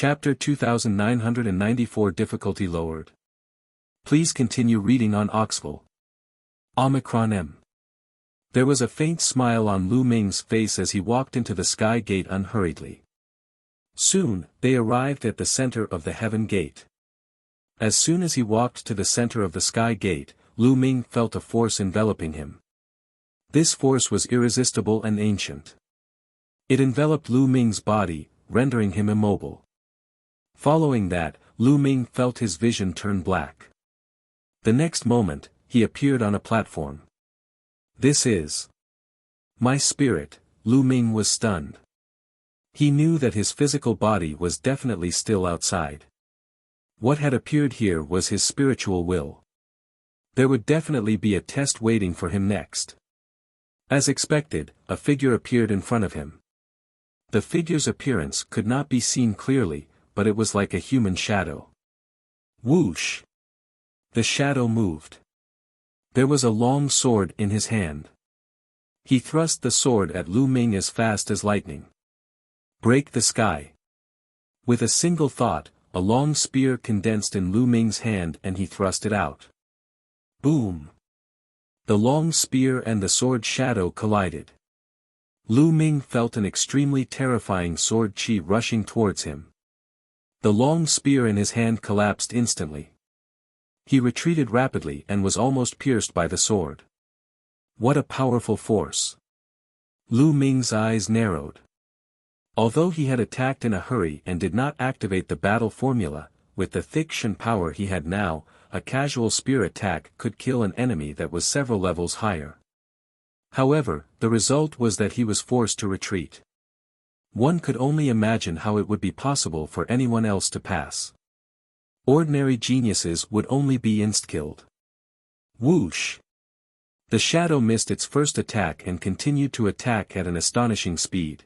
Chapter 2994 Difficulty lowered. Please continue reading on Oxville. Omicron M. There was a faint smile on Lu Ming's face as he walked into the sky gate unhurriedly. Soon, they arrived at the center of the heaven gate. As soon as he walked to the center of the sky gate, Lu Ming felt a force enveloping him. This force was irresistible and ancient. It enveloped Lu Ming's body, rendering him immobile. Following that, Lu Ming felt his vision turn black. The next moment, he appeared on a platform. This is my spirit. Lu Ming was stunned. He knew that his physical body was definitely still outside. What had appeared here was his spiritual will. There would definitely be a test waiting for him next. As expected, a figure appeared in front of him. The figure's appearance could not be seen clearly, but it was like a human shadow. Whoosh! The shadow moved. There was a long sword in his hand. He thrust the sword at Lu Ming as fast as lightning. Break the sky. With a single thought, a long spear condensed in Lu Ming's hand and he thrust it out. Boom! The long spear and the sword shadow collided. Lu Ming felt an extremely terrifying sword chi rushing towards him. The long spear in his hand collapsed instantly. He retreated rapidly and was almost pierced by the sword. What a powerful force! Lu Ming's eyes narrowed. Although he had attacked in a hurry and did not activate the battle formula, with the thick Shen power he had now, a casual spear attack could kill an enemy that was several levels higher. However, the result was that he was forced to retreat. One could only imagine how it would be possible for anyone else to pass. Ordinary geniuses would only be insta-killed. Whoosh! The shadow missed its first attack and continued to attack at an astonishing speed.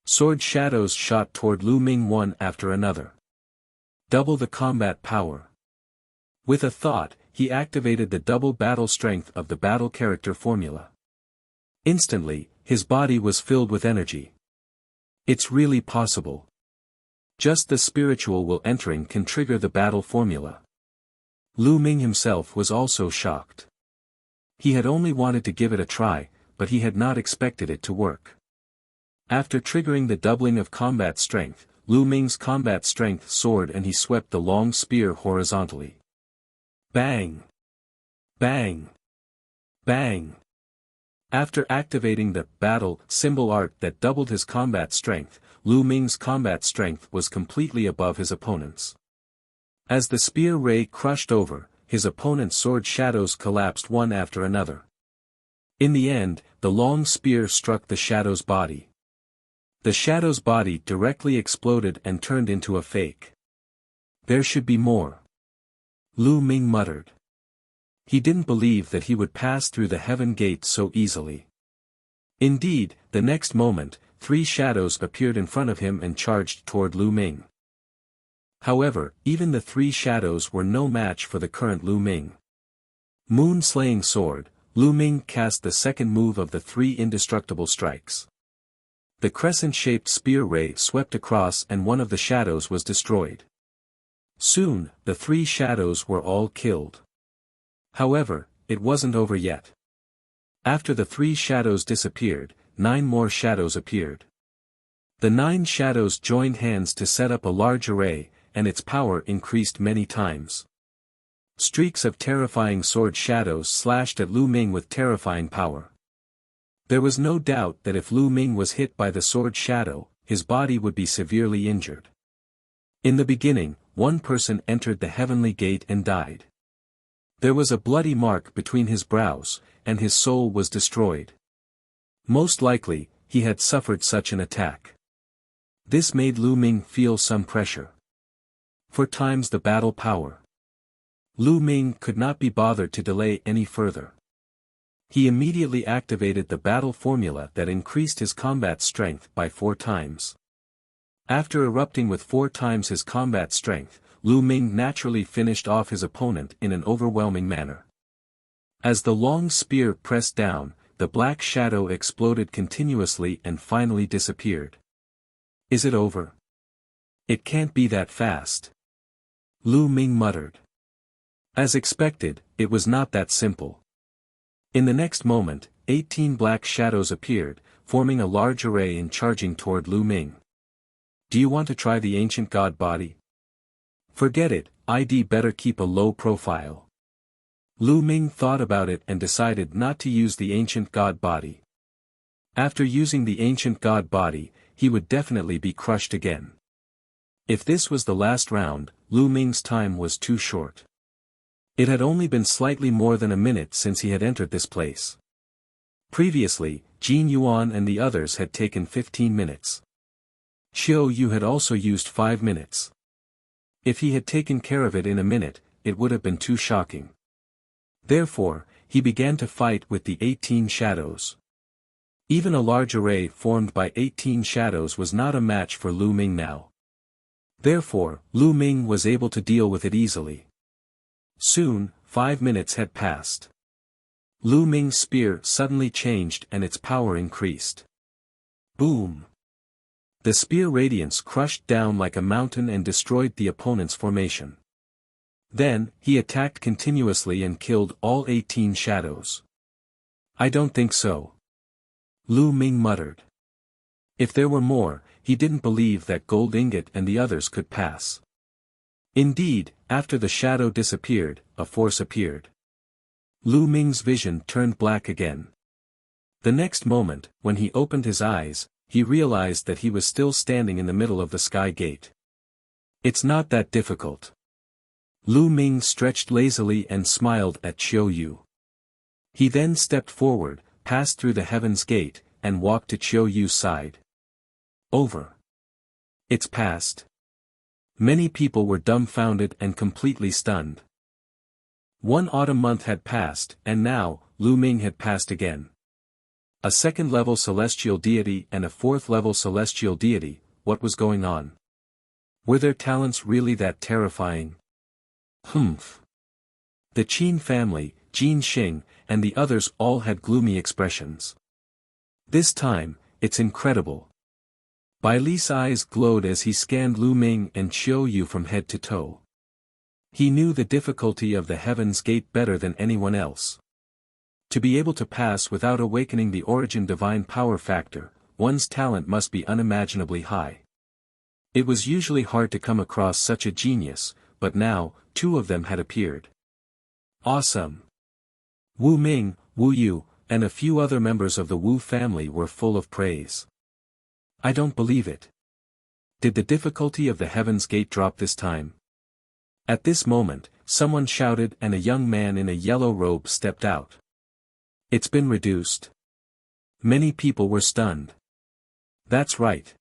Sword shadows shot toward Lu Ming one after another. Double the combat power. With a thought, he activated the double battle strength of the battle character formula. Instantly, his body was filled with energy. It's really possible. Just the spiritual will entering can trigger the battle formula. Lu Ming himself was also shocked. He had only wanted to give it a try, but he had not expected it to work. After triggering the doubling of combat strength, Lu Ming's combat strength soared and he swept the long spear horizontally. Bang! Bang! Bang! After activating the battle symbol art that doubled his combat strength, Lu Ming's combat strength was completely above his opponent's. As the spear ray crushed over, his opponent's sword shadows collapsed one after another. In the end, the long spear struck the shadow's body. The shadow's body directly exploded and turned into a fake. There should be more. Lu Ming muttered. He didn't believe that he would pass through the heaven gate so easily. Indeed, the next moment, 3 shadows appeared in front of him and charged toward Lu Ming. However, even the 3 shadows were no match for the current Lu Ming. Moon-slaying sword, Lu Ming cast the second move of the 3 indestructible strikes. The crescent-shaped spear ray swept across and one of the shadows was destroyed. Soon, the 3 shadows were all killed. However, it wasn't over yet. After the 3 shadows disappeared, 9 more shadows appeared. The 9 shadows joined hands to set up a large array, and its power increased many times. Streaks of terrifying sword shadows slashed at Lu Ming with terrifying power. There was no doubt that if Lu Ming was hit by the sword shadow, his body would be severely injured. In the beginning, one person entered the heavenly gate and died. There was a bloody mark between his brows, and his soul was destroyed. Most likely, he had suffered such an attack. This made Lu Ming feel some pressure. 4 times the battle power. Lu Ming could not be bothered to delay any further. He immediately activated the battle formula that increased his combat strength by 4 times. After erupting with 4 times his combat strength, Lu Ming naturally finished off his opponent in an overwhelming manner. As the long spear pressed down, the black shadow exploded continuously and finally disappeared. Is it over? It can't be that fast. Lu Ming muttered. As expected, it was not that simple. In the next moment, 18 black shadows appeared, forming a large array and charging toward Lu Ming. Do you want to try the ancient god body? Forget it, I'd better keep a low profile. Lu Ming thought about it and decided not to use the ancient god body. After using the ancient god body, he would definitely be crushed again. If this was the last round, Lu Ming's time was too short. It had only been slightly more than a minute since he had entered this place. Previously, Jin Yuan and the others had taken 15 minutes. Qiu Yu had also used 5 minutes. If he had taken care of it in a minute, it would have been too shocking. Therefore, he began to fight with the 18 shadows. Even a large array formed by 18 shadows was not a match for Lu Ming now. Therefore, Lu Ming was able to deal with it easily. Soon, 5 minutes had passed. Lu Ming's spear suddenly changed and its power increased. Boom! The spear radiance crushed down like a mountain and destroyed the opponent's formation. Then, he attacked continuously and killed all 18 shadows. I don't think so. Lu Ming muttered. If there were more, he didn't believe that Gold Ingot and the others could pass. Indeed, after the shadow disappeared, a force appeared. Lu Ming's vision turned black again. The next moment, when he opened his eyes, he realized that he was still standing in the middle of the sky gate. It's not that difficult. Lu Ming stretched lazily and smiled at Qiu Yu. He then stepped forward, passed through the heaven's gate, and walked to Qiu Yu's side. Over. It's passed. Many people were dumbfounded and completely stunned. 1 autumn month had passed, and now, Lu Ming had passed again. A 2nd-level celestial deity and a 4th-level celestial deity, what was going on? Were their talents really that terrifying? Humph. The Qin family, Jin Xing, and the others all had gloomy expressions. This time, it's incredible. Bai Li's eyes glowed as he scanned Lu Ming and Qiu Yu from head to toe. He knew the difficulty of the Heaven's Gate better than anyone else. To be able to pass without awakening the origin divine power factor, one's talent must be unimaginably high. It was usually hard to come across such a genius, but now, 2 of them had appeared. Awesome! Wu Ming, Wu Yu, and a few other members of the Wu family were full of praise. I don't believe it. Did the difficulty of the Heaven's Gate drop this time? At this moment, someone shouted and a young man in a yellow robe stepped out. It's been reduced. Many people were stunned. That's right.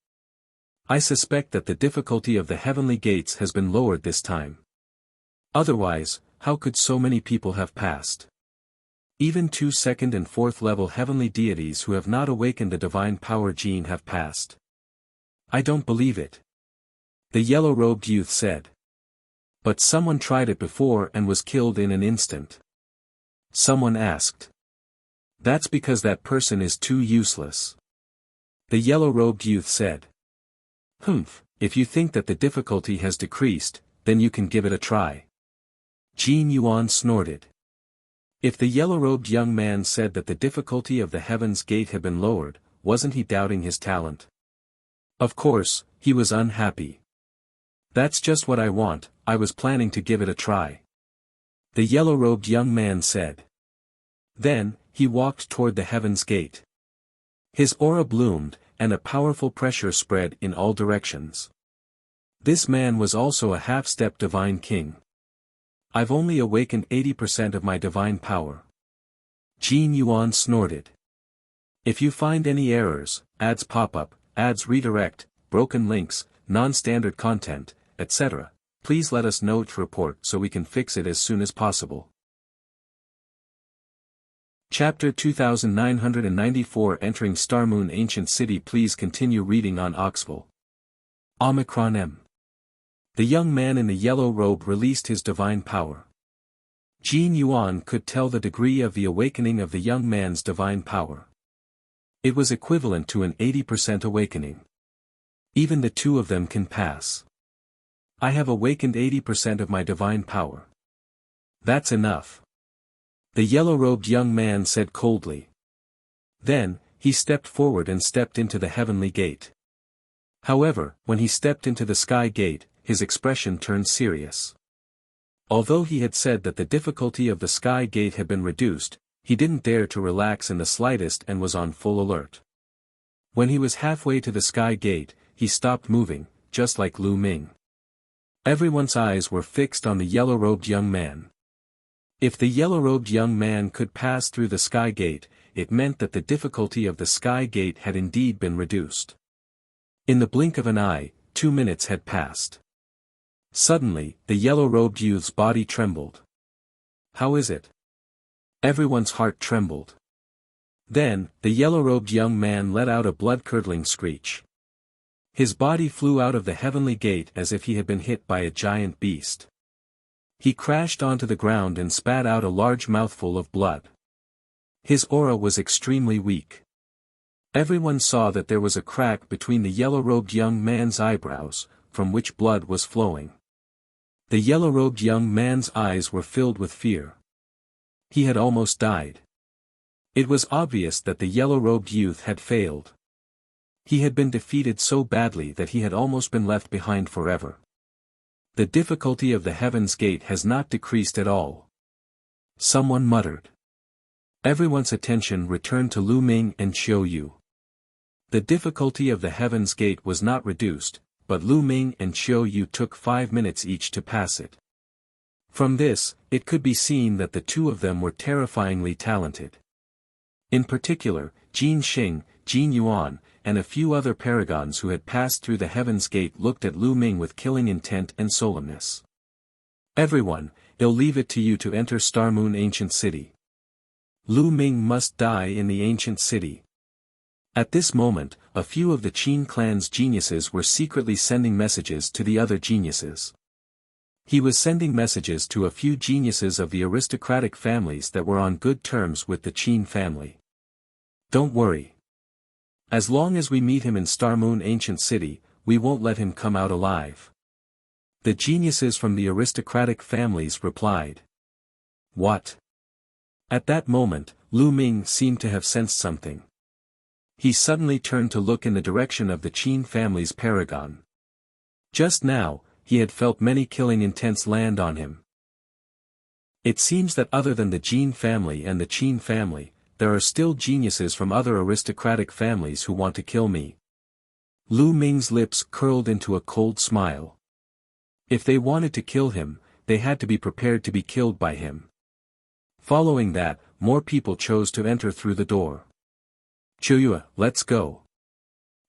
I suspect that the difficulty of the heavenly gates has been lowered this time. Otherwise, how could so many people have passed? Even 2 2nd and 4th level heavenly deities who have not awakened the divine power gene have passed. I don't believe it. The yellow-robed youth said. But someone tried it before and was killed in an instant. Someone asked. That's because that person is too useless. The yellow-robed youth said. Humph, if you think that the difficulty has decreased, then you can give it a try. Jin Yuan snorted. If the yellow-robed young man said that the difficulty of the Heaven's Gate had been lowered, wasn't he doubting his talent? Of course, he was unhappy. That's just what I want, I was planning to give it a try. The yellow-robed young man said. Then, he walked toward the Heaven's Gate. His aura bloomed, and a powerful pressure spread in all directions. This man was also a half-step divine king. I've only awakened 80% of my divine power. Jin Yuan snorted. If you find any errors, ads pop up, ads redirect, broken links, non-standard content, etc., please let us know to report so we can fix it as soon as possible. Chapter 2994 Entering Starmoon Ancient City. Please continue reading on Oxville. Omicron M. The young man in the yellow robe released his divine power. Jin Yuan could tell the degree of the awakening of the young man's divine power. It was equivalent to an 80% awakening. Even the 2 of them can pass. I have awakened 80% of my divine power. That's enough. The yellow-robed young man said coldly. Then, he stepped forward and stepped into the heavenly gate. However, when he stepped into the sky gate, his expression turned serious. Although he had said that the difficulty of the sky gate had been reduced, he didn't dare to relax in the slightest and was on full alert. When he was halfway to the sky gate, he stopped moving, just like Lu Ming. Everyone's eyes were fixed on the yellow-robed young man. If the yellow-robed young man could pass through the sky gate, it meant that the difficulty of the sky gate had indeed been reduced. In the blink of an eye, 2 minutes had passed. Suddenly, the yellow-robed youth's body trembled. How is it? Everyone's heart trembled. Then, the yellow-robed young man let out a blood-curdling screech. His body flew out of the heavenly gate as if he had been hit by a giant beast. He crashed onto the ground and spat out a large mouthful of blood. His aura was extremely weak. Everyone saw that there was a crack between the yellow-robed young man's eyebrows, from which blood was flowing. The yellow-robed young man's eyes were filled with fear. He had almost died. It was obvious that the yellow-robed youth had failed. He had been defeated so badly that he had almost been left behind forever. The difficulty of the Heaven's Gate has not decreased at all. Someone muttered. Everyone's attention returned to Lu Ming and Qiu Yu. The difficulty of the Heaven's Gate was not reduced, but Lu Ming and Qiu Yu took 5 minutes each to pass it. From this, it could be seen that the two of them were terrifyingly talented. In particular, Jin Xing, Jin Yuan, and a few other paragons who had passed through the Heaven's Gate looked at Lu Ming with killing intent and solemnness. Everyone, I'll leave it to you to enter Star Moon Ancient City. Lu Ming must die in the Ancient City. At this moment, a few of the Qin clan's geniuses were secretly sending messages to the other geniuses. He was sending messages to a few geniuses of the aristocratic families that were on good terms with the Qin family. Don't worry. As long as we meet him in Star Moon Ancient City, we won't let him come out alive. The geniuses from the aristocratic families replied. What? At that moment, Lu Ming seemed to have sensed something. He suddenly turned to look in the direction of the Qin family's paragon. Just now, he had felt many killing intents land on him. It seems that other than the Jin family and the Qin family, there are still geniuses from other aristocratic families who want to kill me. Lu Ming's lips curled into a cold smile. If they wanted to kill him, they had to be prepared to be killed by him. Following that, more people chose to enter through the door. Qiu Yu, let's go.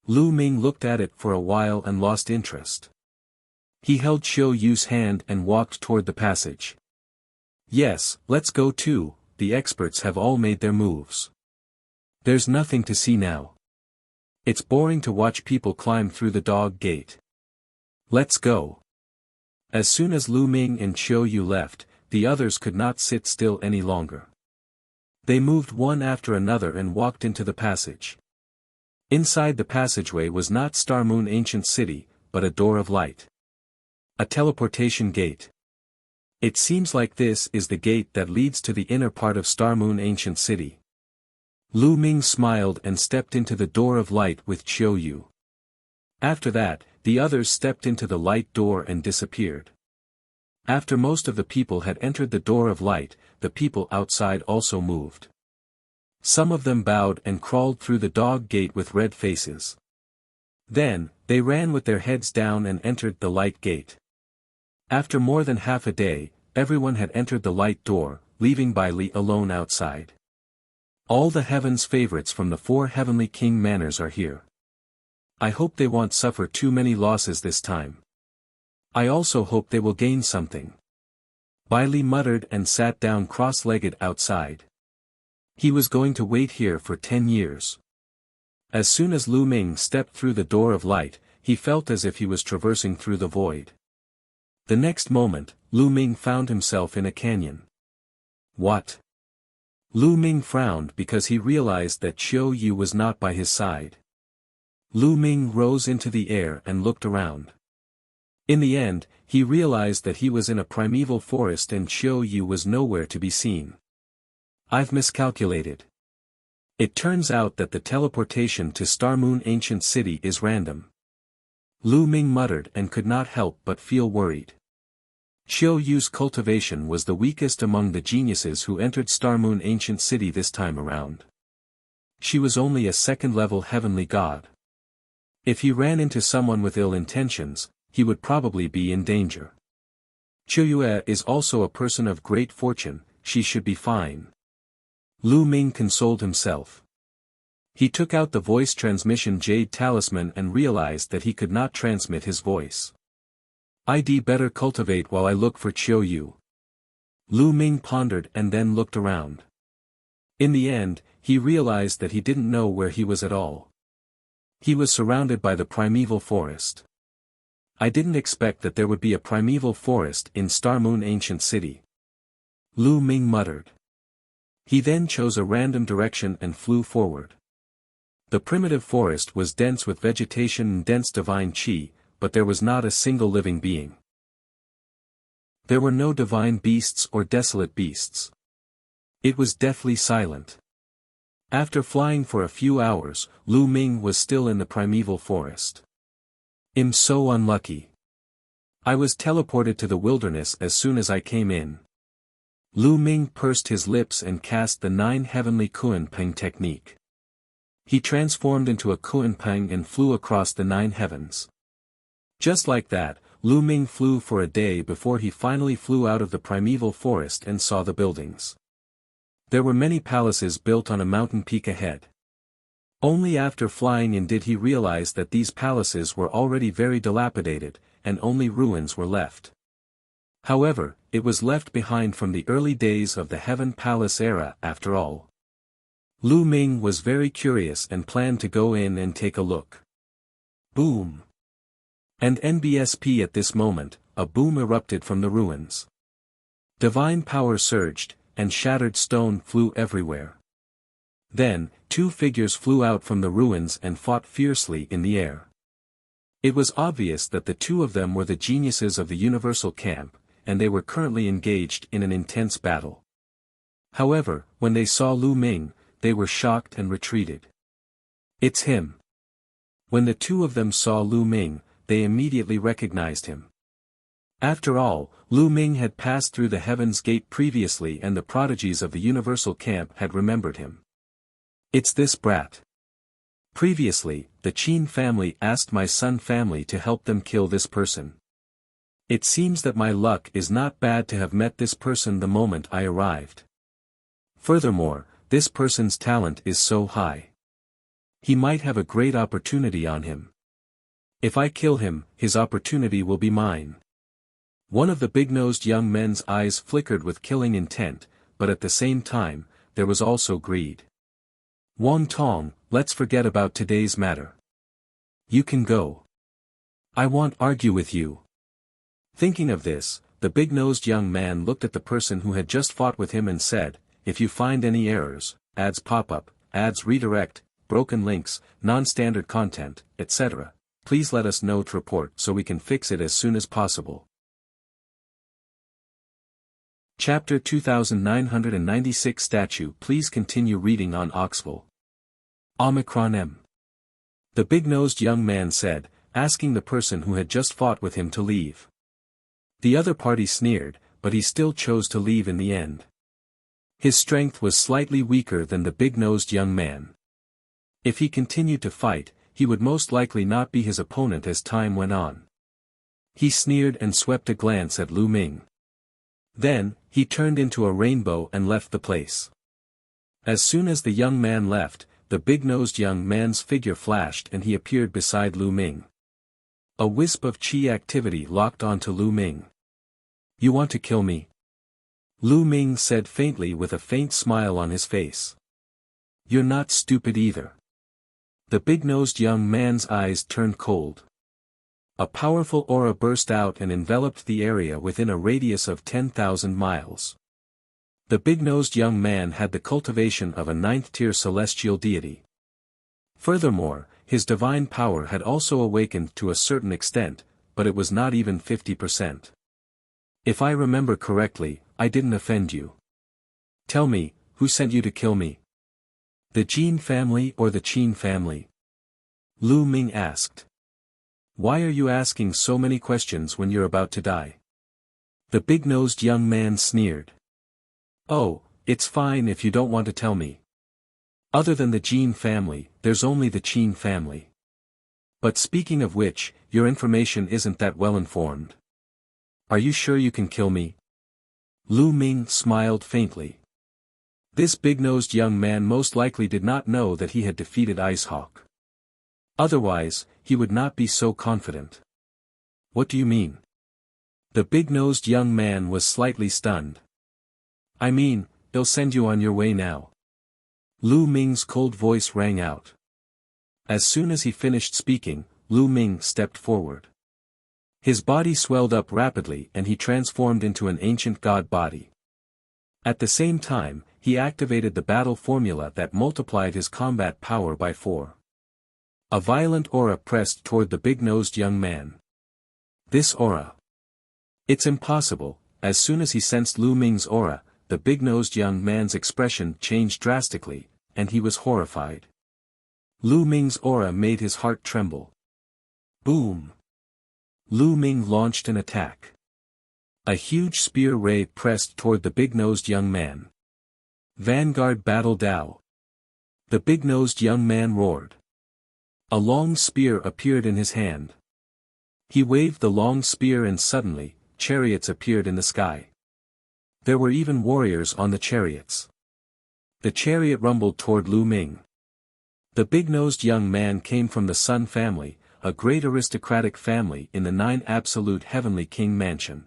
Lu Ming looked at it for a while and lost interest. He held Qiu Yu's hand and walked toward the passage. Yes, let's go too, the experts have all made their moves. There's nothing to see now. It's boring to watch people climb through the dog gate. Let's go. As soon as Lu Ming and Qiu Yu left, the others could not sit still any longer. They moved one after another and walked into the passage. Inside the passageway was not Star Moon Ancient City, but a door of light. A teleportation gate. It seems like this is the gate that leads to the inner part of Star Moon Ancient City. Lu Ming smiled and stepped into the door of light with Qiu Yu. After that, the others stepped into the light door and disappeared. After most of the people had entered the door of light, the people outside also moved. Some of them bowed and crawled through the dog gate with red faces. Then, they ran with their heads down and entered the light gate. After more than half a day, everyone had entered the light door, leaving Bai Li alone outside. All the heaven's favorites from the 4 heavenly king manors are here. I hope they won't suffer too many losses this time. I also hope they will gain something. Bai Li muttered and sat down cross-legged outside. He was going to wait here for 10 years. As soon as Lu Ming stepped through the door of light, he felt as if he was traversing through the void. The next moment, Lu Ming found himself in a canyon. What? Lu Ming frowned because he realized that Qiu Yu was not by his side. Lu Ming rose into the air and looked around. In the end, he realized that he was in a primeval forest and Qiu Yu was nowhere to be seen. I've miscalculated. It turns out that the teleportation to Star Moon Ancient City is random. Lu Ming muttered and could not help but feel worried. Qiu Yu's cultivation was the weakest among the geniuses who entered Star Moon Ancient City this time around. She was only a second-level heavenly god. If he ran into someone with ill intentions, he would probably be in danger. Qiu Yue is also a person of great fortune, she should be fine. Lu Ming consoled himself. He took out the voice transmission jade talisman and realized that he could not transmit his voice. I'd better cultivate while I look for Qiu Yu. Lu Ming pondered and then looked around. In the end, he realized that he didn't know where he was at all. He was surrounded by the primeval forest. I didn't expect that there would be a primeval forest in Star Moon Ancient City. Lu Ming muttered. He then chose a random direction and flew forward. The primitive forest was dense with vegetation and dense divine qi, but there was not a single living being. There were no divine beasts or desolate beasts. It was deathly silent. After flying for a few hours, Lu Ming was still in the primeval forest. I'm so unlucky. I was teleported to the wilderness as soon as I came in. Lu Ming pursed his lips and cast the 9 heavenly Kuan-Peng technique. He transformed into a Kuan-Peng and flew across the 9 heavens. Just like that, Lu Ming flew for a day before he finally flew out of the primeval forest and saw the buildings. There were many palaces built on a mountain peak ahead. Only after flying in did he realize that these palaces were already very dilapidated, and only ruins were left. However, it was left behind from the early days of the Heaven Palace era after all. Lu Ming was very curious and planned to go in and take a look. Boom! And NBSP at this moment, a boom erupted from the ruins. Divine power surged, and shattered stone flew everywhere. Then, 2 figures flew out from the ruins and fought fiercely in the air. It was obvious that the 2 of them were the geniuses of the Universal Camp, and they were currently engaged in an intense battle. However, when they saw Lu Ming, they were shocked and retreated. It's him. When the 2 of them saw Lu Ming, they immediately recognized him. After all, Lu Ming had passed through the Heaven's Gate previously and the prodigies of the Universal Camp had remembered him. It's this brat. Previously, the Qin family asked my Sun family to help them kill this person. It seems that my luck is not bad to have met this person the moment I arrived. Furthermore, this person's talent is so high. He might have a great opportunity on him. If I kill him, his opportunity will be mine. One of the big-nosed young men's eyes flickered with killing intent, but at the same time, there was also greed. Wang Tong, let's forget about today's matter. You can go. I won't argue with you. Thinking of this, the big-nosed young man looked at the person who had just fought with him and said, if you find any errors, ads pop up, ads redirect, broken links, non-standard content, etc., please let us know to report so we can fix it as soon as possible. Chapter 2996 Statue. Please continue reading on Oxville. Omicron M. The big-nosed young man said, asking the person who had just fought with him to leave. The other party sneered, but he still chose to leave in the end. His strength was slightly weaker than the big-nosed young man. If he continued to fight, he would most likely not be his opponent as time went on. He sneered and swept a glance at Lu Ming. Then, he turned into a rainbow and left the place. As soon as the young man left, the big-nosed young man's figure flashed and he appeared beside Lu Ming. A wisp of qi activity locked onto Lu Ming. You want to kill me? Lu Ming said faintly with a faint smile on his face. You're not stupid either. The big-nosed young man's eyes turned cold. A powerful aura burst out and enveloped the area within a radius of 10,000 miles. The big-nosed young man had the cultivation of a 9th-tier celestial deity. Furthermore, his divine power had also awakened to a certain extent, but it was not even 50%. If I remember correctly, I didn't offend you. Tell me, who sent you to kill me? The Jin family or the Qin family? Lu Ming asked. Why are you asking so many questions when you're about to die? The big-nosed young man sneered. Oh, it's fine if you don't want to tell me. Other than the Jin family, there's only the Qin family. But speaking of which, your information isn't that well informed. Are you sure you can kill me? Lu Ming smiled faintly. This big-nosed young man most likely did not know that he had defeated Ice Hawk. Otherwise, he would not be so confident. What do you mean? The big-nosed young man was slightly stunned. I mean, they'll send you on your way now. Lu Ming's cold voice rang out. As soon as he finished speaking, Lu Ming stepped forward. His body swelled up rapidly and he transformed into an ancient god body. At the same time, he activated the battle formula that multiplied his combat power by 4. A violent aura pressed toward the big-nosed young man. This aura. It's impossible. As soon as he sensed Lu Ming's aura, the big-nosed young man's expression changed drastically, and he was horrified. Lu Ming's aura made his heart tremble. Boom! Lu Ming launched an attack. A huge spear ray pressed toward the big-nosed young man. Vanguard Battle Dao. The big-nosed young man roared. A long spear appeared in his hand. He waved the long spear and suddenly, chariots appeared in the sky. There were even warriors on the chariots. The chariot rumbled toward Lu Ming. The big-nosed young man came from the Sun family, a great aristocratic family in the 9 Absolute Heavenly King Mansion.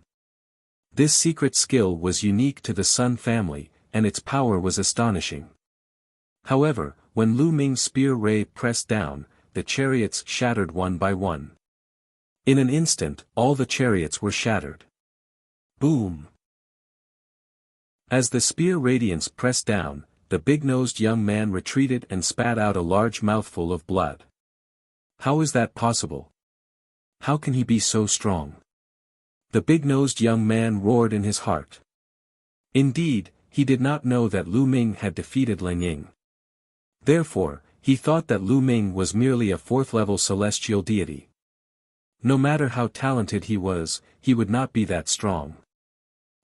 This secret skill was unique to the Sun family, and its power was astonishing. However, when Lu Ming's spear ray pressed down, the chariots shattered one by one. In an instant, all the chariots were shattered. Boom! As the spear radiance pressed down, the big-nosed young man retreated and spat out a large mouthful of blood. How is that possible? How can he be so strong? The big-nosed young man roared in his heart. Indeed, he did not know that Lu Ming had defeated Ling Ying. Therefore, he thought that Lu Ming was merely a 4th-level celestial deity. No matter how talented he was, he would not be that strong.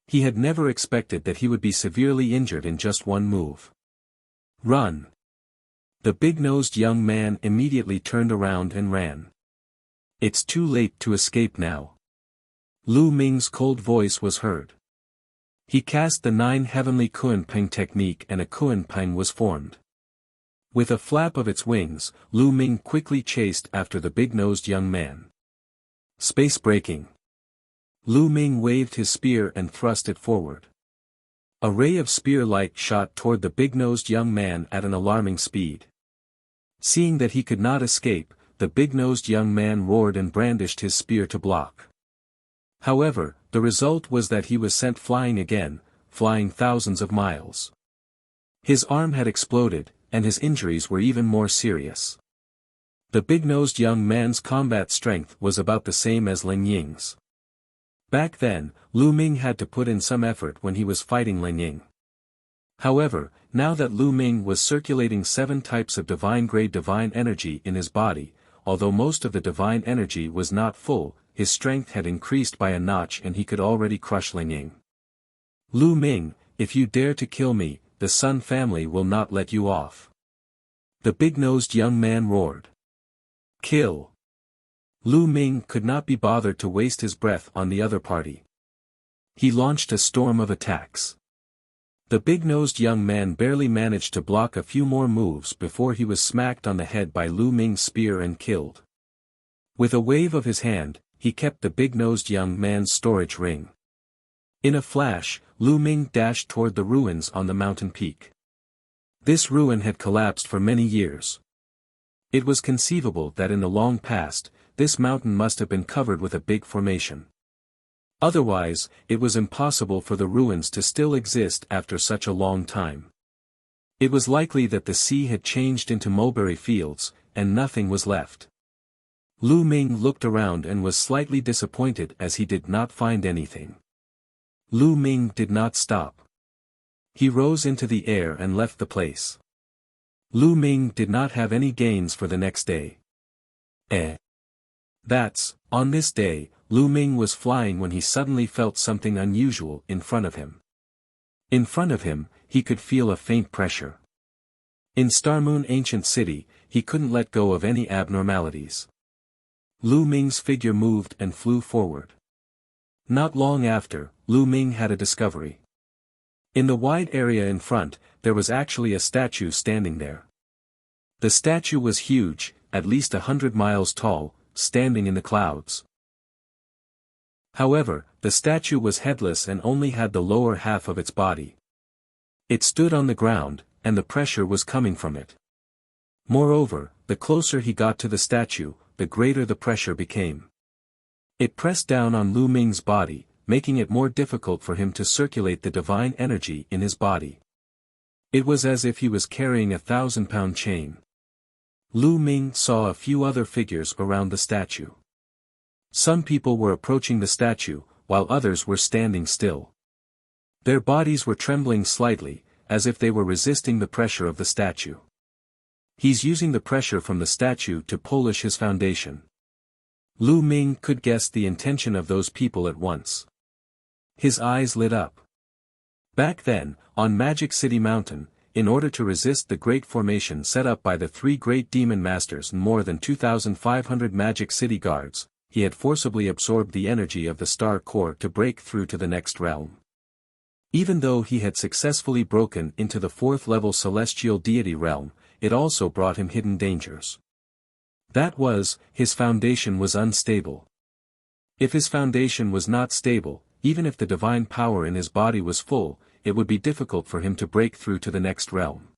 He had never expected that he would be severely injured in just one move. Run! The big-nosed young man immediately turned around and ran. It's too late to escape now. Lu Ming's cold voice was heard. He cast the 9 heavenly Kunpeng technique and a Kunpeng was formed. With a flap of its wings, Lu Ming quickly chased after the big-nosed young man. Space breaking. Lu Ming waved his spear and thrust it forward. A ray of spear light shot toward the big-nosed young man at an alarming speed. Seeing that he could not escape, the big-nosed young man roared and brandished his spear to block. However, the result was that he was sent flying again, flying thousands of miles. His arm had exploded, and his injuries were even more serious. The big-nosed young man's combat strength was about the same as Ling Ying's. Back then, Lu Ming had to put in some effort when he was fighting Ling Ying. However, now that Lu Ming was circulating 7 types of divine-grade divine energy in his body, although most of the divine energy was not full, his strength had increased by a notch and he could already crush Ling Ying. Lu Ming, if you dare to kill me, the Sun family will not let you off. The big-nosed young man roared. Kill! Lu Ming could not be bothered to waste his breath on the other party. He launched a storm of attacks. The big-nosed young man barely managed to block a few more moves before he was smacked on the head by Lu Ming's spear and killed. With a wave of his hand, he kept the big-nosed young man's storage ring. In a flash, Lu Ming dashed toward the ruins on the mountain peak. This ruin had collapsed for many years. It was conceivable that in the long past, this mountain must have been covered with a big formation. Otherwise, it was impossible for the ruins to still exist after such a long time. It was likely that the sea had changed into mulberry fields, and nothing was left. Lu Ming looked around and was slightly disappointed as he did not find anything. Lu Ming did not stop. He rose into the air and left the place. Lu Ming did not have any gains for the next day. On this day, Lu Ming was flying when he suddenly felt something unusual in front of him. In front of him, he could feel a faint pressure. In Starmoon Ancient City, he couldn't let go of any abnormalities. Lu Ming's figure moved and flew forward. Not long after, Lu Ming had a discovery. In the wide area in front, there was actually a statue standing there. The statue was huge, at least 100 miles tall, standing in the clouds. However, the statue was headless and only had the lower half of its body. It stood on the ground, and the pressure was coming from it. Moreover, the closer he got to the statue, the greater the pressure became. It pressed down on Lu Ming's body, making it more difficult for him to circulate the divine energy in his body. It was as if he was carrying a 1,000-pound chain. Lu Ming saw a few other figures around the statue. Some people were approaching the statue, while others were standing still. Their bodies were trembling slightly, as if they were resisting the pressure of the statue. He's using the pressure from the statue to polish his foundation. Lu Ming could guess the intention of those people at once. His eyes lit up. Back then, on Magic City Mountain, in order to resist the great formation set up by the 3 great demon masters and more than 2,500 Magic City guards, he had forcibly absorbed the energy of the Star Core to break through to the next realm. Even though he had successfully broken into the 4th-level Celestial Deity realm, it also brought him hidden dangers. That was, his foundation was unstable. If his foundation was not stable, even if the divine power in his body was full, it would be difficult for him to break through to the next realm.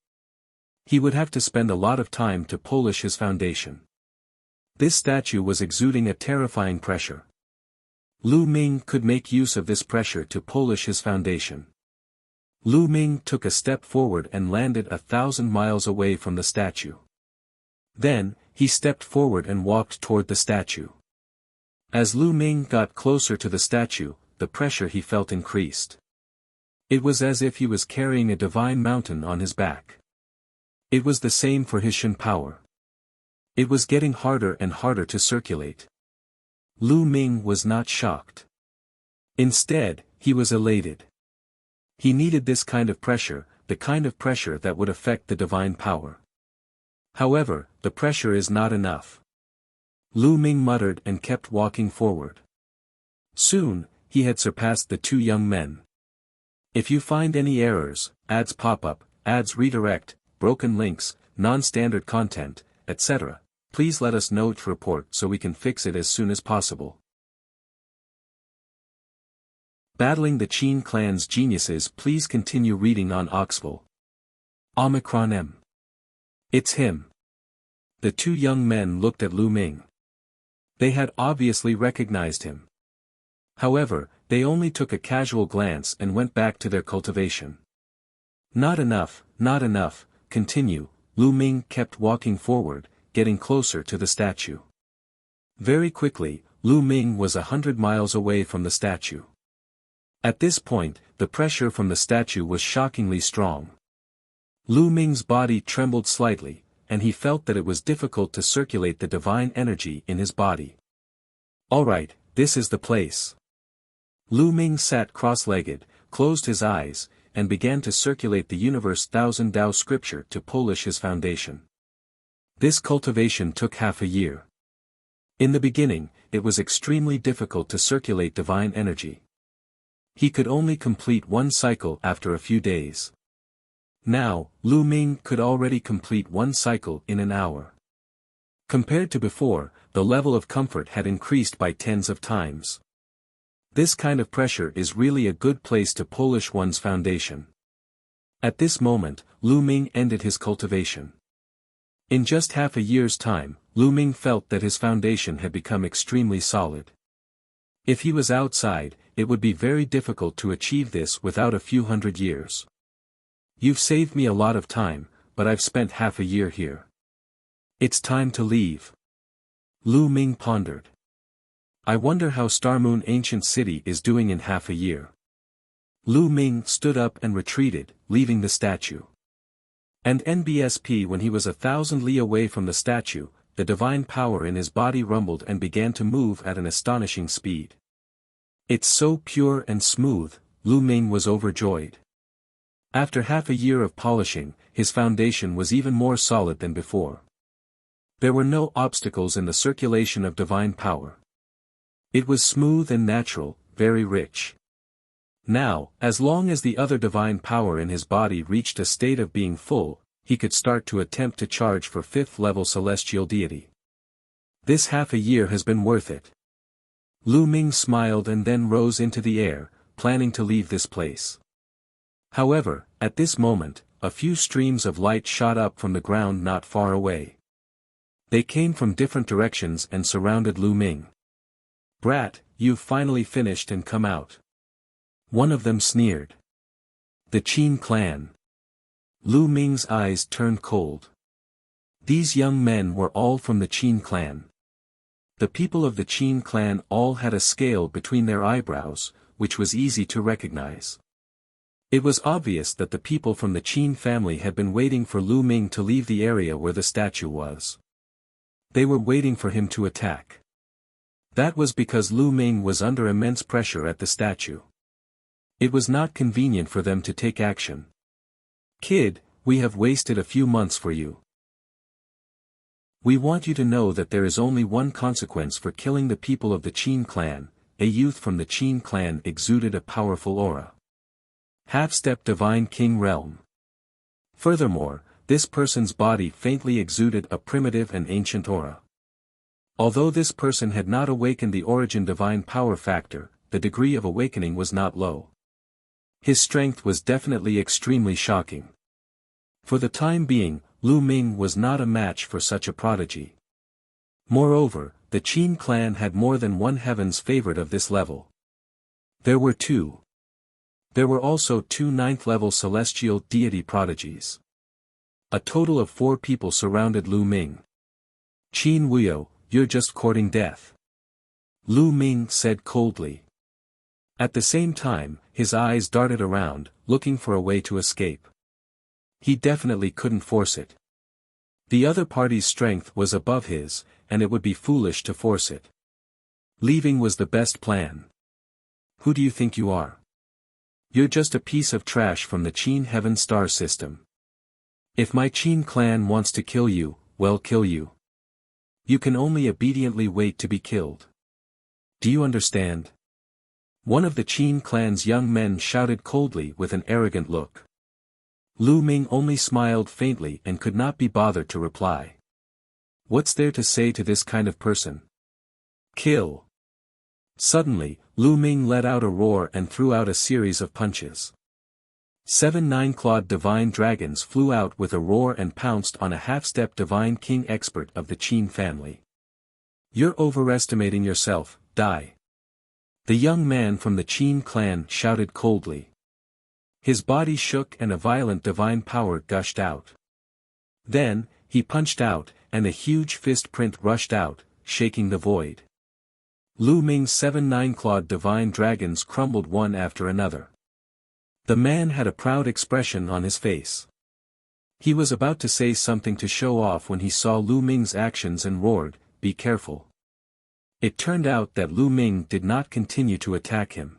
He would have to spend a lot of time to polish his foundation. This statue was exuding a terrifying pressure. Lu Ming could make use of this pressure to polish his foundation. Lu Ming took a step forward and landed 1,000 miles away from the statue. Then, he stepped forward and walked toward the statue. As Lu Ming got closer to the statue, the pressure he felt increased. It was as if he was carrying a divine mountain on his back. It was the same for his Shen power. It was getting harder and harder to circulate. Lu Ming was not shocked. Instead, he was elated. He needed this kind of pressure, the kind of pressure that would affect the divine power. However, the pressure is not enough. Lu Ming muttered and kept walking forward. Soon, he had surpassed the 2 young men. If you find any errors, ads pop-up, ads redirect, broken links, non-standard content, etc., please let us know to report so we can fix it as soon as possible. Battling the Qin clan's geniuses. Please continue reading on Oxful. Omicron M. It's him. The 2 young men looked at Lu Ming. They had obviously recognized him. However, they only took a casual glance and went back to their cultivation. Not enough, continue. Lu Ming kept walking forward, getting closer to the statue. Very quickly, Lu Ming was 100 miles away from the statue. At this point, the pressure from the statue was shockingly strong. Lu Ming's body trembled slightly, and he felt that it was difficult to circulate the divine energy in his body. Alright, this is the place. Lu Ming sat cross-legged, closed his eyes, and began to circulate the universe 1000 Tao scripture to polish his foundation. This cultivation took half a year. In the beginning, it was extremely difficult to circulate divine energy. He could only complete 1 cycle after a few days. Now, Lu Ming could already complete 1 cycle in an hour. Compared to before, the level of comfort had increased by tens of times. This kind of pressure is really a good place to polish one's foundation. At this moment, Lu Ming ended his cultivation. In just half a year's time, Lu Ming felt that his foundation had become extremely solid. If he was outside, it would be very difficult to achieve this without a few hundred years. You've saved me a lot of time, but I've spent half a year here. It's time to leave. Lu Ming pondered. I wonder how Star Moon Ancient City is doing in half a year. Lu Ming stood up and retreated, leaving the statue. And NBSP when he was 1,000 li away from the statue, the divine power in his body rumbled and began to move at an astonishing speed. It's so pure and smooth, Lu Ming was overjoyed. After half a year of polishing, his foundation was even more solid than before. There were no obstacles in the circulation of divine power. It was smooth and natural, very rich. Now, as long as the other divine power in his body reached a state of being full, he could start to attempt to charge for 5th-level celestial deity. This half a year has been worth it. Lu Ming smiled and then rose into the air, planning to leave this place. However, at this moment, a few streams of light shot up from the ground not far away. They came from different directions and surrounded Lu Ming. Brat, you've finally finished and come out. One of them sneered. The Qin clan. Lu Ming's eyes turned cold. These young men were all from the Qin clan. The people of the Qin clan all had a scale between their eyebrows, which was easy to recognize. It was obvious that the people from the Qin family had been waiting for Lu Ming to leave the area where the statue was. They were waiting for him to attack. That was because Lu Ming was under immense pressure at the statue. It was not convenient for them to take action. Kid, we have wasted a few months for you. We want you to know that there is only one consequence for killing the people of the Qin clan. A youth from the Qin clan exuded a powerful aura. Half-step divine king realm. Furthermore, this person's body faintly exuded a primitive and ancient aura. Although this person had not awakened the origin divine power factor, the degree of awakening was not low. His strength was definitely extremely shocking. For the time being, Lu Ming was not a match for such a prodigy. Moreover, the Qin clan had more than one heaven's favorite of this level. There were two. There were also 2 9th-level celestial deity prodigies. A total of 4 people surrounded Lu Ming. Qin Wuyo, you're just courting death. Lu Ming said coldly. At the same time, his eyes darted around, looking for a way to escape. He definitely couldn't force it. The other party's strength was above his, and it would be foolish to force it. Leaving was the best plan. Who do you think you are? You're just a piece of trash from the Qin Heaven Star system. If my Qin clan wants to kill you, well, kill you. You can only obediently wait to be killed. Do you understand? One of the Qin clan's young men shouted coldly with an arrogant look. Lu Ming only smiled faintly and could not be bothered to reply. What's there to say to this kind of person? Kill. Suddenly, Lu Ming let out a roar and threw out a series of punches. 7 9-clawed divine dragons flew out with a roar and pounced on a half-step divine king expert of the Qin family. You're overestimating yourself, die. The young man from the Qin clan shouted coldly. His body shook and a violent divine power gushed out. Then, he punched out, and a huge fist print rushed out, shaking the void. Lu Ming's 7 9-clawed divine dragons crumbled one after another. The man had a proud expression on his face. He was about to say something to show off when he saw Lu Ming's actions and roared, "Be careful." It turned out that Lu Ming did not continue to attack him.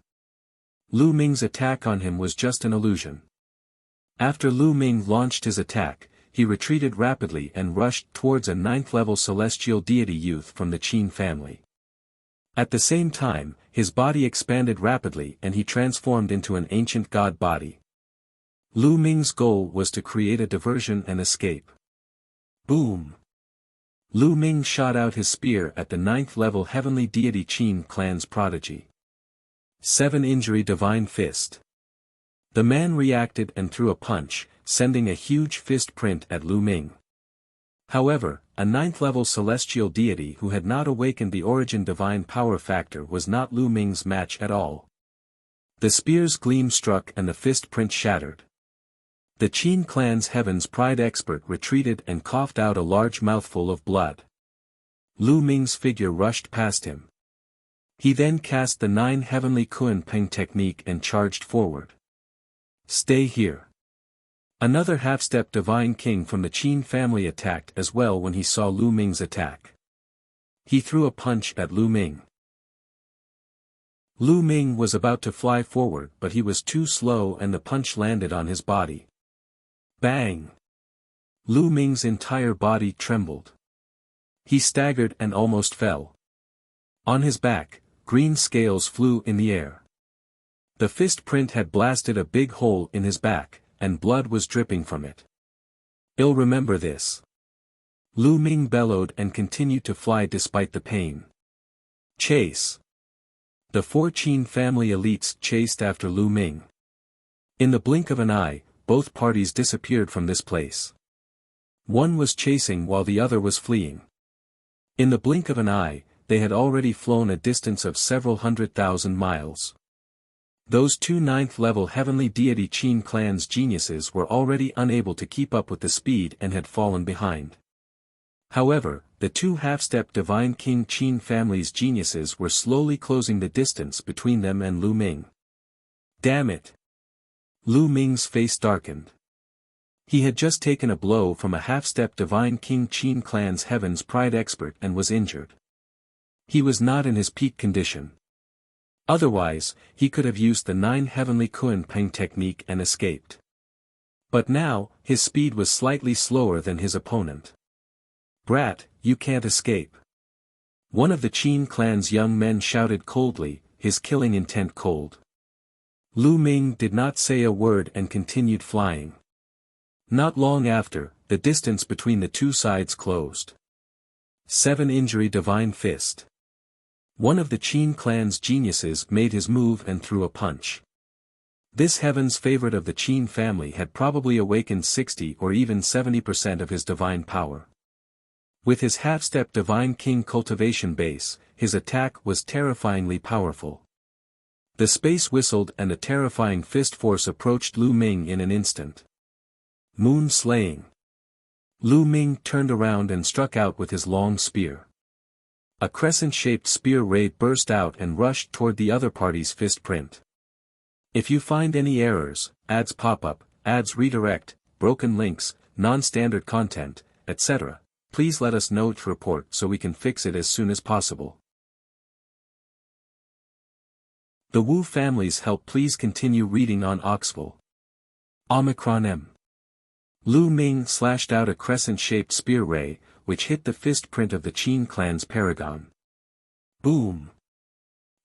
Lu Ming's attack on him was just an illusion. After Lu Ming launched his attack, he retreated rapidly and rushed towards a 9th-level celestial deity youth from the Qin family. At the same time, his body expanded rapidly and he transformed into an ancient god body. Lu Ming's goal was to create a diversion and escape. Boom! Lu Ming shot out his spear at the 9th-level heavenly deity Qin clan's prodigy. 7 injury divine fist. The man reacted and threw a punch, sending a huge fist print at Lu Ming. However, a 9th-level celestial deity who had not awakened the origin divine power factor was not Lu Ming's match at all. The spear's gleam struck and the fist print shattered. The Qin clan's heaven's pride expert retreated and coughed out a large mouthful of blood. Lu Ming's figure rushed past him. He then cast the 9 heavenly Kunpeng technique and charged forward. Stay here. Another half-step divine king from the Qin family attacked as well when he saw Lu Ming's attack. He threw a punch at Lu Ming. Lu Ming was about to fly forward but he was too slow and the punch landed on his body. Bang! Lu Ming's entire body trembled. He staggered and almost fell. On his back, green scales flew in the air. The fist print had blasted a big hole in his back, and blood was dripping from it. I'll remember this. Lu Ming bellowed and continued to fly despite the pain. Chase! The 4 Qin family elites chased after Lu Ming. In the blink of an eye, both parties disappeared from this place. One was chasing while the other was fleeing. In the blink of an eye, they had already flown a distance of several 100,000 miles. Those 2 9th-level heavenly deity Qin clan's geniuses were already unable to keep up with the speed and had fallen behind. However, the 2 half-step divine king Qin family's geniuses were slowly closing the distance between them and Lu Ming. Damn it! Lu Ming's face darkened. He had just taken a blow from a half-step divine king Qin clan's heaven's pride expert and was injured. He was not in his peak condition. Otherwise, he could have used the 9 heavenly Kunpeng technique and escaped. But now, his speed was slightly slower than his opponent. Brat, you can't escape. One of the Qin clan's young men shouted coldly, his killing intent cold. Lu Ming did not say a word and continued flying. Not long after, the distance between the 2 sides closed. 7 Injury Divine Fist. One of the Qin clan's geniuses made his move and threw a punch. This heaven's favorite of the Qin family had probably awakened 60 or even 70% of his divine power. With his half-step divine king cultivation base, his attack was terrifyingly powerful. The space whistled and a terrifying fist force approached Lu Ming in an instant. Moon slaying. Lu Ming turned around and struck out with his long spear. A crescent-shaped spear ray burst out and rushed toward the other party's fist print. If you find any errors, ads pop-up, ads redirect, broken links, non-standard content, etc., please let us know to report so we can fix it as soon as possible. The Wu family's help. Please continue reading on Oxful. Omicron M. Lu Ming slashed out a crescent-shaped spear ray, which hit the fist print of the Qin clan's paragon. Boom!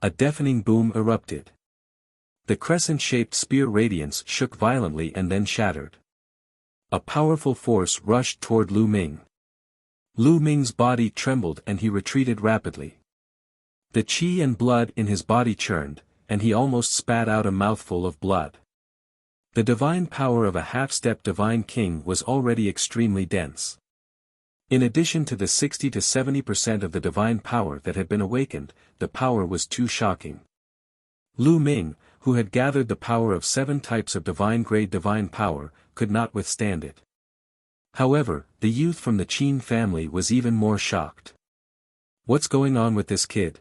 A deafening boom erupted. The crescent-shaped spear radiance shook violently and then shattered. A powerful force rushed toward Lu Ming. Lu Ming's body trembled and he retreated rapidly. The qi and blood in his body churned, and he almost spat out a mouthful of blood. The divine power of a half-step divine king was already extremely dense. In addition to the 60 to 70% of the divine power that had been awakened, the power was too shocking. Lu Ming, who had gathered the power of 7 types of divine-grade divine power, could not withstand it. However, the youth from the Qin family was even more shocked. What's going on with this kid?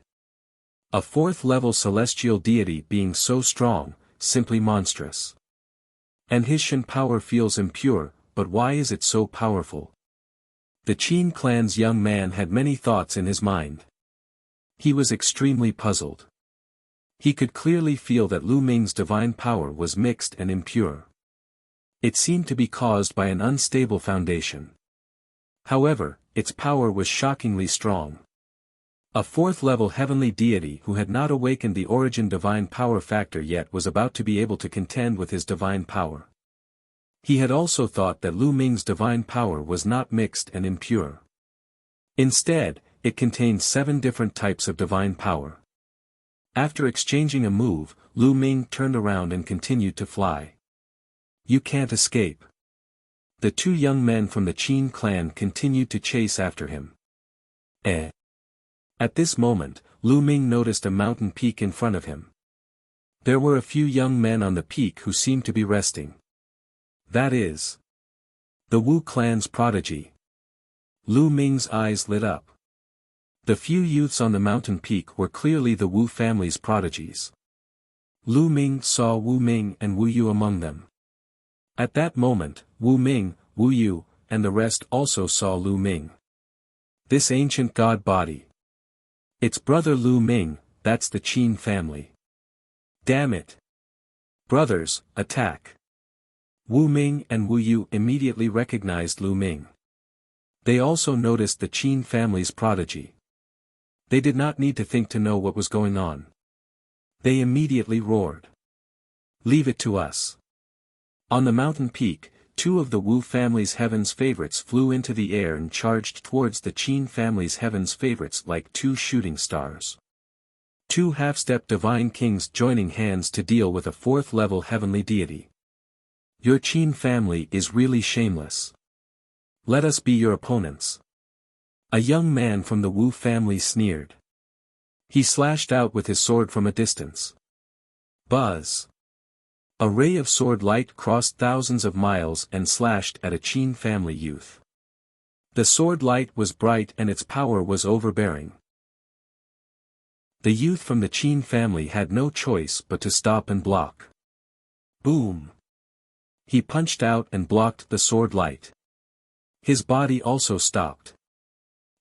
A 4th-level celestial deity being so strong, simply monstrous. And his Shen power feels impure, but why is it so powerful? The Qin clan's young man had many thoughts in his mind. He was extremely puzzled. He could clearly feel that Lu Ming's divine power was mixed and impure. It seemed to be caused by an unstable foundation. However, its power was shockingly strong. A 4th-level heavenly deity who had not awakened the origin divine power factor yet was about to be able to contend with his divine power. He had also thought that Lu Ming's divine power was not mixed and impure. Instead, it contained 7 different types of divine power. After exchanging a move, Lu Ming turned around and continued to fly. You can't escape. The 2 young men from the Qin clan continued to chase after him. At this moment, Lu Ming noticed a mountain peak in front of him. There were a few young men on the peak who seemed to be resting. That is the Wu clan's prodigy. Lu Ming's eyes lit up. The few youths on the mountain peak were clearly the Wu family's prodigies. Lu Ming saw Wu Ming and Wu Yu among them. At that moment, Wu Ming, Wu Yu, and the rest also saw Lu Ming. This ancient god body. It's brother Lu Ming, that's the Qin family. Damn it. Brothers, attack. Wu Ming and Wu Yu immediately recognized Lu Ming. They also noticed the Qin family's prodigy. They did not need to think to know what was going on. They immediately roared. Leave it to us. On the mountain peak, two of the Wu family's heaven's favorites flew into the air and charged towards the Qin family's heaven's favorites like two shooting stars. Two half-step divine kings joining hands to deal with a fourth-level heavenly deity. Your Qin family is really shameless. Let us be your opponents. A young man from the Wu family sneered. He slashed out with his sword from a distance. Buzz. A ray of sword light crossed thousands of miles and slashed at a Qin family youth. The sword light was bright and its power was overbearing. The youth from the Qin family had no choice but to stop and block. Boom. He punched out and blocked the sword light. His body also stopped.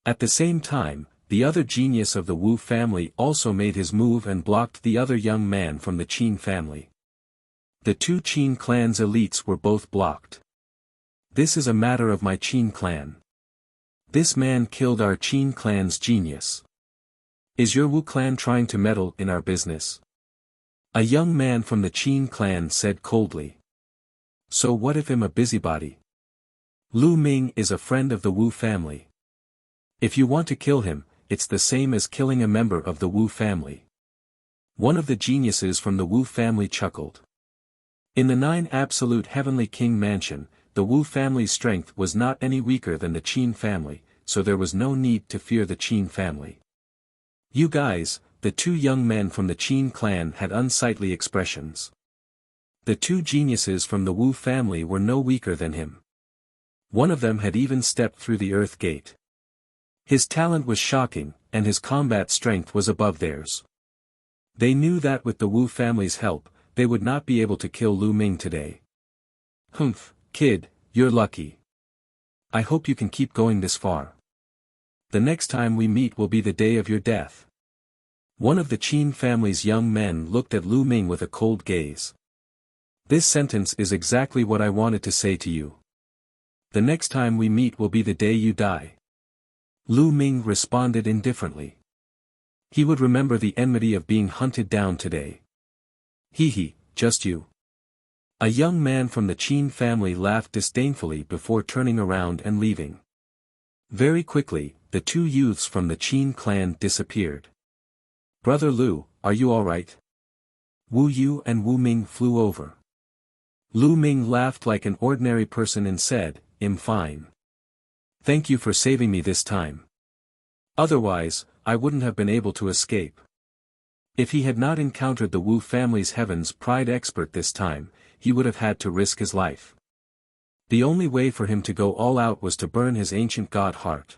At the same time, the other genius of the Wu family also made his move and blocked the other young man from the Qin family. The two Qin clan's elites were both blocked. This is a matter of my Qin clan. This man killed our Qin clan's genius. Is your Wu clan trying to meddle in our business? A young man from the Qin clan said coldly. So what if I'm a busybody? Lu Ming is a friend of the Wu family. If you want to kill him, it's the same as killing a member of the Wu family. One of the geniuses from the Wu family chuckled. In the 9 absolute heavenly king mansion, the Wu family's strength was not any weaker than the Qin family, so there was no need to fear the Qin family. You guys, the two young men from the Qin clan had unsightly expressions. The two geniuses from the Wu family were no weaker than him. One of them had even stepped through the earth gate. His talent was shocking, and his combat strength was above theirs. They knew that with the Wu family's help, they would not be able to kill Lu Ming today. Humph, kid, you're lucky. I hope you can keep going this far. The next time we meet will be the day of your death. One of the Qin family's young men looked at Lu Ming with a cold gaze. This sentence is exactly what I wanted to say to you. The next time we meet will be the day you die. Lu Ming responded indifferently. He would remember the enmity of being hunted down today. Hee, just you. A young man from the Qin family laughed disdainfully before turning around and leaving. Very quickly, the two youths from the Qin clan disappeared. Brother Lu, are you alright? Wu Yu and Wu Ming flew over. Lu Ming laughed like an ordinary person and said, I'm fine. Thank you for saving me this time. Otherwise, I wouldn't have been able to escape. If he had not encountered the Wu family's heaven's pride expert this time, he would have had to risk his life. The only way for him to go all out was to burn his ancient god heart.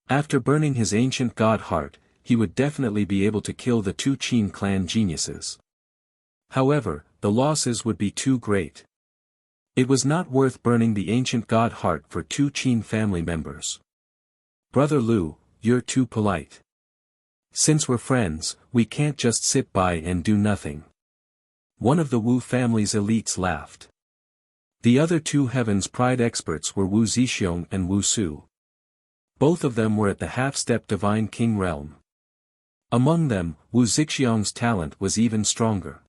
After burning his ancient god heart, he would definitely be able to kill the two Qin clan geniuses. However, the losses would be too great. It was not worth burning the ancient god heart for two Qin family members. Brother Lu, you're too polite. Since we're friends, we can't just sit by and do nothing. One of the Wu family's elites laughed. The other two heaven's pride experts were Wu Zixiong and Wu Su. Both of them were at the half-step divine king realm. Among them, Wu Zixiong's talent was even stronger.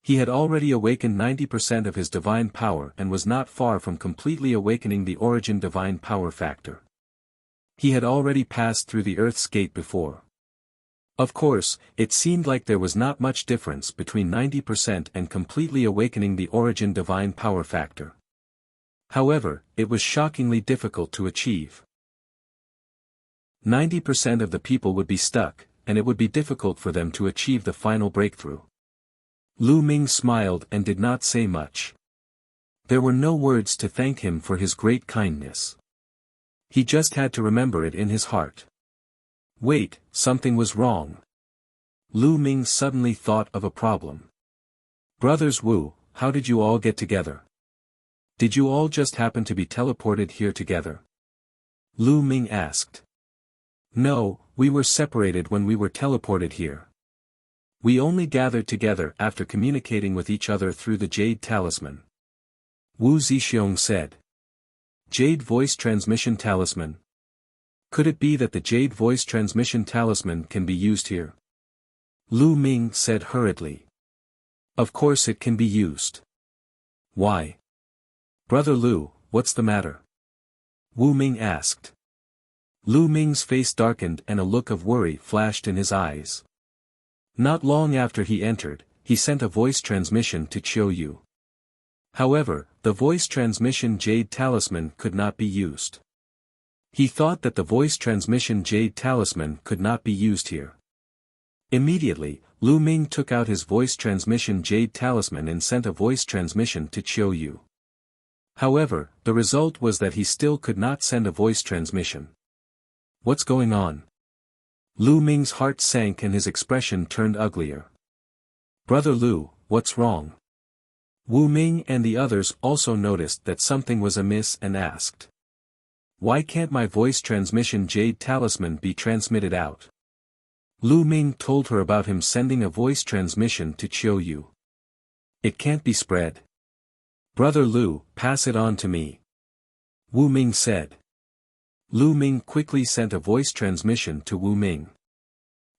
He had already awakened 90% of his divine power and was not far from completely awakening the origin divine power factor. He had already passed through the Earth's gate before. Of course, it seemed like there was not much difference between 90% and completely awakening the origin divine power factor. However, it was shockingly difficult to achieve. 90% of the people would be stuck, and it would be difficult for them to achieve the final breakthrough. Lu Ming smiled and did not say much. There were no words to thank him for his great kindness. He just had to remember it in his heart. Wait, something was wrong. Lu Ming suddenly thought of a problem. Brothers Wu, how did you all get together? Did you all just happen to be teleported here together? Lu Ming asked. No, we were separated when we were teleported here. We only gathered together after communicating with each other through the Jade Talisman. Wu Zixiong said. Jade Voice Transmission Talisman. Could it be that the Jade Voice Transmission Talisman can be used here? Lu Ming said hurriedly. Of course it can be used. Why? Brother Lu, what's the matter? Wu Ming asked. Lu Ming's face darkened and a look of worry flashed in his eyes. Not long after he entered, he sent a voice transmission to Qiu Yu. However, the voice transmission Jade Talisman could not be used. He thought that the voice transmission Jade Talisman could not be used here. Immediately, Lu Ming took out his voice transmission Jade Talisman and sent a voice transmission to Qiu Yu. However, the result was that he still could not send a voice transmission. What's going on? Lu Ming's heart sank and his expression turned uglier. Brother Lu, what's wrong? Wu Ming and the others also noticed that something was amiss and asked. Why can't my voice transmission Jade Talisman be transmitted out? Lu Ming told her about him sending a voice transmission to Qiu Yu. It can't be spread. Brother Lu, pass it on to me. Wu Ming said. Lu Ming quickly sent a voice transmission to Wu Ming.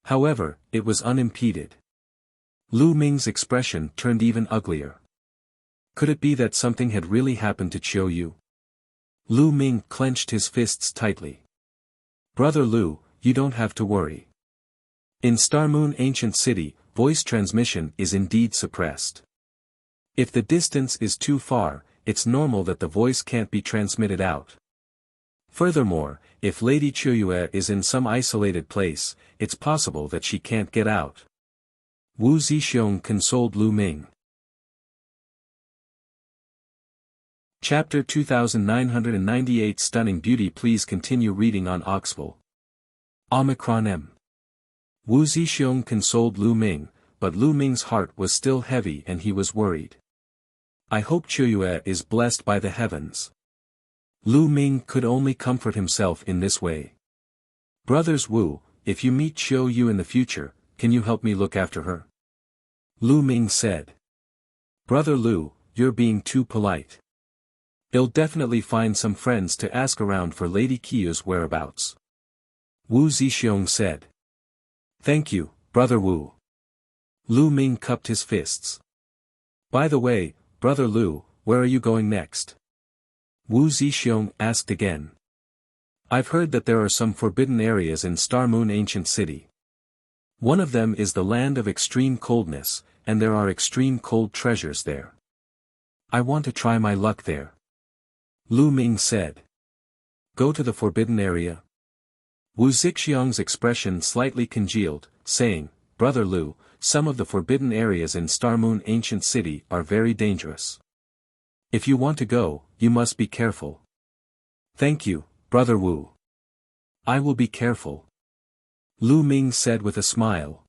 However, it was unimpeded. Lu Ming's expression turned even uglier. Could it be that something had really happened to Qiu Yu? Lu Ming clenched his fists tightly. Brother Lu, you don't have to worry. In Star Moon Ancient City, voice transmission is indeed suppressed. If the distance is too far, it's normal that the voice can't be transmitted out. Furthermore, if Lady Qiuyue is in some isolated place, it's possible that she can't get out. Wu Zixiong consoled Lu Ming. Chapter 2998 Stunning Beauty. Please continue reading on Oxful. Omicron M. Wu Zixiong consoled Lu Ming, but Lu Ming's heart was still heavy and he was worried. I hope Qiuyue is blessed by the heavens. Lu Ming could only comfort himself in this way. Brothers Wu, if you meet Qiu Yu in the future, can you help me look after her? Lu Ming said. Brother Lu, you're being too polite. He'll definitely find some friends to ask around for Lady Qiyu's whereabouts. Wu Zixiong said. Thank you, Brother Wu. Lu Ming cupped his fists. By the way, Brother Lu, where are you going next? Wu Zixiong asked again. I've heard that there are some forbidden areas in Star Moon Ancient City. One of them is the land of extreme coldness, and there are extreme cold treasures there. I want to try my luck there. Lu Ming said. Go to the forbidden area? Wu Zixiong's expression slightly congealed, saying, Brother Lu, some of the forbidden areas in Star Moon Ancient City are very dangerous. If you want to go, you must be careful. Thank you, Brother Wu. I will be careful. Lu Ming said with a smile.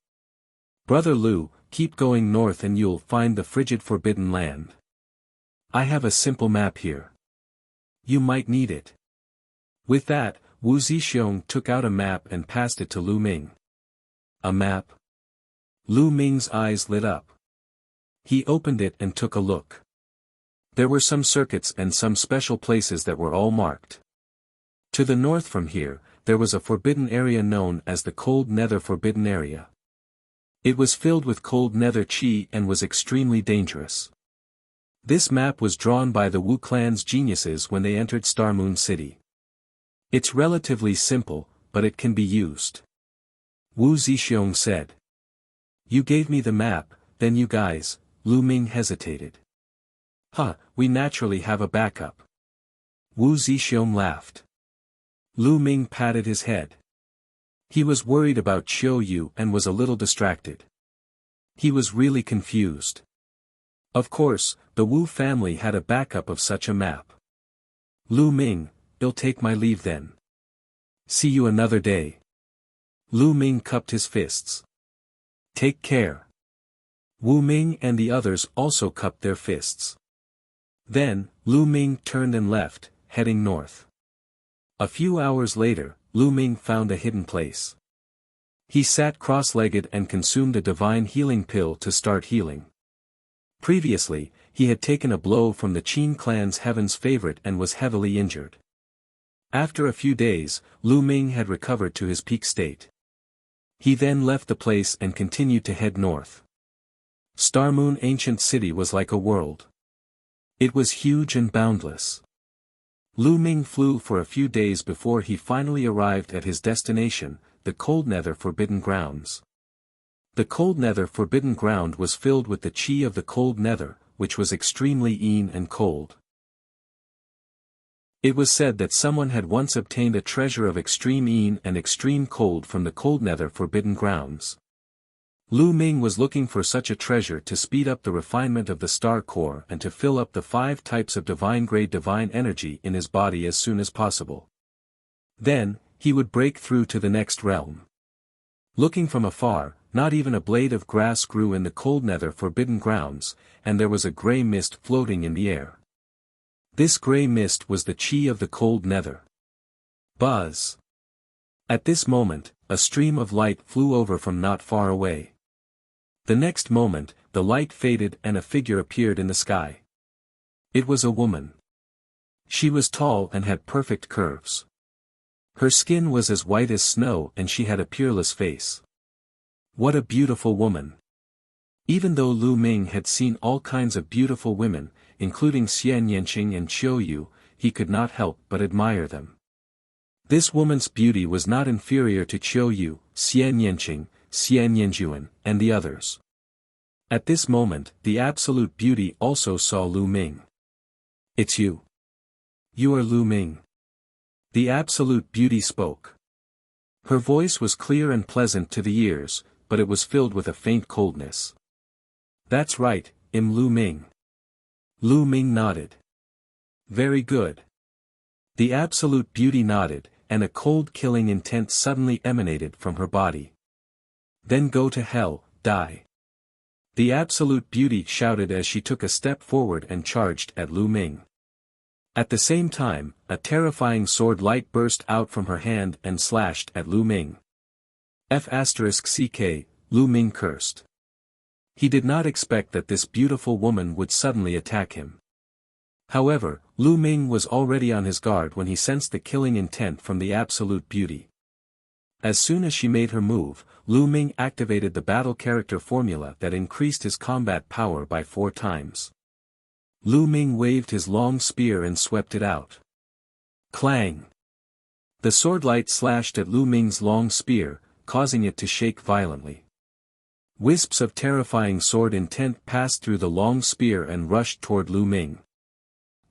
Brother Lu, keep going north and you'll find the frigid forbidden land. I have a simple map here. You might need it. With that, Wu Zixiong took out a map and passed it to Lu Ming. A map? Lu Ming's eyes lit up. He opened it and took a look. There were some circuits and some special places that were all marked. To the north from here, there was a forbidden area known as the Cold Nether Forbidden Area. It was filled with cold nether chi and was extremely dangerous. This map was drawn by the Wu clan's geniuses when they entered Star Moon City. It's relatively simple, but it can be used. Wu Zixiong said. You gave me the map, then you guys, Lu Ming hesitated. We naturally have a backup. Wu Zixiong laughed. Lu Ming patted his head. He was worried about Qiu Yu and was a little distracted. He was really confused. Of course, the Wu family had a backup of such a map. Lu Ming, I'll take my leave then. See you another day. Lu Ming cupped his fists. Take care. Wu Ming and the others also cupped their fists. Then, Lu Ming turned and left, heading north. A few hours later, Lu Ming found a hidden place. He sat cross-legged and consumed a divine healing pill to start healing. Previously, he had taken a blow from the Qin clan's heaven's favorite and was heavily injured. After a few days, Lu Ming had recovered to his peak state. He then left the place and continued to head north. Star Moon Ancient City was like a world. It was huge and boundless. Lu Ming flew for a few days before he finally arrived at his destination, the Cold Nether Forbidden Grounds. The Cold Nether Forbidden Ground was filled with the chi of the Cold Nether, which was extremely and cold. It was said that someone had once obtained a treasure of extreme and extreme cold from the Cold Nether Forbidden Grounds. Lu Ming was looking for such a treasure to speed up the refinement of the star core and to fill up the 5 types of divine-grade divine energy in his body as soon as possible. Then, he would break through to the next realm. Looking from afar, not even a blade of grass grew in the Cold Nether Forbidden Grounds, and there was a grey mist floating in the air. This grey mist was the chi of the Cold Nether. Buzz! At this moment, a stream of light flew over from not far away. The next moment, the light faded and a figure appeared in the sky. It was a woman. She was tall and had perfect curves. Her skin was as white as snow and she had a peerless face. What a beautiful woman! Even though Lu Ming had seen all kinds of beautiful women, including Xian Yanqing and Qiu Yu, he could not help but admire them. This woman's beauty was not inferior to Qiu Yu, Xian Yanqing, Xian Yanjuan, and the others. At this moment, the Absolute Beauty also saw Lu Ming. It's you. You are Lu Ming. The Absolute Beauty spoke. Her voice was clear and pleasant to the ears, but it was filled with a faint coldness. That's right, Lu Ming. Lu Ming nodded. Very good. The Absolute Beauty nodded, and a cold killing intent suddenly emanated from her body. Then go to hell, die. The Absolute Beauty shouted as she took a step forward and charged at Lu Ming. At the same time, a terrifying sword light burst out from her hand and slashed at Lu Ming. F***ck, Lu Ming cursed. He did not expect that this beautiful woman would suddenly attack him. However, Lu Ming was already on his guard when he sensed the killing intent from the Absolute Beauty. As soon as she made her move, Lu Ming activated the battle character formula that increased his combat power by 4 times. Lu Ming waved his long spear and swept it out. Clang! The sword light slashed at Lu Ming's long spear, causing it to shake violently. Wisps of terrifying sword intent passed through the long spear and rushed toward Lu Ming.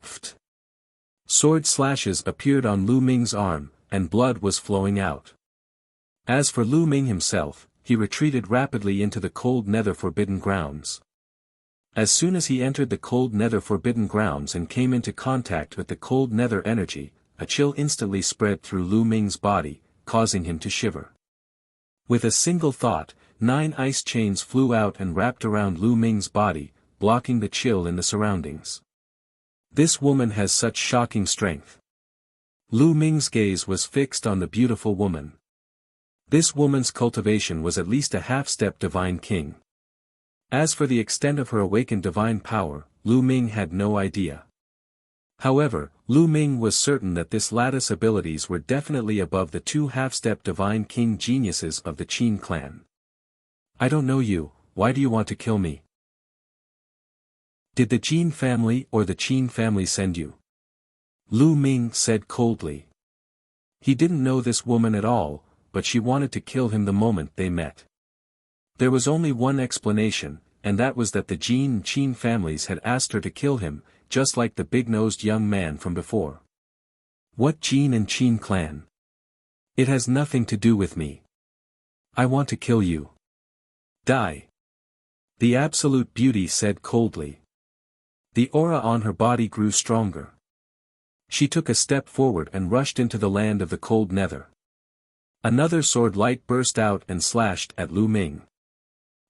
Pft! Sword slashes appeared on Lu Ming's arm, and blood was flowing out. As for Lu Ming himself, he retreated rapidly into the Cold Nether Forbidden Grounds. As soon as he entered the Cold Nether Forbidden Grounds and came into contact with the Cold Nether energy, a chill instantly spread through Lu Ming's body, causing him to shiver. With a single thought, 9 ice chains flew out and wrapped around Lu Ming's body, blocking the chill in the surroundings. This woman has such shocking strength. Lu Ming's gaze was fixed on the beautiful woman. This woman's cultivation was at least a half-step divine king. As for the extent of her awakened divine power, Lu Ming had no idea. However, Lu Ming was certain that this lattice abilities were definitely above the 2 half-step divine king geniuses of the Qin clan. I don't know you, why do you want to kill me? Did the Qin family or the Qin family send you? Lu Ming said coldly. He didn't know this woman at all, but she wanted to kill him the moment they met. There was only one explanation, and that was that the Jin and Qin families had asked her to kill him, just like the big-nosed young man from before. What Jin and Qin clan? It has nothing to do with me. I want to kill you. Die. The Absolute Beauty said coldly. The aura on her body grew stronger. She took a step forward and rushed into the land of the Cold Nether. Another sword light burst out and slashed at Lu Ming.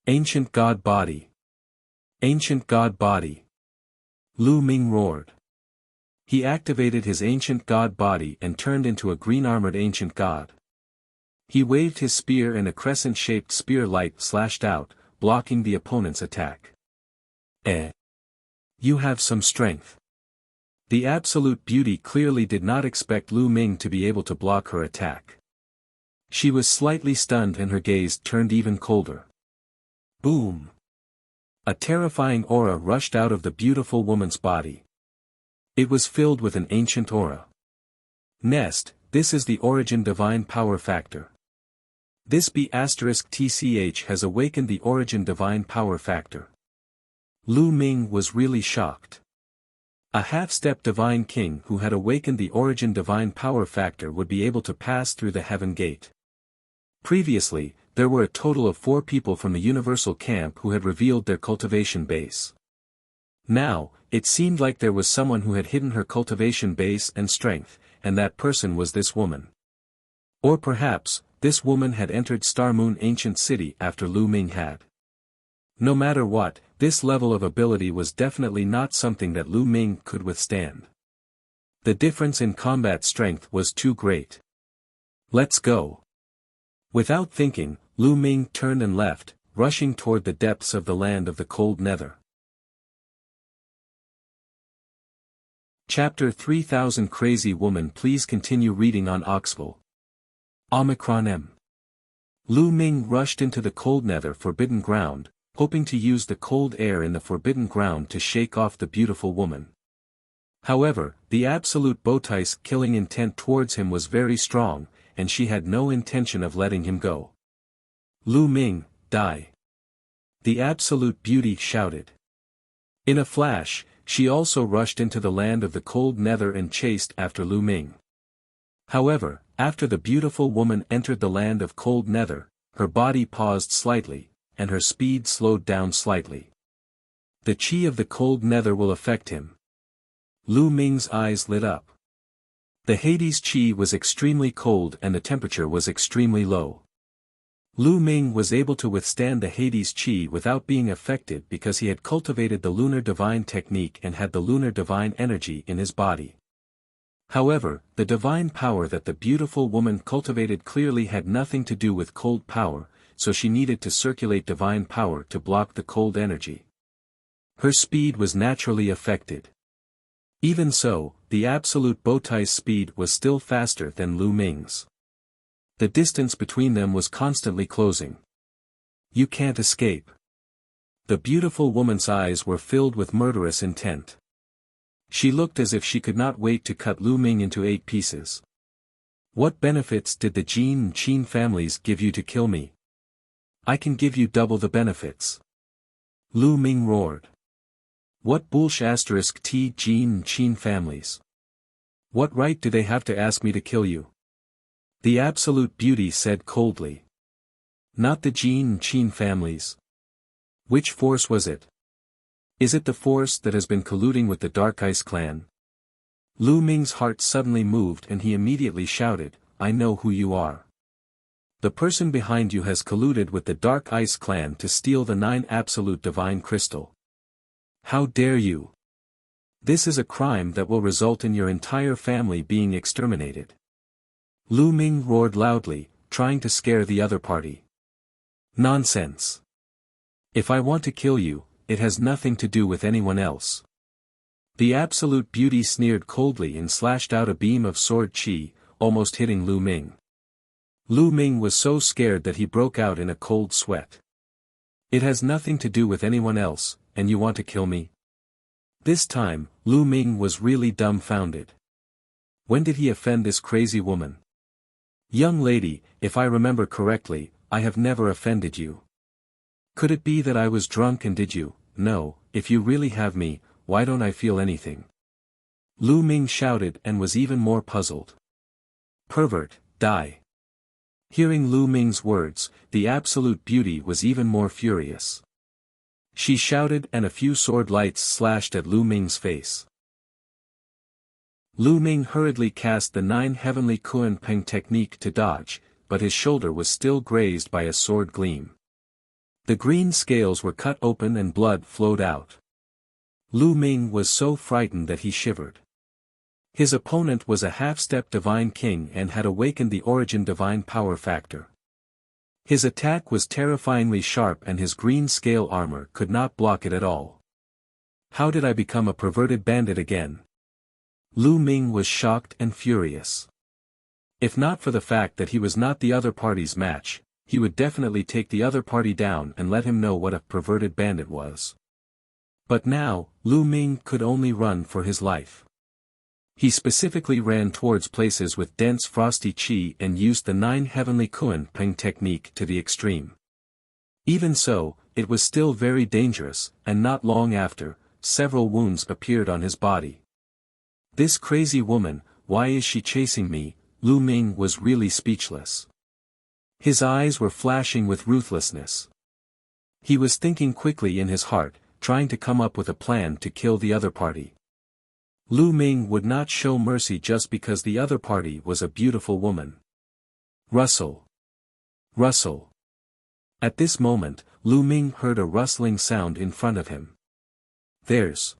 Ancient God Body. Ancient God Body. Lu Ming roared. He activated his ancient god body and turned into a green-armored ancient god. He waved his spear and a crescent-shaped spear light slashed out, blocking the opponent's attack. You have some strength. The Absolute Beauty clearly did not expect Lu Ming to be able to block her attack. She was slightly stunned and her gaze turned even colder. Boom! A terrifying aura rushed out of the beautiful woman's body. It was filled with an ancient aura. Nest, this is the Origin Divine Power Factor. This B*TCH has awakened the Origin Divine Power Factor. Lu Ming was really shocked. A half-step Divine King who had awakened the Origin Divine Power Factor would be able to pass through the Heaven Gate. Previously, there were a total of 4 people from the Universal Camp who had revealed their cultivation base. Now, it seemed like there was someone who had hidden her cultivation base and strength, and that person was this woman. Or perhaps, this woman had entered Star Moon Ancient City after Lu Ming had. No matter what, this level of ability was definitely not something that Lu Ming could withstand. The difference in combat strength was too great. Let's go. Without thinking, Lu Ming turned and left, rushing toward the depths of the land of the cold nether. Chapter 3000 Crazy Woman. Please continue reading on Oxful. Omicron M. Lu Ming rushed into the cold nether forbidden ground, hoping to use the cold air in the forbidden ground to shake off the beautiful woman. However, the absolute Bowtie's killing intent towards him was very strong, and she had no intention of letting him go. Lu Ming, die! The Absolute Beauty shouted. In a flash, she also rushed into the land of the cold nether and chased after Lu Ming. However, after the beautiful woman entered the land of cold nether, her body paused slightly, and her speed slowed down slightly. The chi of the cold nether will affect him. Lu Ming's eyes lit up. The Hades chi was extremely cold and the temperature was extremely low. Lu Ming was able to withstand the Hades chi without being affected because he had cultivated the Lunar Divine Technique and had the Lunar Divine Energy in his body. However, the divine power that the beautiful woman cultivated clearly had nothing to do with cold power, so she needed to circulate divine power to block the cold energy. Her speed was naturally affected. Even so, the absolute Bowtie's speed was still faster than Lu Ming's. The distance between them was constantly closing. You can't escape. The beautiful woman's eyes were filled with murderous intent. She looked as if she could not wait to cut Lu Ming into 8 pieces. What benefits did the Jin and Qin families give you to kill me? I can give you double the benefits. Lu Ming roared. What bullsh*t Jin and Qin families? What right do they have to ask me to kill you? The Absolute Beauty said coldly. Not the Jin and Qin families. Which force was it? Is it the force that has been colluding with the Dark Ice clan? Lu Ming's heart suddenly moved and he immediately shouted, I know who you are. The person behind you has colluded with the Dark Ice clan to steal the 9 absolute divine crystal. How dare you? This is a crime that will result in your entire family being exterminated. Lu Ming roared loudly, trying to scare the other party. Nonsense. If I want to kill you, it has nothing to do with anyone else. The Absolute Beauty sneered coldly and slashed out a beam of sword chi, almost hitting Lu Ming. Lu Ming was so scared that he broke out in a cold sweat. It has nothing to do with anyone else, and you want to kill me? This time, Lu Ming was really dumbfounded. When did he offend this crazy woman? Young lady, if I remember correctly, I have never offended you. Could it be that I was drunk and did you? No, if you really have me, why don't I feel anything? Lu Ming shouted and was even more puzzled. Pervert, die. Hearing Lu Ming's words, the Absolute Beauty was even more furious. She shouted and a few sword lights slashed at Lu Ming's face. Lu Ming hurriedly cast the 9 heavenly Kuan Peng technique to dodge, but his shoulder was still grazed by a sword gleam. The green scales were cut open and blood flowed out. Lu Ming was so frightened that he shivered. His opponent was a half-step divine king and had awakened the origin divine power factor. His attack was terrifyingly sharp and his green scale armor could not block it at all. How did I become a perverted bandit again? Lu Ming was shocked and furious. If not for the fact that he was not the other party's match, he would definitely take the other party down and let him know what a perverted bandit was. But now, Lu Ming could only run for his life. He specifically ran towards places with dense frosty qi and used the 9 heavenly Kuan Ping technique to the extreme. Even so, it was still very dangerous, and not long after, several wounds appeared on his body. This crazy woman, why is she chasing me? Lu Ming was really speechless. His eyes were flashing with ruthlessness. He was thinking quickly in his heart, trying to come up with a plan to kill the other party. Lu Ming would not show mercy just because the other party was a beautiful woman. Rustle. Rustle. At this moment, Lu Ming heard a rustling sound in front of him. There's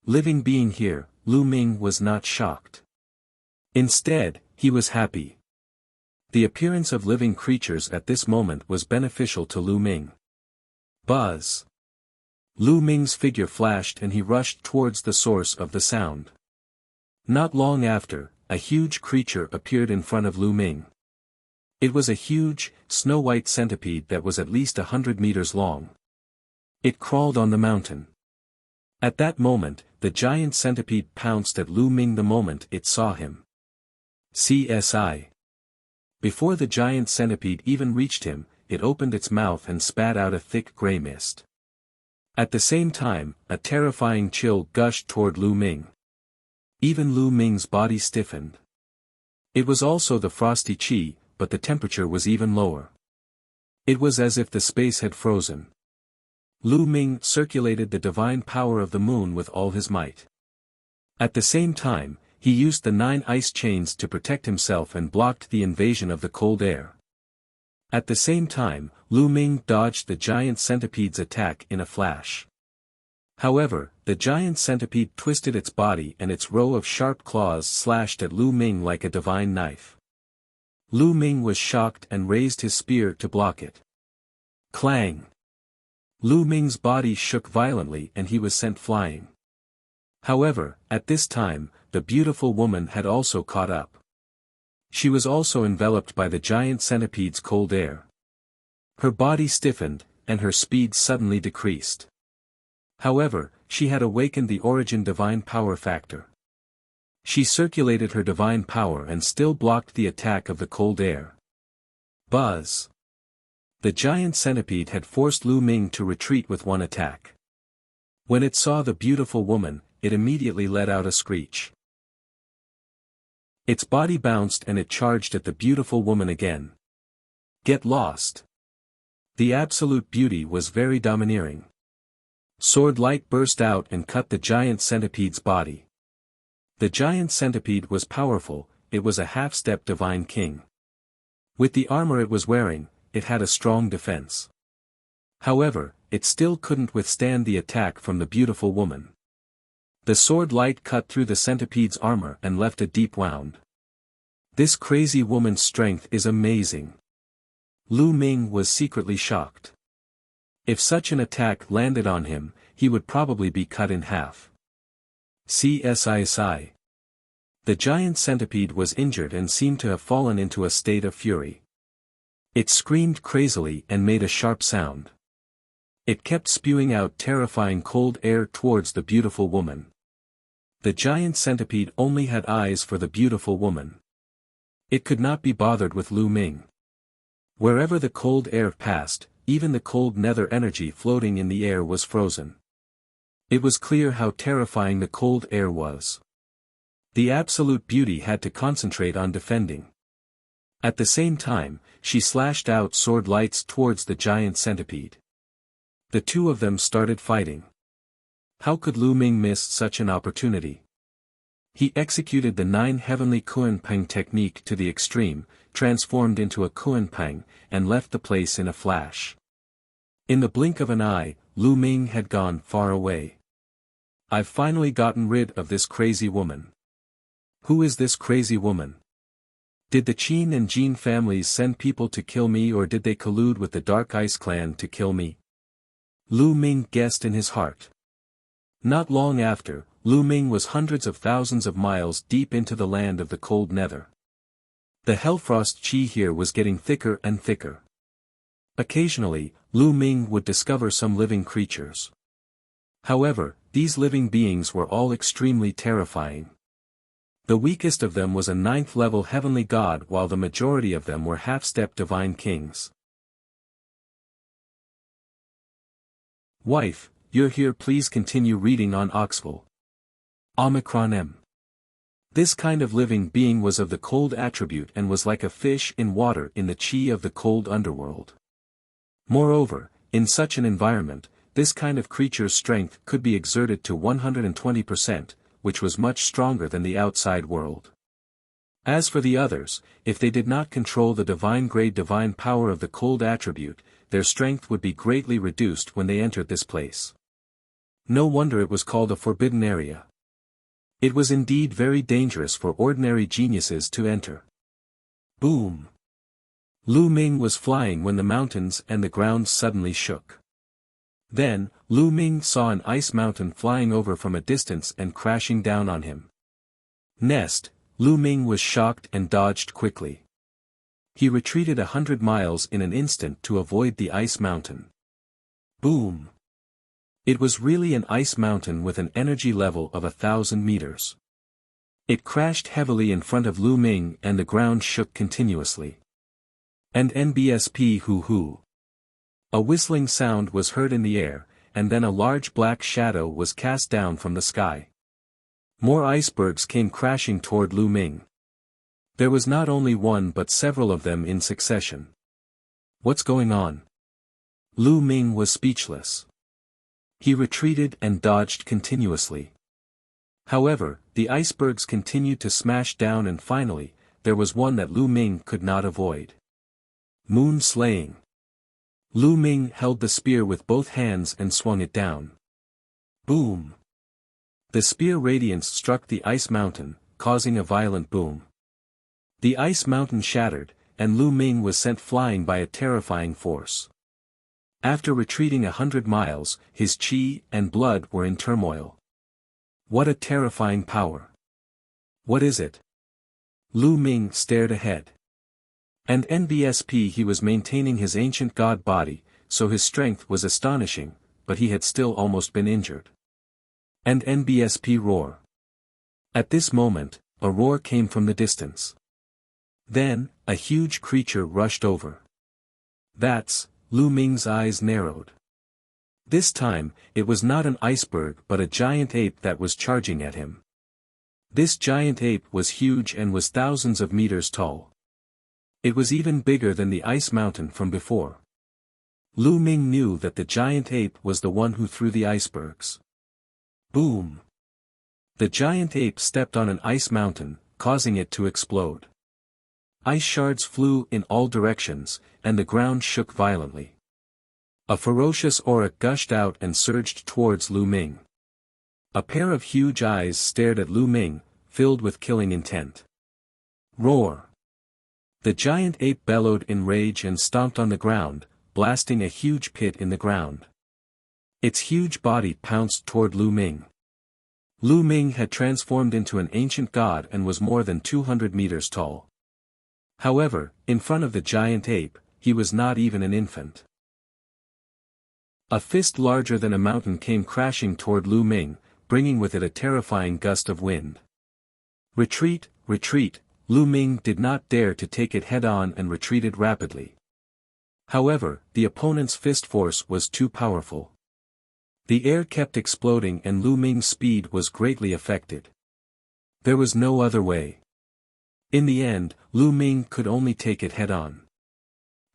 living being here. Lu Ming was not shocked. Instead, he was happy. The appearance of living creatures at this moment was beneficial to Lu Ming. Buzz. Lu Ming's figure flashed and he rushed towards the source of the sound. Not long after, a huge creature appeared in front of Lu Ming. It was a huge, snow-white centipede that was at least 100 meters long. It crawled on the mountain. At that moment, the giant centipede pounced at Lu Ming the moment it saw him. CSI. Before the giant centipede even reached him, it opened its mouth and spat out a thick gray mist. At the same time, a terrifying chill gushed toward Lu Ming. Even Lu Ming's body stiffened. It was also the frosty qi, but the temperature was even lower. It was as if the space had frozen. Lu Ming circulated the divine power of the moon with all his might. At the same time, he used the 9 ice chains to protect himself and blocked the invasion of the cold air. At the same time, Lu Ming dodged the giant centipede's attack in a flash. However, the giant centipede twisted its body and its row of sharp claws slashed at Lu Ming like a divine knife. Lu Ming was shocked and raised his spear to block it. Clang! Lu Ming's body shook violently and he was sent flying. However, at this time, the beautiful woman had also caught up. She was also enveloped by the giant centipede's cold air. Her body stiffened, and her speed suddenly decreased. However, she had awakened the origin divine power factor. She circulated her divine power and still blocked the attack of the cold air. Buzz! The giant centipede had forced Lu Ming to retreat with one attack. When it saw the beautiful woman, it immediately let out a screech. Its body bounced and it charged at the beautiful woman again. Get lost! The absolute beauty was very domineering. Sword light burst out and cut the giant centipede's body. The giant centipede was powerful, it was a half-step divine king. With the armor it was wearing, it had a strong defense. However, it still couldn't withstand the attack from the beautiful woman. The sword light cut through the centipede's armor and left a deep wound. This crazy woman's strength is amazing. Lu Ming was secretly shocked. If such an attack landed on him, he would probably be cut in half. CSI. The giant centipede was injured and seemed to have fallen into a state of fury. It screamed crazily and made a sharp sound. It kept spewing out terrifying cold air towards the beautiful woman. The giant centipede only had eyes for the beautiful woman. It could not be bothered with Lu Ming. Wherever the cold air passed, even the cold nether energy floating in the air was frozen. It was clear how terrifying the cold air was. The absolute beauty had to concentrate on defending. At the same time, she slashed out sword lights towards the giant centipede. The two of them started fighting. How could Lu Ming miss such an opportunity? He executed the 9 heavenly Kuan-Pang technique to the extreme, transformed into a Kuan-Pang, and left the place in a flash. In the blink of an eye, Lu Ming had gone far away. I've finally gotten rid of this crazy woman. Who is this crazy woman? Did the Qin and Jin families send people to kill me, or did they collude with the Dark Ice Clan to kill me? Lu Ming guessed in his heart. Not long after, Lu Ming was hundreds of thousands of miles deep into the land of the cold nether. The Hellfrost chi here was getting thicker and thicker. Occasionally, Lu Ming would discover some living creatures. However, these living beings were all extremely terrifying. The weakest of them was a 9th-level heavenly god, while the majority of them were half-step divine kings. Wife, you're here, please continue reading on Oxful. Omicron M. This kind of living being was of the cold attribute and was like a fish in water in the chi of the cold underworld. Moreover, in such an environment, this kind of creature's strength could be exerted to 120%, which was much stronger than the outside world. As for the others, if they did not control the divine-grade divine power of the cold attribute, their strength would be greatly reduced when they entered this place. No wonder it was called a forbidden area. It was indeed very dangerous for ordinary geniuses to enter. Boom! Lu Ming was flying when the mountains and the ground suddenly shook. Then, Lu Ming saw an ice mountain flying over from a distance and crashing down on him. Next, Lu Ming was shocked and dodged quickly. He retreated 100 miles in an instant to avoid the ice mountain. Boom! It was really an ice mountain with an energy level of 1,000 meters. It crashed heavily in front of Lu Ming and the ground shook continuously. And NBSP hoo-hoo. A whistling sound was heard in the air, and then a large black shadow was cast down from the sky. More icebergs came crashing toward Lu Ming. There was not only one but several of them in succession. What's going on? Lu Ming was speechless. He retreated and dodged continuously. However, the icebergs continued to smash down, and finally, there was one that Lu Ming could not avoid. Moon slaying. Lu Ming held the spear with both hands and swung it down. Boom! The spear radiance struck the ice mountain, causing a violent boom. The ice mountain shattered, and Lu Ming was sent flying by a terrifying force. After retreating 100 miles, his chi and blood were in turmoil. What a terrifying power! What is it? Lu Ming stared ahead. And NBSP, he was maintaining his ancient god body, so his strength was astonishing, but he had still almost been injured. And NBSP roar. At this moment, a roar came from the distance. Then, a huge creature rushed over. That's, Lu Ming's eyes narrowed. This time, it was not an iceberg but a giant ape that was charging at him. This giant ape was huge and was thousands of meters tall. It was even bigger than the ice mountain from before. Lu Ming knew that the giant ape was the one who threw the icebergs. Boom! The giant ape stepped on an ice mountain, causing it to explode. Ice shards flew in all directions, and the ground shook violently. A ferocious aura gushed out and surged towards Lu Ming. A pair of huge eyes stared at Lu Ming, filled with killing intent. Roar! The giant ape bellowed in rage and stomped on the ground, blasting a huge pit in the ground. Its huge body pounced toward Lu Ming. Lu Ming had transformed into an ancient god and was more than 200 meters tall. However, in front of the giant ape, he was not even an infant. A fist larger than a mountain came crashing toward Lu Ming, bringing with it a terrifying gust of wind. Retreat, retreat! Lu Ming did not dare to take it head-on and retreated rapidly. However, the opponent's fist force was too powerful. The air kept exploding and Lu Ming's speed was greatly affected. There was no other way. In the end, Lu Ming could only take it head-on.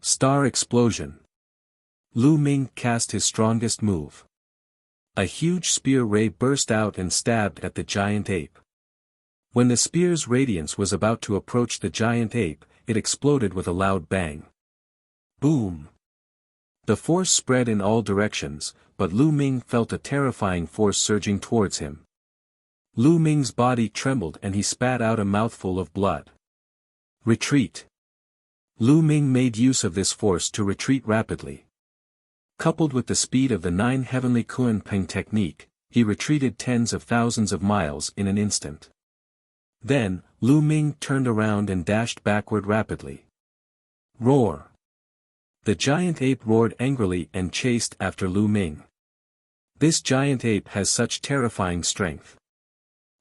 Star explosion. Lu Ming cast his strongest move. A huge spear ray burst out and stabbed at the giant ape. When the spear's radiance was about to approach the giant ape, it exploded with a loud bang. Boom! The force spread in all directions, but Lu Ming felt a terrifying force surging towards him. Lu Ming's body trembled and he spat out a mouthful of blood. Retreat! Lu Ming made use of this force to retreat rapidly. Coupled with the speed of the 9 heavenly Kunpeng technique, he retreated tens of thousands of miles in an instant. Then, Lu Ming turned around and dashed backward rapidly. Roar! The giant ape roared angrily and chased after Lu Ming. This giant ape has such terrifying strength.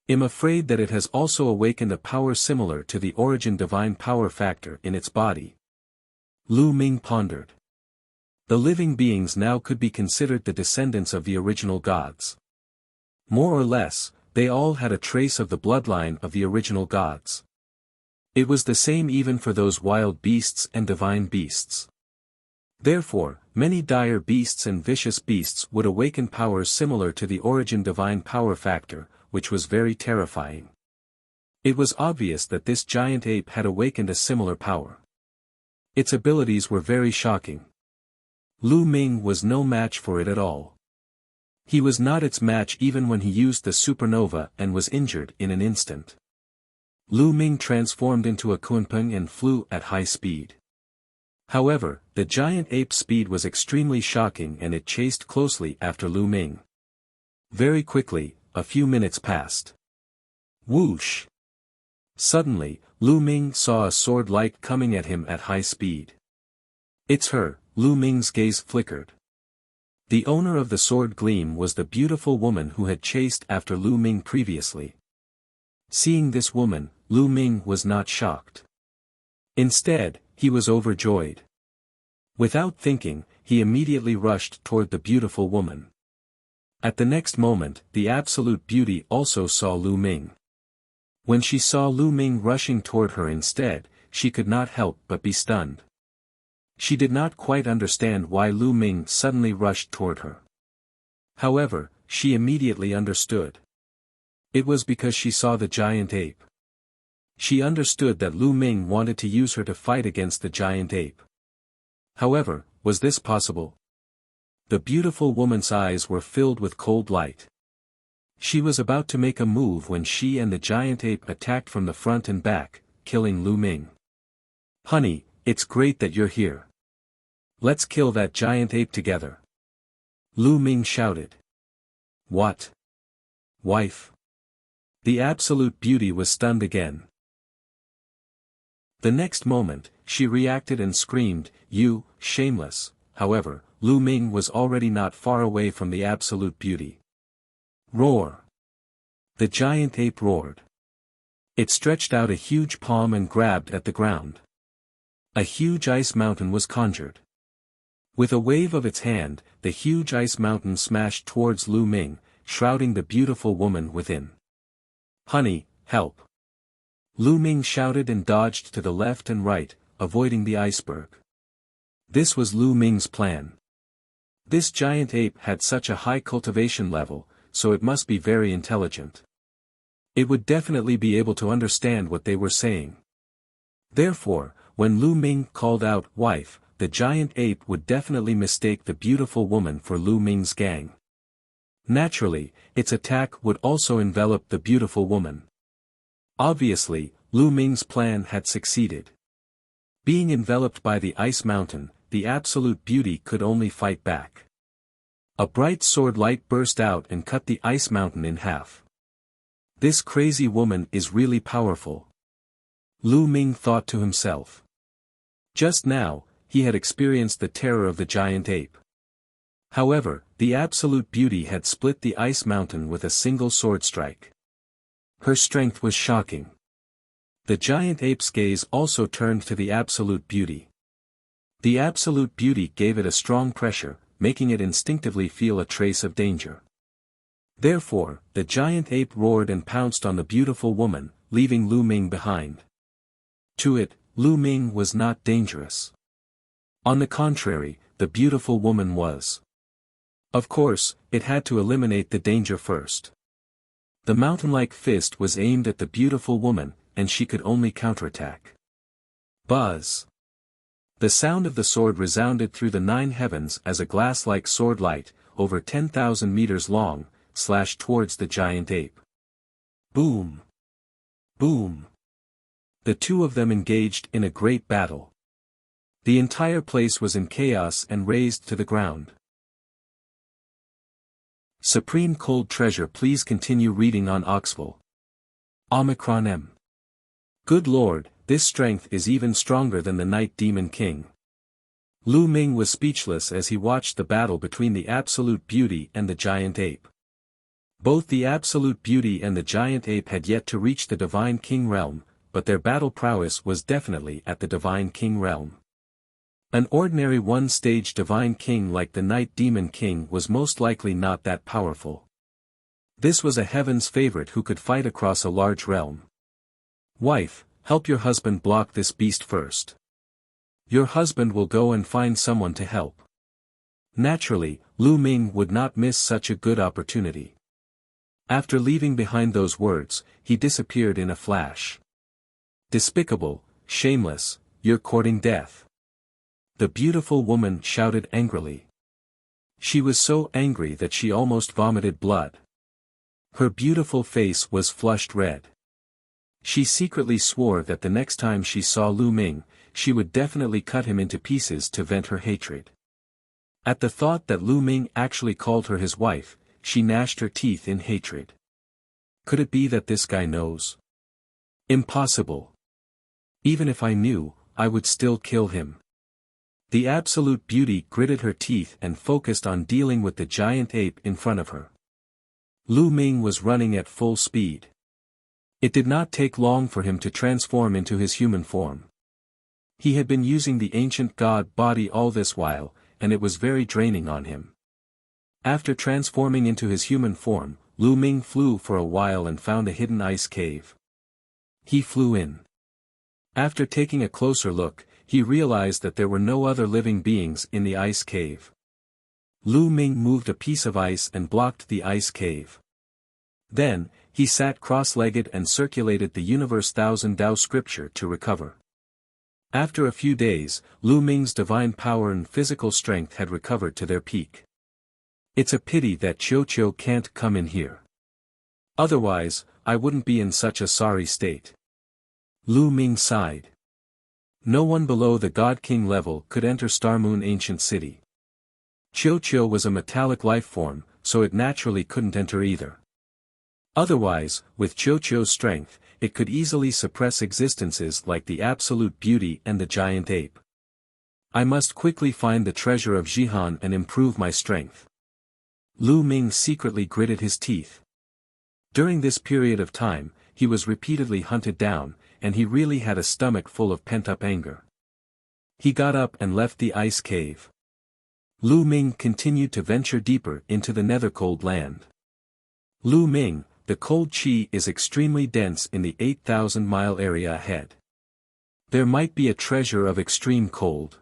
I'm afraid that it has also awakened a power similar to the origin divine power factor in its body. Lu Ming pondered. The living beings now could be considered the descendants of the original gods. More or less, they all had a trace of the bloodline of the original gods. It was the same even for those wild beasts and divine beasts. Therefore, many dire beasts and vicious beasts would awaken powers similar to the origin divine power factor, which was very terrifying. It was obvious that this giant ape had awakened a similar power. Its abilities were very shocking. Lu Ming was no match for it at all. He was not its match even when he used the supernova and was injured in an instant. Lu Ming transformed into a Kunpeng and flew at high speed. However, the giant ape's speed was extremely shocking and it chased closely after Lu Ming. Very quickly, a few minutes passed. Whoosh! Suddenly, Lu Ming saw a sword light coming at him at high speed. It's her. Lu Ming's gaze flickered. The owner of the sword gleam was the beautiful woman who had chased after Lu Ming previously. Seeing this woman, Lu Ming was not shocked. Instead, he was overjoyed. Without thinking, he immediately rushed toward the beautiful woman. At the next moment, the absolute beauty also saw Lu Ming. When she saw Lu Ming rushing toward her instead, she could not help but be stunned. She did not quite understand why Lu Ming suddenly rushed toward her. However, she immediately understood. It was because she saw the giant ape. She understood that Lu Ming wanted to use her to fight against the giant ape. However, was this possible? The beautiful woman's eyes were filled with cold light. She was about to make a move when she and the giant ape attacked from the front and back, killing Lu Ming. Honey, it's great that you're here. Let's kill that giant ape together. Lu Ming shouted. What? Wife? The absolute beauty was stunned again. The next moment, she reacted and screamed, "You, shameless!" However, Lu Ming was already not far away from the absolute beauty. Roar! The giant ape roared. It stretched out a huge palm and grabbed at the ground. A huge ice mountain was conjured. With a wave of its hand, the huge ice mountain smashed towards Lu Ming, shrouding the beautiful woman within. Honey, help! Lu Ming shouted and dodged to the left and right, avoiding the iceberg. This was Lu Ming's plan. This giant ape had such a high cultivation level, so it must be very intelligent. It would definitely be able to understand what they were saying. Therefore, when Lu Ming called out, "Wife," the giant ape would definitely mistake the beautiful woman for Lu Ming's gang. Naturally, its attack would also envelop the beautiful woman. Obviously, Lu Ming's plan had succeeded. Being enveloped by the ice mountain, the absolute beauty could only fight back. A bright sword light burst out and cut the ice mountain in half. This crazy woman is really powerful. Lu Ming thought to himself. Just now, he had experienced the terror of the giant ape. However, the absolute beauty had split the ice mountain with a single sword strike. Her strength was shocking. The giant ape's gaze also turned to the absolute beauty. The absolute beauty gave it a strong pressure, making it instinctively feel a trace of danger. Therefore, the giant ape roared and pounced on the beautiful woman, leaving Lu Ming behind. To it, Lu Ming was not dangerous. On the contrary, the beautiful woman was. Of course, it had to eliminate the danger first. The mountain-like fist was aimed at the beautiful woman, and she could only counterattack. Buzz! The sound of the sword resounded through the 9 heavens as a glass-like sword light, over 10,000 meters long, slashed towards the giant ape. Boom! Boom! The two of them engaged in a great battle. The entire place was in chaos and razed to the ground. Supreme Cold Treasure. Please continue reading on Oxful. Omicron M. Good Lord, this strength is even stronger than the Night Demon King. Lu Ming was speechless as he watched the battle between the Absolute Beauty and the giant ape. Both the Absolute Beauty and the giant ape had yet to reach the Divine King realm, but their battle prowess was definitely at the Divine King realm. An ordinary one-stage Divine King like the Night Demon King was most likely not that powerful. This was a heaven's favorite who could fight across a large realm. Wife, help your husband block this beast first. Your husband will go and find someone to help. Naturally, Lu Ming would not miss such a good opportunity. After leaving behind those words, he disappeared in a flash. Despicable, shameless, you're courting death. The beautiful woman shouted angrily. She was so angry that she almost vomited blood. Her beautiful face was flushed red. She secretly swore that the next time she saw Lu Ming, she would definitely cut him into pieces to vent her hatred. At the thought that Lu Ming actually called her his wife, she gnashed her teeth in hatred. Could it be that this guy knows? Impossible. Even if I knew, I would still kill him. The Absolute Beauty gritted her teeth and focused on dealing with the giant ape in front of her. Lu Ming was running at full speed. It did not take long for him to transform into his human form. He had been using the ancient god body all this while, and it was very draining on him. After transforming into his human form, Lu Ming flew for a while and found a hidden ice cave. He flew in. After taking a closer look, he realized that there were no other living beings in the ice cave. Lu Ming moved a piece of ice and blocked the ice cave. Then, he sat cross-legged and circulated the Universe Thousand Tao scripture to recover. After a few days, Lu Ming's divine power and physical strength had recovered to their peak. It's a pity that Chiu can't come in here. Otherwise, I wouldn't be in such a sorry state. Lu Ming sighed. No one below the God King level could enter Starmoon Ancient City. Chiu was a metallic life form, so it naturally couldn't enter either. Otherwise, with Chiu's strength, it could easily suppress existences like the Absolute Beauty and the giant ape. I must quickly find the treasure of Jihan and improve my strength. Lu Ming secretly gritted his teeth. During this period of time, he was repeatedly hunted down, and he really had a stomach full of pent-up anger. He got up and left the ice cave. Lu Ming continued to venture deeper into the nether-cold land. Lu Ming, the cold chi is extremely dense in the 8,000-mile area ahead. There might be a treasure of extreme cold.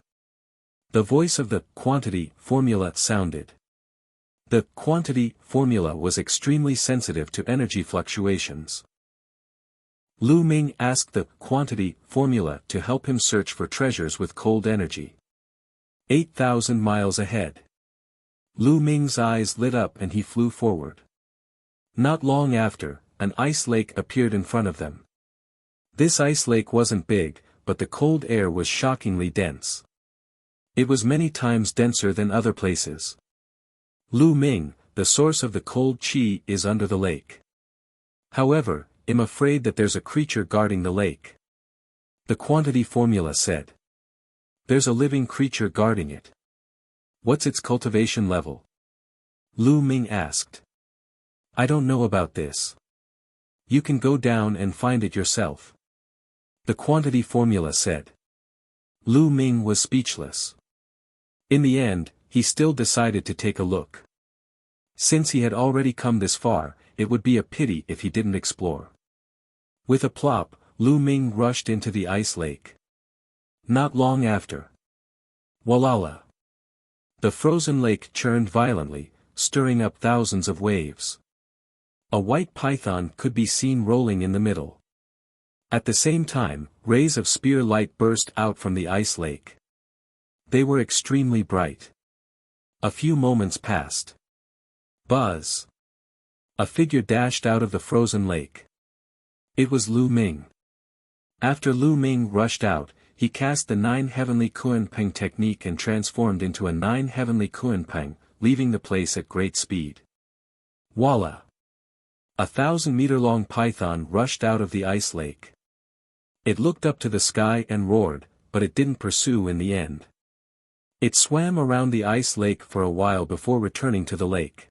The voice of the quantity formula sounded. The quantity formula was extremely sensitive to energy fluctuations. Lu Ming asked the quantity formula to help him search for treasures with cold energy. 8,000 miles ahead. Lu Ming's eyes lit up and he flew forward. Not long after, an ice lake appeared in front of them. This ice lake wasn't big, but the cold air was shockingly dense. It was many times denser than other places. Lu Ming, the source of the cold chi is under the lake. However, I'm afraid that there's a creature guarding the lake. The quantity formula said. There's a living creature guarding it. What's its cultivation level? Lu Ming asked. I don't know about this. You can go down and find it yourself. The quantity formula said. Lu Ming was speechless. In the end, he still decided to take a look. Since he had already come this far, it would be a pity if he didn't explore. With a plop, Lu Ming rushed into the ice lake. Not long after. Walala. The frozen lake churned violently, stirring up thousands of waves. A white python could be seen rolling in the middle. At the same time, rays of spear light burst out from the ice lake. They were extremely bright. A few moments passed. Buzz! A figure dashed out of the frozen lake. It was Lu Ming. After Lu Ming rushed out, he cast the 9 heavenly Kuan-Peng technique and transformed into a 9 heavenly Kuan-Peng, leaving the place at great speed. Voila! A 1,000-meter-long python rushed out of the ice lake. It looked up to the sky and roared, but it didn't pursue in the end. It swam around the ice lake for a while before returning to the lake.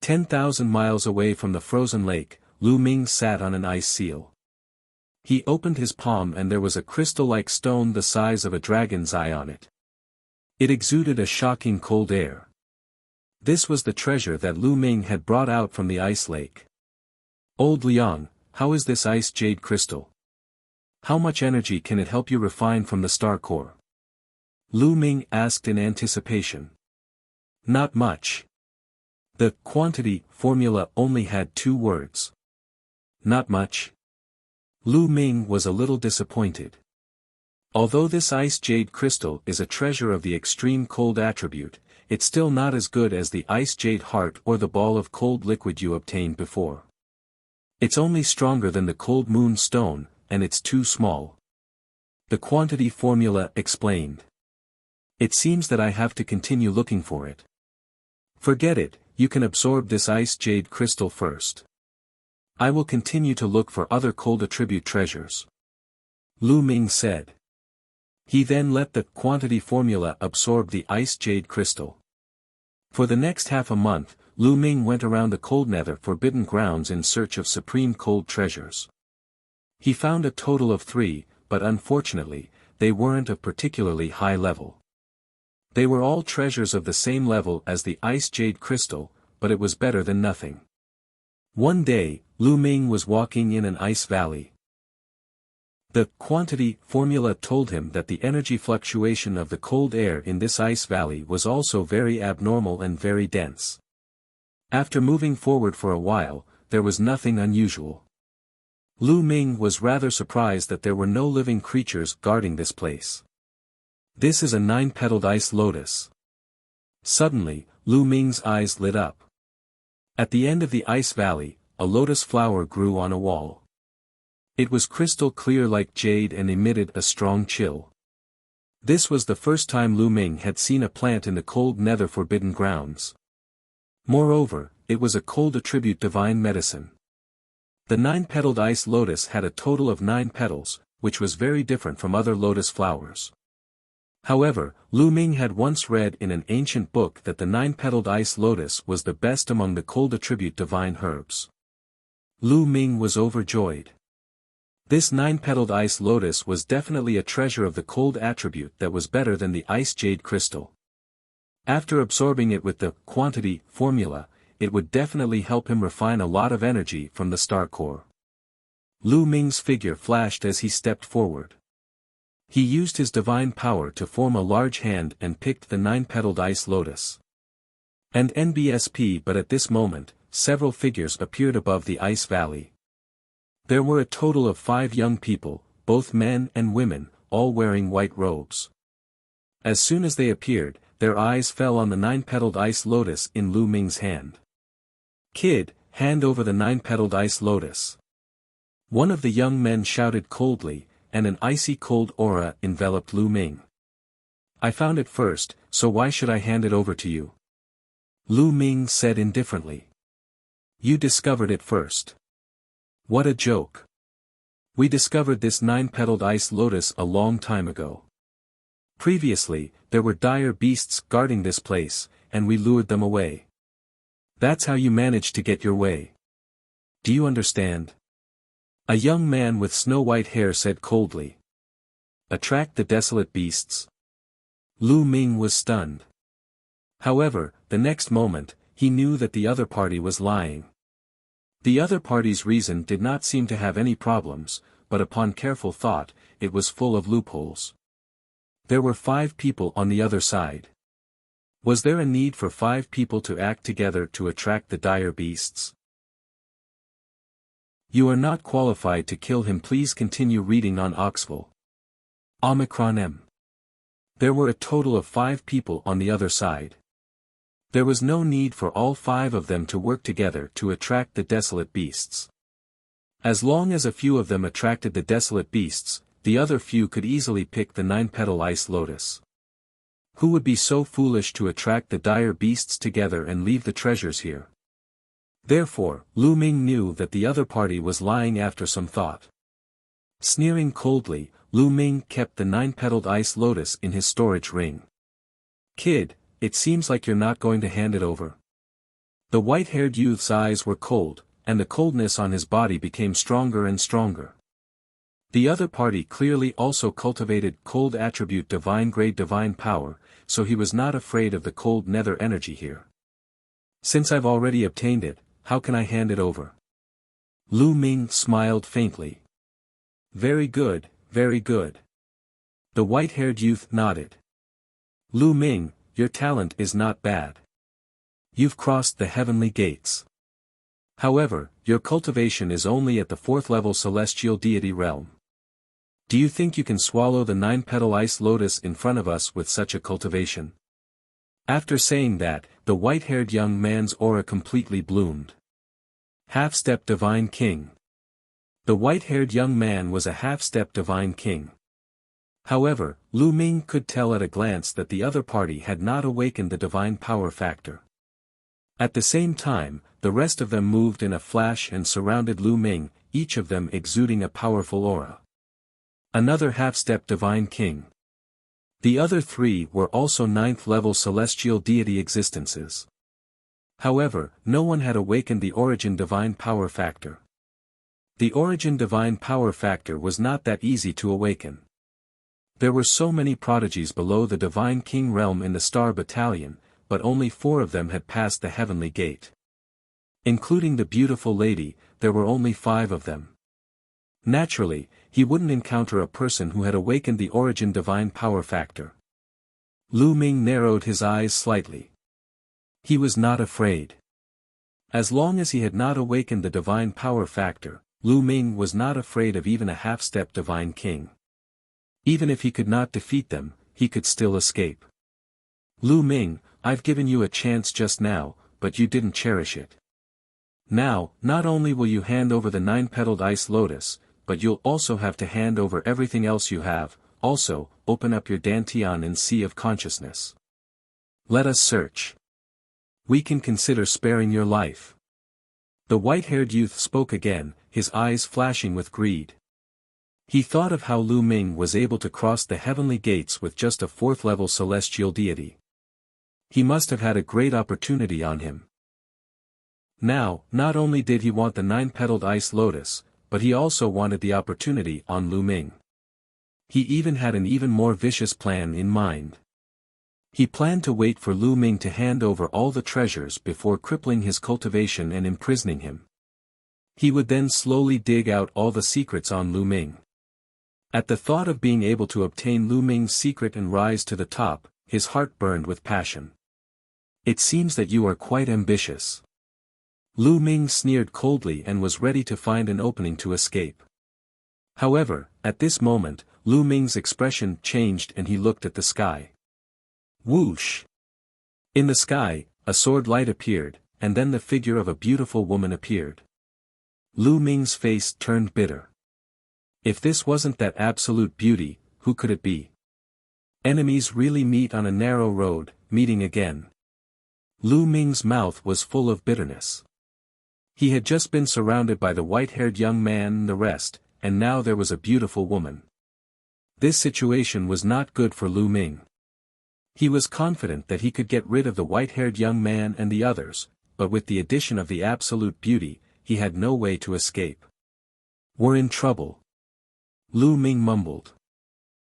10,000 miles away from the frozen lake, Lu Ming sat on an ice seal. He opened his palm and there was a crystal-like stone the size of a dragon's eye on it. It exuded a shocking cold air. This was the treasure that Lu Ming had brought out from the ice lake. Old Liang, how is this ice jade crystal? How much energy can it help you refine from the star core? Lu Ming asked in anticipation. Not much. The quantity formula only had 2 words. Not much. Lu Ming was a little disappointed. Although this ice jade crystal is a treasure of the extreme cold attribute, it's still not as good as the ice jade heart or the ball of cold liquid you obtained before. It's only stronger than the cold moon stone, and it's too small. The quantity formula explained. It seems that I have to continue looking for it. Forget it, you can absorb this ice jade crystal first. I will continue to look for other cold attribute treasures. Lu Ming said. He then let the quantity formula absorb the ice jade crystal. For the next half a month, Lu Ming went around the cold nether forbidden grounds in search of supreme cold treasures. He found a total of 3, but unfortunately, they weren't of particularly high level. They were all treasures of the same level as the ice jade crystal, but it was better than nothing. One day, Lu Ming was walking in an ice valley. The quantity formula told him that the energy fluctuation of the cold air in this ice valley was also very abnormal and very dense. After moving forward for a while, there was nothing unusual. Lu Ming was rather surprised that there were no living creatures guarding this place. This is a 9-petaled ice lotus. Suddenly, Lu Ming's eyes lit up. At the end of the ice valley, a lotus flower grew on a wall. It was crystal clear like jade and emitted a strong chill. This was the first time Lu Ming had seen a plant in the cold nether forbidden grounds. Moreover, it was a cold attribute divine medicine. The 9-petaled ice lotus had a total of 9 petals, which was very different from other lotus flowers. However, Lu Ming had once read in an ancient book that the 9-petaled ice lotus was the best among the cold attribute divine herbs. Lu Ming was overjoyed. This 9-petaled ice lotus was definitely a treasure of the cold attribute that was better than the ice jade crystal. After absorbing it with the quantity formula, it would definitely help him refine a lot of energy from the star core. Lu Ming's figure flashed as he stepped forward. He used his divine power to form a large hand and picked the 9-petaled ice lotus. And NBSP, but at this moment, several figures appeared above the ice valley. There were a total of 5 young people, both men and women, all wearing white robes. As soon as they appeared, their eyes fell on the 9-petaled ice lotus in Lu Ming's hand. Kid, hand over the 9-petaled ice lotus. One of the young men shouted coldly, and an icy cold aura enveloped Lu Ming. I found it first, so why should I hand it over to you? Lu Ming said indifferently. You discovered it first. What a joke. We discovered this 9-petaled ice lotus a long time ago. Previously, there were dire beasts guarding this place, and we lured them away. That's how you managed to get your way. Do you understand? A young man with snow-white hair said coldly. Attract the desolate beasts? Lu Ming was stunned. However, the next moment, he knew that the other party was lying. The other party's reason did not seem to have any problems, but upon careful thought, it was full of loopholes. There were 5 people on the other side. Was there a need for 5 people to act together to attract the dire beasts? You are not qualified to kill him. Please continue reading on Oxville. Omicron M. There were a total of 5 people on the other side. There was no need for all 5 of them to work together to attract the desolate beasts. As long as a few of them attracted the desolate beasts, the other few could easily pick the 9-petal ice lotus. Who would be so foolish to attract the dire beasts together and leave the treasures here? Therefore, Lu Ming knew that the other party was lying after some thought. Sneering coldly, Lu Ming kept the 9-petaled ice lotus in his storage ring. Kid, it seems like you're not going to hand it over. The white-haired youth's eyes were cold, and the coldness on his body became stronger and stronger. The other party clearly also cultivated cold attribute divine-grade divine power, so he was not afraid of the cold nether energy here. Since I've already obtained it, how can I hand it over? Lu Ming smiled faintly. Very good, very good. The white-haired youth nodded. Lu Ming, your talent is not bad. You've crossed the heavenly gates. However, your cultivation is only at the 4th level celestial deity realm. Do you think you can swallow the 9-petal ice lotus in front of us with such a cultivation? After saying that, the white-haired young man's aura completely bloomed. Half-step divine king. The white-haired young man was a half-step divine king. However, Lu Ming could tell at a glance that the other party had not awakened the divine power factor. At the same time, the rest of them moved in a flash and surrounded Lu Ming, each of them exuding a powerful aura. Another half-step divine king. The other 3 were also 9th-level celestial deity existences. However, no one had awakened the origin divine power factor. The origin divine power factor was not that easy to awaken. There were so many prodigies below the divine king realm in the star battalion, but only 4 of them had passed the heavenly gate. Including the beautiful lady, there were only 5 of them. Naturally, he wouldn't encounter a person who had awakened the origin divine power factor. Lu Ming narrowed his eyes slightly. He was not afraid. As long as he had not awakened the divine power factor, Lu Ming was not afraid of even a half-step divine king. Even if he could not defeat them, he could still escape. Lu Ming, I've given you a chance just now, but you didn't cherish it. Now, not only will you hand over the 9-petaled ice lotus, but you'll also have to hand over everything else you have. Also, open up your dantian and sea of consciousness. Let us search. We can consider sparing your life. The white-haired youth spoke again, his eyes flashing with greed. He thought of how Lu Ming was able to cross the heavenly gates with just a 4th-level celestial deity. He must have had a great opportunity on him. Now, not only did he want the 9-petaled ice lotus, but he also wanted the opportunity on Lu Ming. He even had an even more vicious plan in mind. He planned to wait for Lu Ming to hand over all the treasures before crippling his cultivation and imprisoning him. He would then slowly dig out all the secrets on Lu Ming. At the thought of being able to obtain Lu Ming's secret and rise to the top, his heart burned with passion. It seems that you are quite ambitious. Lu Ming sneered coldly and was ready to find an opening to escape. However, at this moment, Lu Ming's expression changed and he looked at the sky. Whoosh! In the sky, a sword light appeared, and then the figure of a beautiful woman appeared. Lu Ming's face turned bitter. If this wasn't that absolute beauty, who could it be? Enemies really meet on a narrow road, meeting again. Lu Ming's mouth was full of bitterness. He had just been surrounded by the white-haired young man and the rest, and now there was a beautiful woman. This situation was not good for Lu Ming. He was confident that he could get rid of the white-haired young man and the others, but with the addition of the absolute beauty, he had no way to escape. We're in trouble. Lu Ming mumbled.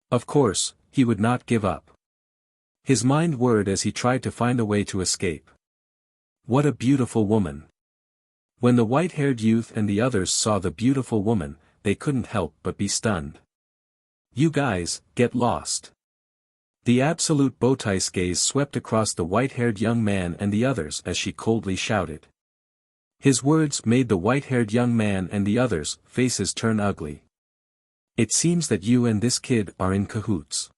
Of course, he would not give up. His mind whirred as he tried to find a way to escape. What a beautiful woman. When the white-haired youth and the others saw the beautiful woman, they couldn't help but be stunned. You guys, get lost. The absolute Bowtai's gaze swept across the white-haired young man and the others as she coldly shouted. His words made the white-haired young man and the others' faces turn ugly. It seems that you and this kid are in cahoots.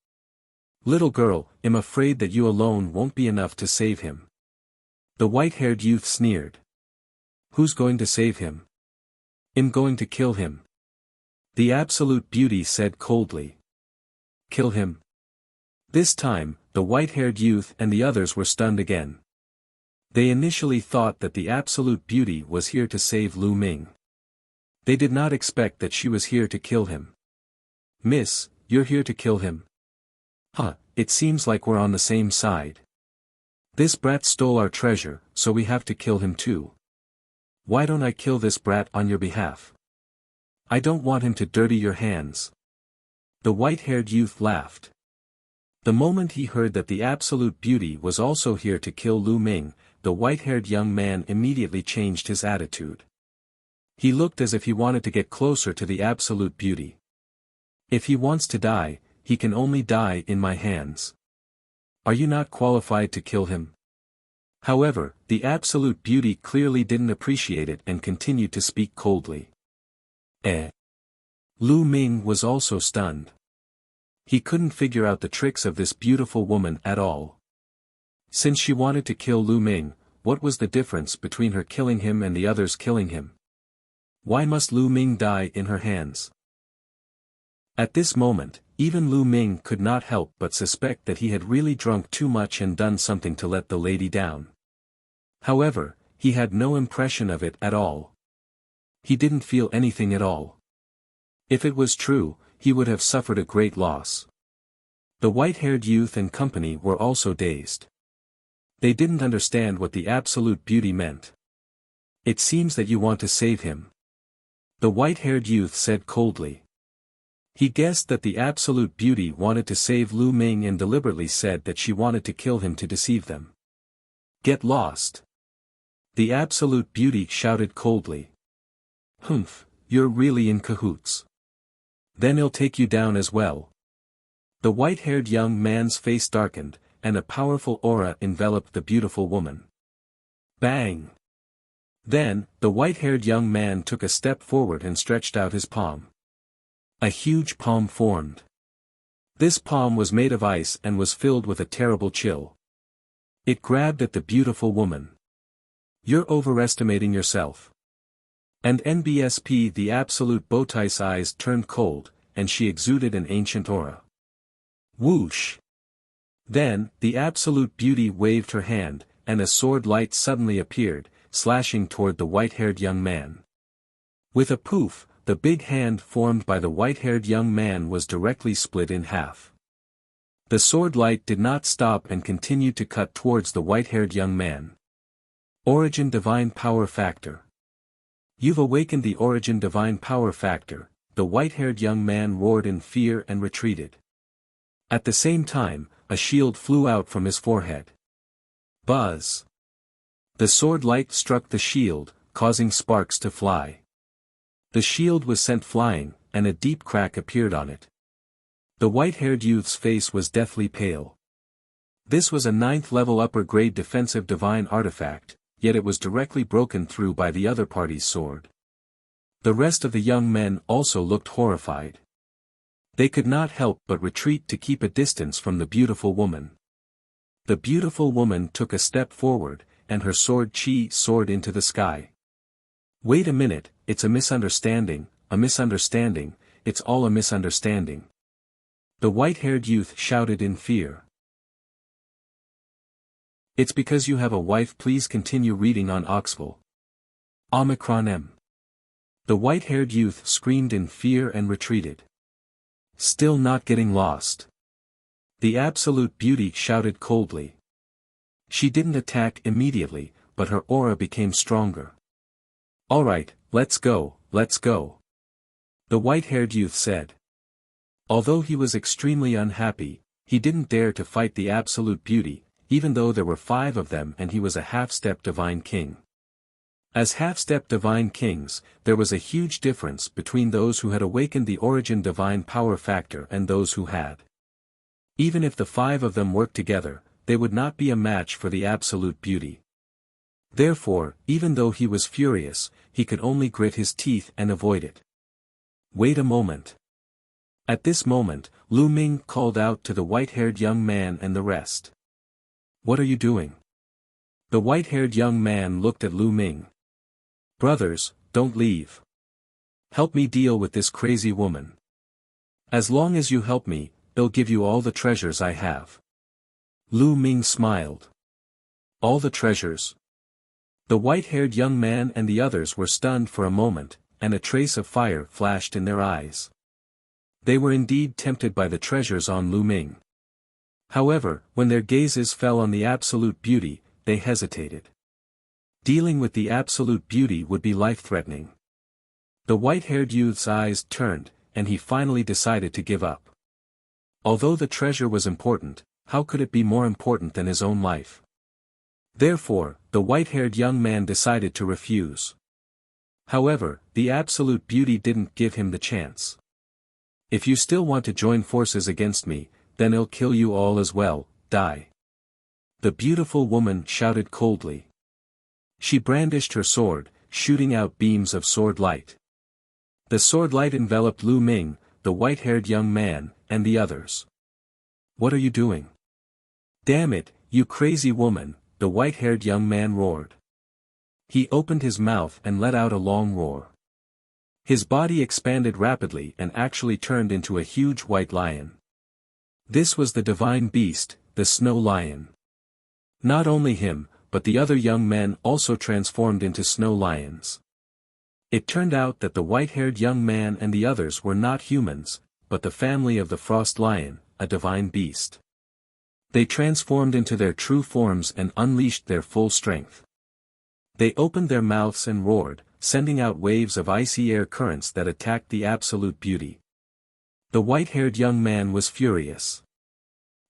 Little girl, I'm afraid that you alone won't be enough to save him. The white-haired youth sneered. Who's going to save him? I'm going to kill him. The absolute beauty said coldly. Kill him? This time, the white-haired youth and the others were stunned again. They initially thought that the absolute beauty was here to save Lu Ming. They did not expect that she was here to kill him. Miss, you're here to kill him? Huh, it seems like we're on the same side. This brat stole our treasure, so we have to kill him too. Why don't I kill this brat on your behalf? I don't want him to dirty your hands. The white-haired youth laughed. The moment he heard that the absolute beauty was also here to kill Lu Ming, the white-haired young man immediately changed his attitude. He looked as if he wanted to get closer to the absolute beauty. If he wants to die, he can only die in my hands. Are you not qualified to kill him? However, the absolute beauty clearly didn't appreciate it and continued to speak coldly. Lu Ming was also stunned. He couldn't figure out the tricks of this beautiful woman at all. Since she wanted to kill Lu Ming, what was the difference between her killing him and the others killing him? Why must Lu Ming die in her hands? At this moment, even Lu Ming could not help but suspect that he had really drunk too much and done something to let the lady down. However, he had no impression of it at all. He didn't feel anything at all. If it was true, he would have suffered a great loss. The white-haired youth and company were also dazed. They didn't understand what the absolute beauty meant. It seems that you want to save him. The white-haired youth said coldly. He guessed that the absolute beauty wanted to save Lu Ming and deliberately said that she wanted to kill him to deceive them. Get lost. The absolute beauty shouted coldly. Humph, you're really in cahoots. Then he'll take you down as well. The white-haired young man's face darkened, and a powerful aura enveloped the beautiful woman. Bang! Then, the white-haired young man took a step forward and stretched out his palm. A huge palm formed. This palm was made of ice and was filled with a terrible chill. It grabbed at the beautiful woman. You're overestimating yourself. And NBSP, the absolute bowtie's eyes turned cold, and she exuded an ancient aura. Whoosh! Then, the absolute beauty waved her hand, and a sword light suddenly appeared, slashing toward the white-haired young man. With a poof, the big hand formed by the white-haired young man was directly split in half. The sword light did not stop and continued to cut towards the white-haired young man. Origin Divine Power Factor. You've awakened the Origin Divine Power Factor, the white-haired young man roared in fear and retreated. At the same time, a shield flew out from his forehead. Buzz! The sword light struck the shield, causing sparks to fly. The shield was sent flying, and a deep crack appeared on it. The white-haired youth's face was deathly pale. This was a 9th-level upper-grade defensive divine artifact, yet it was directly broken through by the other party's sword. The rest of the young men also looked horrified. They could not help but retreat to keep a distance from the beautiful woman. The beautiful woman took a step forward, and her sword chi soared into the sky. Wait a minute, it's a misunderstanding, it's all a misunderstanding. The white-haired youth shouted in fear. It's because you have a wife. Please continue reading on Oxful. Omicron M. The white-haired youth screamed in fear and retreated. Still not getting lost. The absolute beauty shouted coldly. She didn't attack immediately, but her aura became stronger. Alright, let's go, let's go. The white-haired youth said. Although he was extremely unhappy, he didn't dare to fight the absolute beauty, even though there were 5 of them and he was a half-step divine king. As half-step divine kings, there was a huge difference between those who had awakened the Origin Divine Power Factor and those who had. Even if the 5 of them worked together, they would not be a match for the absolute beauty. Therefore, even though he was furious, he could only grit his teeth and avoid it. Wait a moment. At this moment, Lu Ming called out to the white-haired young man and the rest. What are you doing? The white-haired young man looked at Lu Ming. Brothers, don't leave. Help me deal with this crazy woman. As long as you help me, I'll give you all the treasures I have. Lu Ming smiled. All the treasures? The white-haired young man and the others were stunned for a moment, and a trace of fire flashed in their eyes. They were indeed tempted by the treasures on Lu Ming. However, when their gazes fell on the absolute beauty, they hesitated. Dealing with the absolute beauty would be life-threatening. The white-haired youth's eyes turned, and he finally decided to give up. Although the treasure was important, how could it be more important than his own life? Therefore, the white-haired young man decided to refuse. However, the absolute beauty didn't give him the chance. If you still want to join forces against me, then I'll kill you all as well, die. The beautiful woman shouted coldly. She brandished her sword, shooting out beams of sword light. The sword light enveloped Lu Ming, the white-haired young man, and the others. What are you doing? Damn it, you crazy woman, the white-haired young man roared. He opened his mouth and let out a long roar. His body expanded rapidly and actually turned into a huge white lion. This was the divine beast, the snow lion. Not only him, but the other young men also transformed into snow lions. It turned out that the white-haired young man and the others were not humans, but the family of the frost lion, a divine beast. They transformed into their true forms and unleashed their full strength. They opened their mouths and roared, sending out waves of icy air currents that attacked the absolute beauty. The white-haired young man was furious.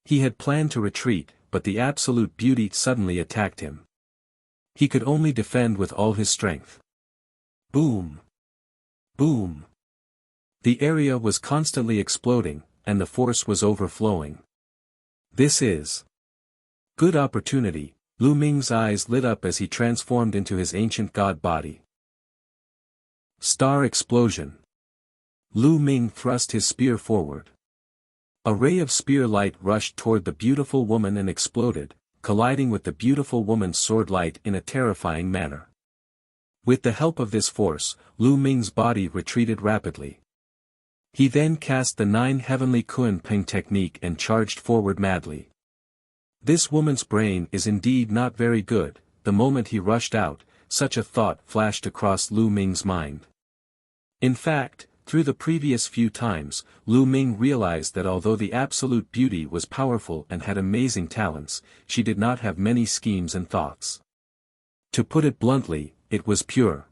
He had planned to retreat, but the absolute beauty suddenly attacked him. He could only defend with all his strength. Boom! Boom! The area was constantly exploding, and the force was overflowing. This is good opportunity. Lu Ming's eyes lit up as he transformed into his ancient god body. Star explosion. Lu Ming thrust his spear forward. A ray of spear light rushed toward the beautiful woman and exploded, colliding with the beautiful woman's sword light in a terrifying manner. With the help of this force, Lu Ming's body retreated rapidly. He then cast the 9 heavenly Kunpeng technique and charged forward madly. This woman's brain is indeed not very good. The moment he rushed out, such a thought flashed across Lu Ming's mind. In fact, through the previous few times, Lu Ming realized that although the absolute beauty was powerful and had amazing talents, she did not have many schemes and thoughts. To put it bluntly, it was pure.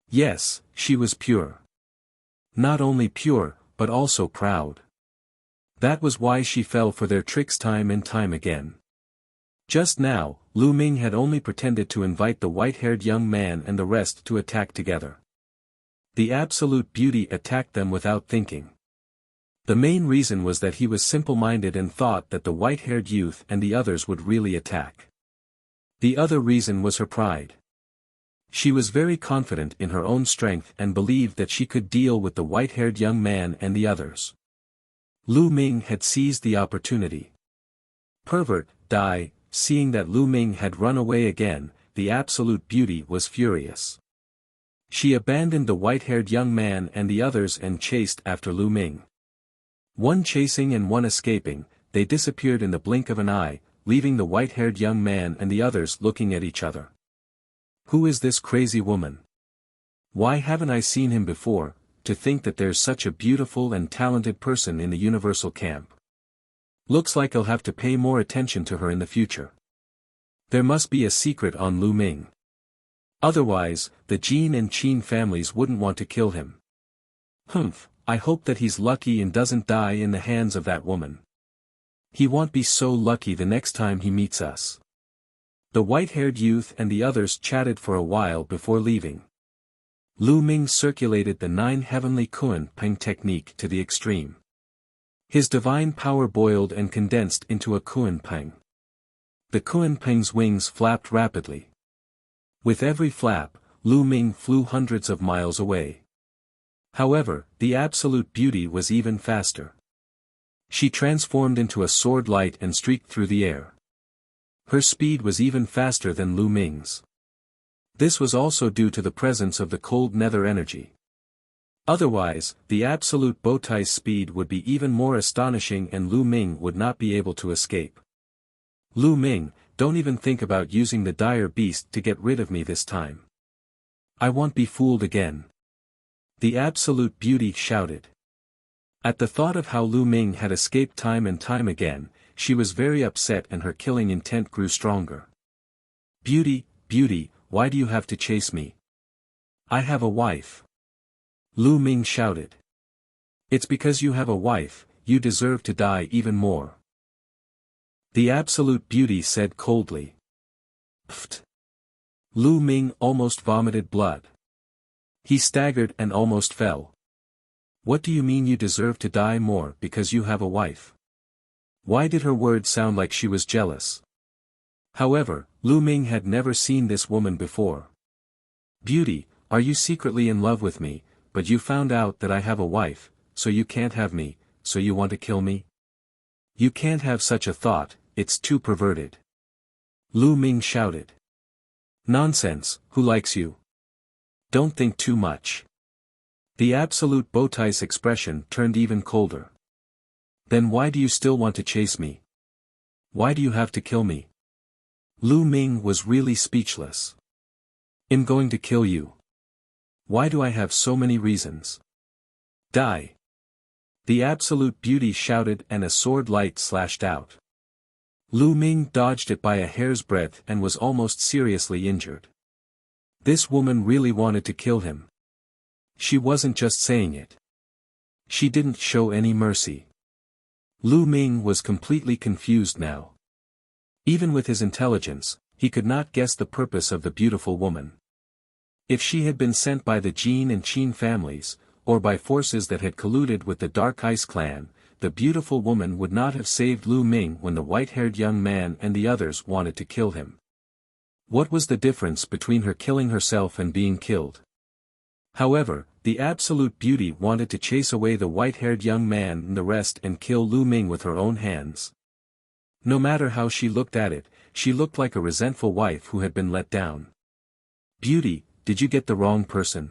Yes, she was pure. Not only pure, but also proud. That was why she fell for their tricks time and time again. Just now, Lu Ming had only pretended to invite the white-haired young man and the rest to attack together. The absolute beauty attacked them without thinking. The main reason was that he was simple-minded and thought that the white-haired youth and the others would really attack. The other reason was her pride. She was very confident in her own strength and believed that she could deal with the white-haired young man and the others. Lu Ming had seized the opportunity. Pervert, die. Seeing that Lu Ming had run away again, the absolute beauty was furious. She abandoned the white-haired young man and the others and chased after Lu Ming. One chasing and one escaping, they disappeared in the blink of an eye, leaving the white-haired young man and the others looking at each other. Who is this crazy woman? Why haven't I seen him before? To think that there's such a beautiful and talented person in the universal camp. Looks like I'll have to pay more attention to her in the future. There must be a secret on Lu Ming. Otherwise, the Jin and Qin families wouldn't want to kill him. Humph, I hope that he's lucky and doesn't die in the hands of that woman. He won't be so lucky the next time he meets us. The white-haired youth and the others chatted for a while before leaving. Lu Ming circulated the 9 heavenly Kunpeng technique to the extreme. His divine power boiled and condensed into a Kunpeng. The Kunpeng's wings flapped rapidly. With every flap, Lu Ming flew hundreds of miles away. However, the absolute beauty was even faster. She transformed into a sword light and streaked through the air. Her speed was even faster than Lu Ming's. This was also due to the presence of the cold nether energy. Otherwise, the absolute bowtie's speed would be even more astonishing and Lu Ming would not be able to escape. Lu Ming, don't even think about using the dire beast to get rid of me this time. I won't be fooled again. The absolute beauty shouted. At the thought of how Lu Ming had escaped time and time again, she was very upset and her killing intent grew stronger. Beauty, beauty, why do you have to chase me? I have a wife. Lu Ming shouted. It's because you have a wife, you deserve to die even more. The absolute beauty said coldly. Pfft. Lu Ming almost vomited blood. He staggered and almost fell. What do you mean you deserve to die more because you have a wife? Why did her words sound like she was jealous? However, Lu Ming had never seen this woman before. Beauty, are you secretly in love with me, but you found out that I have a wife, so you can't have me, so you want to kill me? You can't have such a thought, it's too perverted. Lu Ming shouted. Nonsense, who likes you? Don't think too much. The absolute bowtie's expression turned even colder. Then why do you still want to chase me? Why do you have to kill me? Lu Ming was really speechless. I'm going to kill you. Why do I have so many reasons? Die. The absolute beauty shouted and a sword light slashed out. Lu Ming dodged it by a hair's breadth and was almost seriously injured. This woman really wanted to kill him. She wasn't just saying it. She didn't show any mercy. Lu Ming was completely confused now. Even with his intelligence, he could not guess the purpose of the beautiful woman. If she had been sent by the Jin and Qin families, or by forces that had colluded with the Dark Ice clan, the beautiful woman would not have saved Lu Ming when the white-haired young man and the others wanted to kill him. What was the difference between her killing herself and being killed? However, the absolute beauty wanted to chase away the white-haired young man and the rest and kill Lu Ming with her own hands. No matter how she looked at it, she looked like a resentful wife who had been let down. Beauty, did you get the wrong person?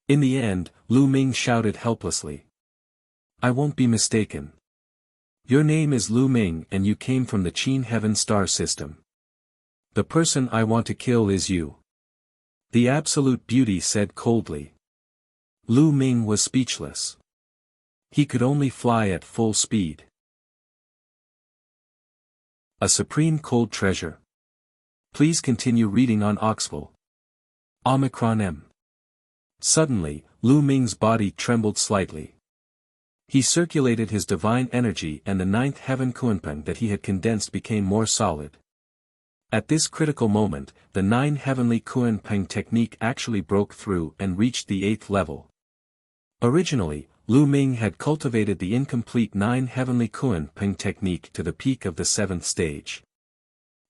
In the end, Lu Ming shouted helplessly. I won't be mistaken. Your name is Lu Ming and you came from the Qin Heaven Star System. The person I want to kill is you. The absolute beauty said coldly. Lu Ming was speechless. He could only fly at full speed. A supreme cold treasure. Please continue reading on Oxful. Omicron M. Suddenly, Lu Ming's body trembled slightly. He circulated his divine energy and the ninth heaven Kunpeng that he had condensed became more solid. At this critical moment, the 9 heavenly Kunpeng technique actually broke through and reached the 8th level. Originally, Lu Ming had cultivated the incomplete 9 heavenly Kunpeng technique to the peak of the 7th stage.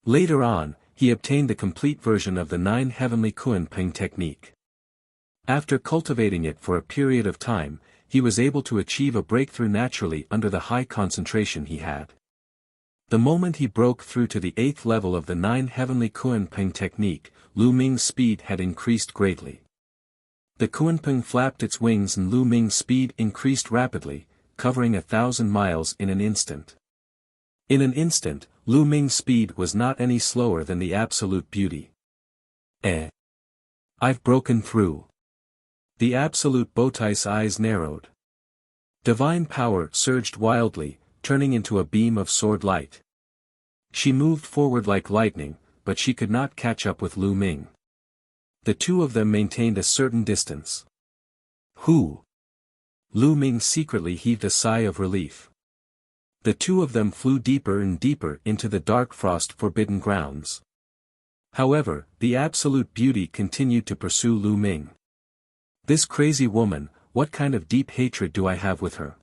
Later on, he obtained the complete version of the 9 heavenly Kunpeng technique. After cultivating it for a period of time, he was able to achieve a breakthrough naturally under the high concentration he had. The moment he broke through to the 8th level of the 9 heavenly Kunpeng technique, Lu Ming's speed had increased greatly. The Kunpeng flapped its wings and Lu Ming's speed increased rapidly, covering 1,000 miles in an instant. In an instant, Lu Ming's speed was not any slower than the absolute beauty. I've broken through. The absolute bowtie's eyes narrowed. Divine power surged wildly, turning into a beam of sword light. She moved forward like lightning, but she could not catch up with Lu Ming. The two of them maintained a certain distance. Who? Lu Ming secretly heaved a sigh of relief. The two of them flew deeper and deeper into the dark frost-forbidden grounds. However, the absolute beauty continued to pursue Lu Ming. This crazy woman, what kind of deep hatred do I have with her?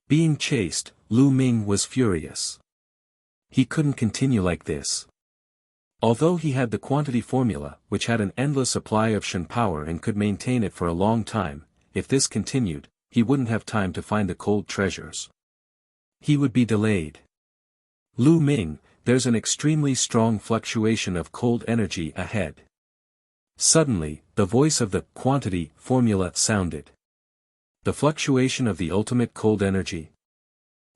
Being chased, Lu Ming was furious. He couldn't continue like this. Although he had the quantity formula, which had an endless supply of Shen power and could maintain it for a long time, if this continued, he wouldn't have time to find the cold treasures. He would be delayed. Lu Ming, there's an extremely strong fluctuation of cold energy ahead. Suddenly, the voice of the quantity formula sounded. The fluctuation of the ultimate cold energy.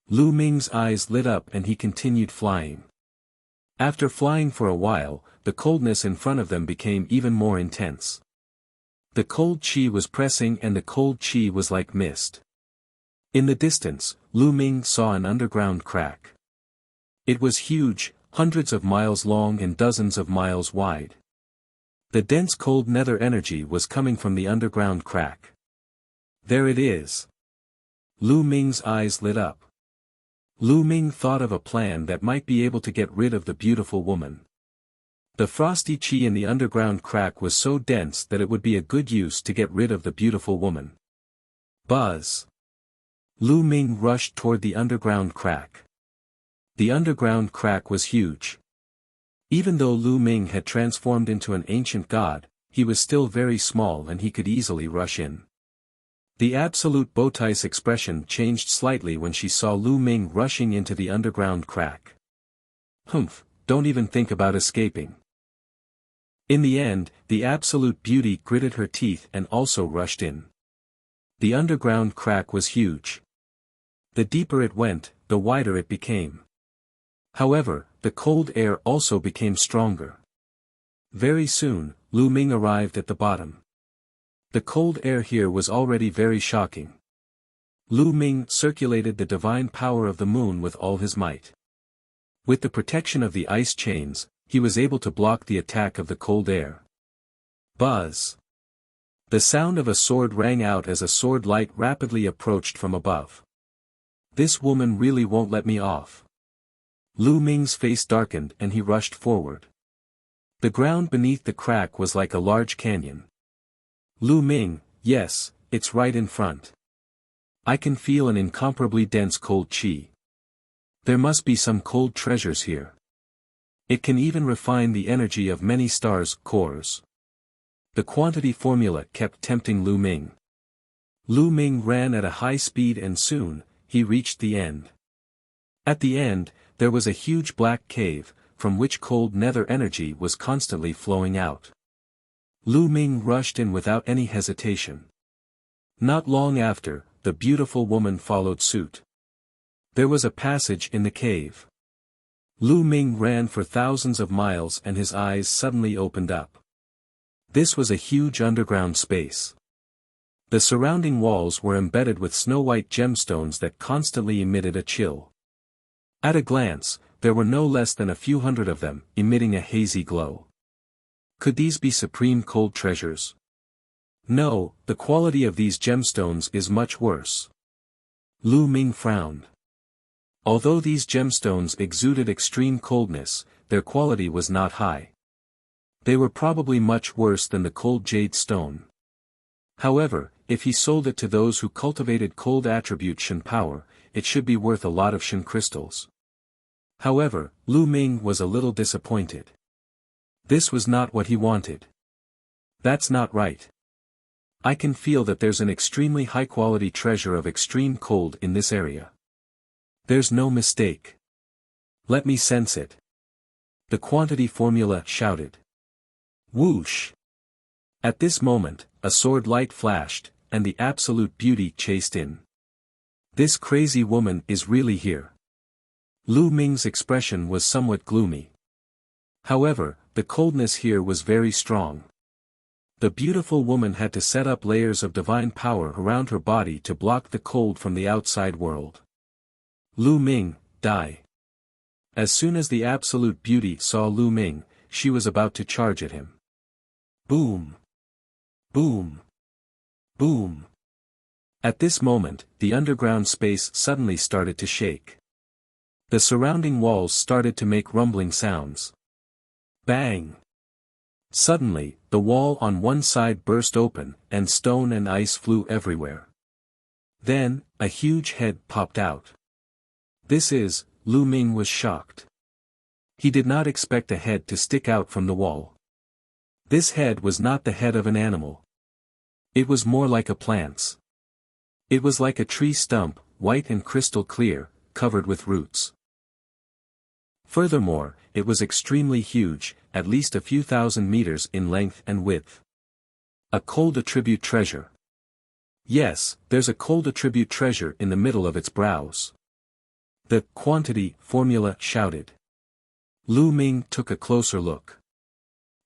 Lu Ming's eyes lit up and he continued flying. After flying for a while, the coldness in front of them became even more intense. The cold chi was pressing and the cold chi was like mist. In the distance, Lu Ming saw an underground crack. It was huge, hundreds of miles long and dozens of miles wide. The dense cold nether energy was coming from the underground crack. There it is. Lu Ming's eyes lit up. Lu Ming thought of a plan that might be able to get rid of the beautiful woman. The frosty chi in the underground crack was so dense that it would be a good use to get rid of the beautiful woman. Buzz! Lu Ming rushed toward the underground crack. The underground crack was huge. Even though Lu Ming had transformed into an ancient god, he was still very small and he could easily rush in. The absolute Bowtai's expression changed slightly when she saw Lu Ming rushing into the underground crack. Humph, don't even think about escaping. In the end, the absolute beauty gritted her teeth and also rushed in. The underground crack was huge. The deeper it went, the wider it became. However, the cold air also became stronger. Very soon, Lu Ming arrived at the bottom. The cold air here was already very shocking. Lu Ming circulated the divine power of the moon with all his might. With the protection of the ice chains, he was able to block the attack of the cold air. Buzz! The sound of a sword rang out as a sword light rapidly approached from above. This woman really won't let me off. Lu Ming's face darkened and he rushed forward. The ground beneath the crack was like a large canyon. Lu Ming, yes, it's right in front. I can feel an incomparably dense cold chi. There must be some cold treasures here. It can even refine the energy of many stars' cores. The quantity formula kept tempting Lu Ming. Lu Ming ran at a high speed and soon, he reached the end. At the end, there was a huge black cave, from which cold nether energy was constantly flowing out. Lu Ming rushed in without any hesitation. Not long after, the beautiful woman followed suit. There was a passage in the cave. Lu Ming ran for thousands of miles and his eyes suddenly opened up. This was a huge underground space. The surrounding walls were embedded with snow-white gemstones that constantly emitted a chill. At a glance, there were no less than a few hundred of them, emitting a hazy glow. Could these be supreme cold treasures? No, the quality of these gemstones is much worse. Lu Ming frowned. Although these gemstones exuded extreme coldness, their quality was not high. They were probably much worse than the cold jade stone. However, if he sold it to those who cultivated cold attribute Shen power, it should be worth a lot of Shen crystals. However, Lu Ming was a little disappointed. This was not what he wanted. That's not right. I can feel that there's an extremely high-quality treasure of extreme cold in this area. There's no mistake. Let me sense it. The quantity formula shouted. Whoosh! At this moment, a sword light flashed, and the absolute beauty chased in. This crazy woman is really here. Lu Ming's expression was somewhat gloomy. However, the coldness here was very strong. The beautiful woman had to set up layers of divine power around her body to block the cold from the outside world. Lu Ming, die. As soon as the absolute beauty saw Lu Ming, she was about to charge at him. Boom! Boom! Boom! At this moment, the underground space suddenly started to shake. The surrounding walls started to make rumbling sounds. Bang! Suddenly, the wall on one side burst open, and stone and ice flew everywhere. Then, a huge head popped out. Lu Ming was shocked. He did not expect a head to stick out from the wall. This head was not the head of an animal. It was more like a plant's. It was like a tree stump, white and crystal clear, covered with roots. Furthermore, it was extremely huge, at least a few thousand meters in length and width. A cold attribute treasure. Yes, there's a cold attribute treasure in the middle of its brows. The quantity formula shouted. Lu Ming took a closer look.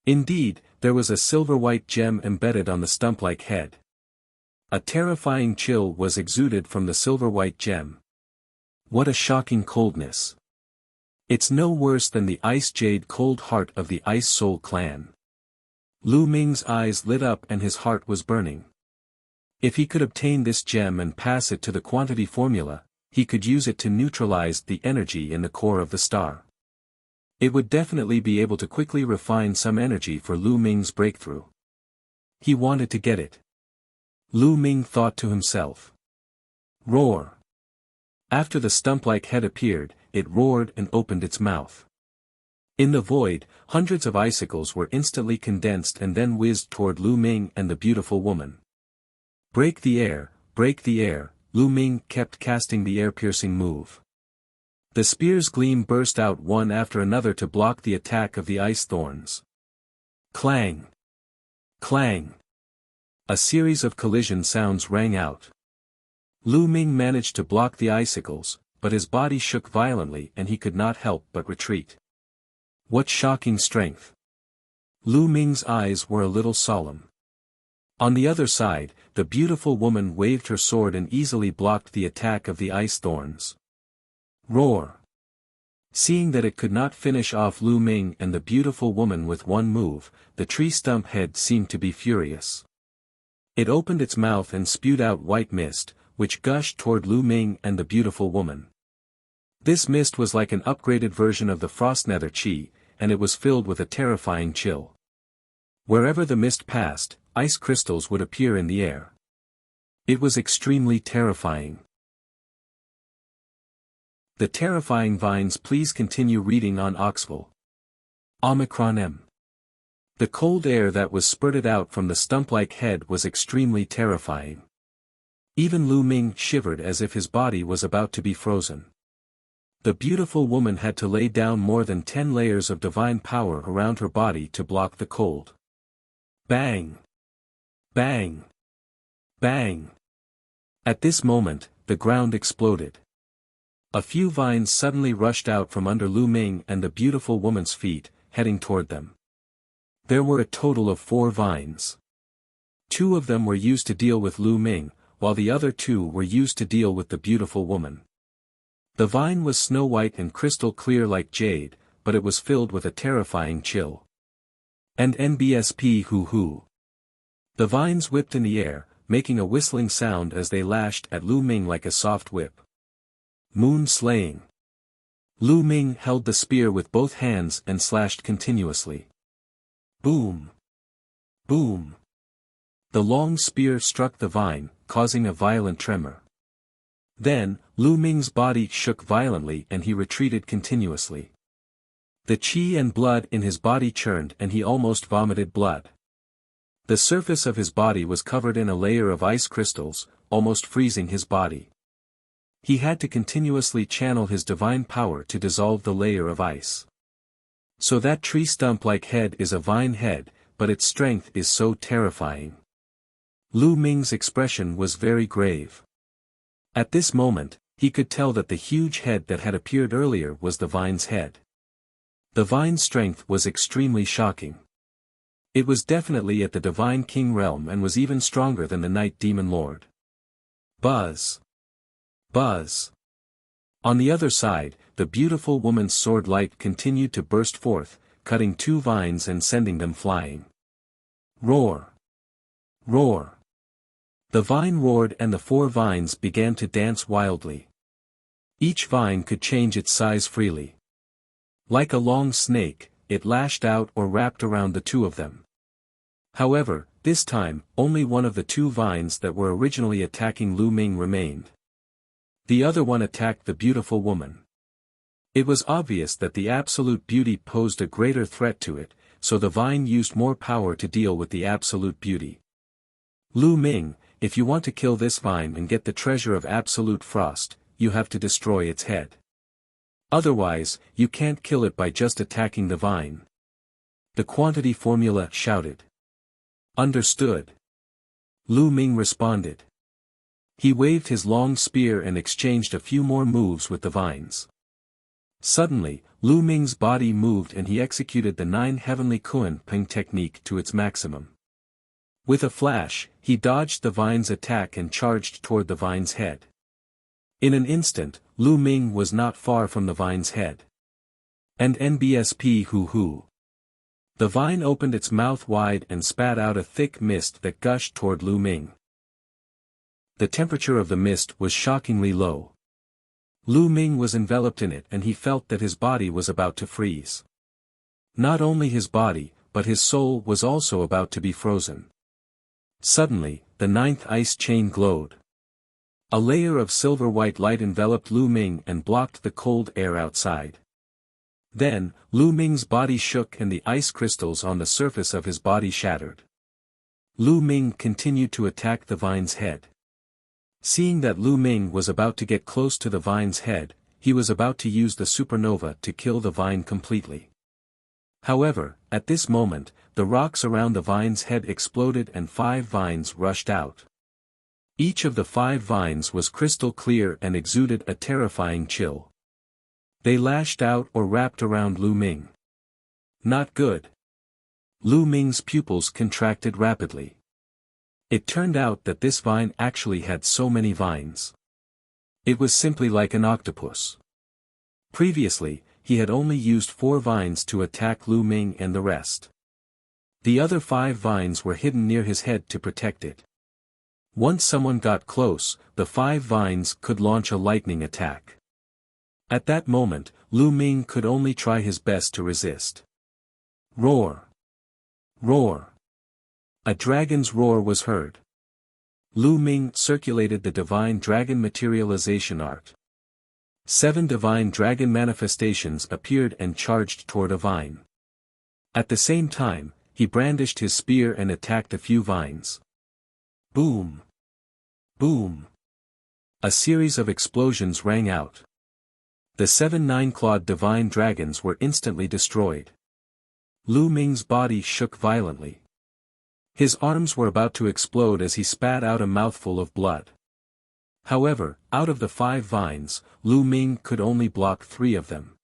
Indeed, there was a silver-white gem embedded on the stump-like head. A terrifying chill was exuded from the silver-white gem. What a shocking coldness. It's no worse than the ice jade cold heart of the Ice Soul clan. Lu Ming's eyes lit up and his heart was burning. If he could obtain this gem and pass it to the quantity formula, he could use it to neutralize the energy in the core of the star. It would definitely be able to quickly refine some energy for Lu Ming's breakthrough. He wanted to get it. Lu Ming thought to himself. Roar. After the stump-like head appeared, it roared and opened its mouth. In the void, hundreds of icicles were instantly condensed and then whizzed toward Lu Ming and the beautiful woman. Break the air, Lu Ming kept casting the air-piercing move. The spear's gleam burst out one after another to block the attack of the ice thorns. Clang! Clang! A series of collision sounds rang out. Lu Ming managed to block the icicles, but his body shook violently and he could not help but retreat. What shocking strength! Lu Ming's eyes were a little solemn. On the other side, the beautiful woman waved her sword and easily blocked the attack of the ice thorns. Roar! Seeing that it could not finish off Lu Ming and the beautiful woman with one move, the tree stump head seemed to be furious. It opened its mouth and spewed out white mist, which gushed toward Lu Ming and the beautiful woman. This mist was like an upgraded version of the frost nether chi, and it was filled with a terrifying chill. Wherever the mist passed, ice crystals would appear in the air. It was extremely terrifying. The terrifying vines. Please continue reading on Oxville. Omicron M. The cold air that was spurted out from the stump-like head was extremely terrifying. Even Lu Ming shivered as if his body was about to be frozen. The beautiful woman had to lay down more than 10 layers of divine power around her body to block the cold. Bang! Bang! Bang! At this moment, the ground exploded. A few vines suddenly rushed out from under Lu Ming and the beautiful woman's feet, heading toward them. There were a total of 4 vines. 2 of them were used to deal with Lu Ming, while the other 2 were used to deal with the beautiful woman. The vine was snow-white and crystal clear like jade, but it was filled with a terrifying chill. And NBSP hoo-hoo. The vines whipped in the air, making a whistling sound as they lashed at Lu Ming like a soft whip. Moon slaying. Lu Ming held the spear with both hands and slashed continuously. Boom! Boom! The long spear struck the vine, causing a violent tremor. Then, Lu Ming's body shook violently and he retreated continuously. The qi and blood in his body churned and he almost vomited blood. The surface of his body was covered in a layer of ice crystals, almost freezing his body. He had to continuously channel his divine power to dissolve the layer of ice. So that tree stump-like head is a vine head, but its strength is so terrifying. Lu Ming's expression was very grave. At this moment, he could tell that the huge head that had appeared earlier was the vine's head. The vine's strength was extremely shocking. It was definitely at the Divine King realm and was even stronger than the Night Demon Lord. Buzz! Buzz! On the other side, the beautiful woman's sword light continued to burst forth, cutting 2 vines and sending them flying. Roar! Roar! The vine roared and the 4 vines began to dance wildly. Each vine could change its size freely. Like a long snake, it lashed out or wrapped around the 2 of them. However, this time, only one of the 2 vines that were originally attacking Lu Ming remained. The other one attacked the beautiful woman. It was obvious that the absolute beauty posed a greater threat to it, so the vine used more power to deal with the absolute beauty. Lu Ming, if you want to kill this vine and get the treasure of absolute frost, you have to destroy its head. Otherwise, you can't kill it by just attacking the vine. The quantity formula shouted. Understood. Lu Ming responded. He waved his long spear and exchanged a few more moves with the vines. Suddenly, Lu Ming's body moved and he executed the 9 heavenly Kuan Ping technique to its maximum. With a flash, he dodged the vine's attack and charged toward the vine's head. In an instant, Lu Ming was not far from the vine's head. And NBSP hoo-hoo. The vine opened its mouth wide and spat out a thick mist that gushed toward Lu Ming. The temperature of the mist was shockingly low. Lu Ming was enveloped in it and he felt that his body was about to freeze. Not only his body, but his soul was also about to be frozen. Suddenly, the 9th ice chain glowed. A layer of silver-white light enveloped Lu Ming and blocked the cold air outside. Then, Lu Ming's body shook and the ice crystals on the surface of his body shattered. Lu Ming continued to attack the vine's head. Seeing that Lu Ming was about to get close to the vine's head, he was about to use the supernova to kill the vine completely. However, at this moment, the rocks around the vine's head exploded and 5 vines rushed out. Each of the 5 vines was crystal clear and exuded a terrifying chill. They lashed out or wrapped around Lu Ming. Not good. Lu Ming's pupils contracted rapidly. It turned out that this vine actually had so many vines. It was simply like an octopus. Previously, he had only used 4 vines to attack Lu Ming and the rest. The other 5 vines were hidden near his head to protect it. Once someone got close, the 5 vines could launch a lightning attack. At that moment, Lu Ming could only try his best to resist. Roar! Roar! A dragon's roar was heard. Lu Ming circulated the divine dragon materialization art. 7 divine dragon manifestations appeared and charged toward a vine. At the same time, he brandished his spear and attacked a few vines. Boom! Boom! A series of explosions rang out. The 7 9-clawed divine dragons were instantly destroyed. Lu Ming's body shook violently. His arms were about to explode as he spat out a mouthful of blood. However, out of the 5 vines, Lu Ming could only block 3 of them.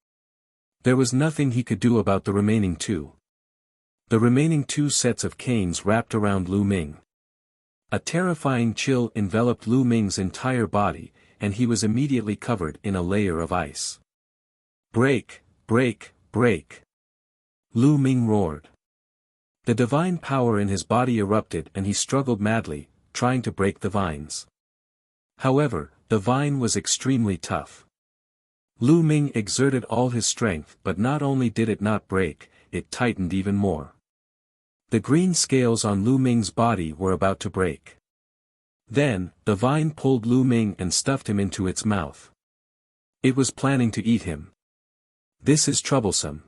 There was nothing he could do about the remaining 2. The remaining 2 sets of canes wrapped around Lu Ming. A terrifying chill enveloped Lu Ming's entire body, and he was immediately covered in a layer of ice. Break, break, break! Lu Ming roared. The divine power in his body erupted and he struggled madly, trying to break the vines. However, the vine was extremely tough. Lu Ming exerted all his strength, but not only did it not break, it tightened even more. The green scales on Lu Ming's body were about to break. Then, the vine pulled Lu Ming and stuffed him into its mouth. It was planning to eat him. This is troublesome.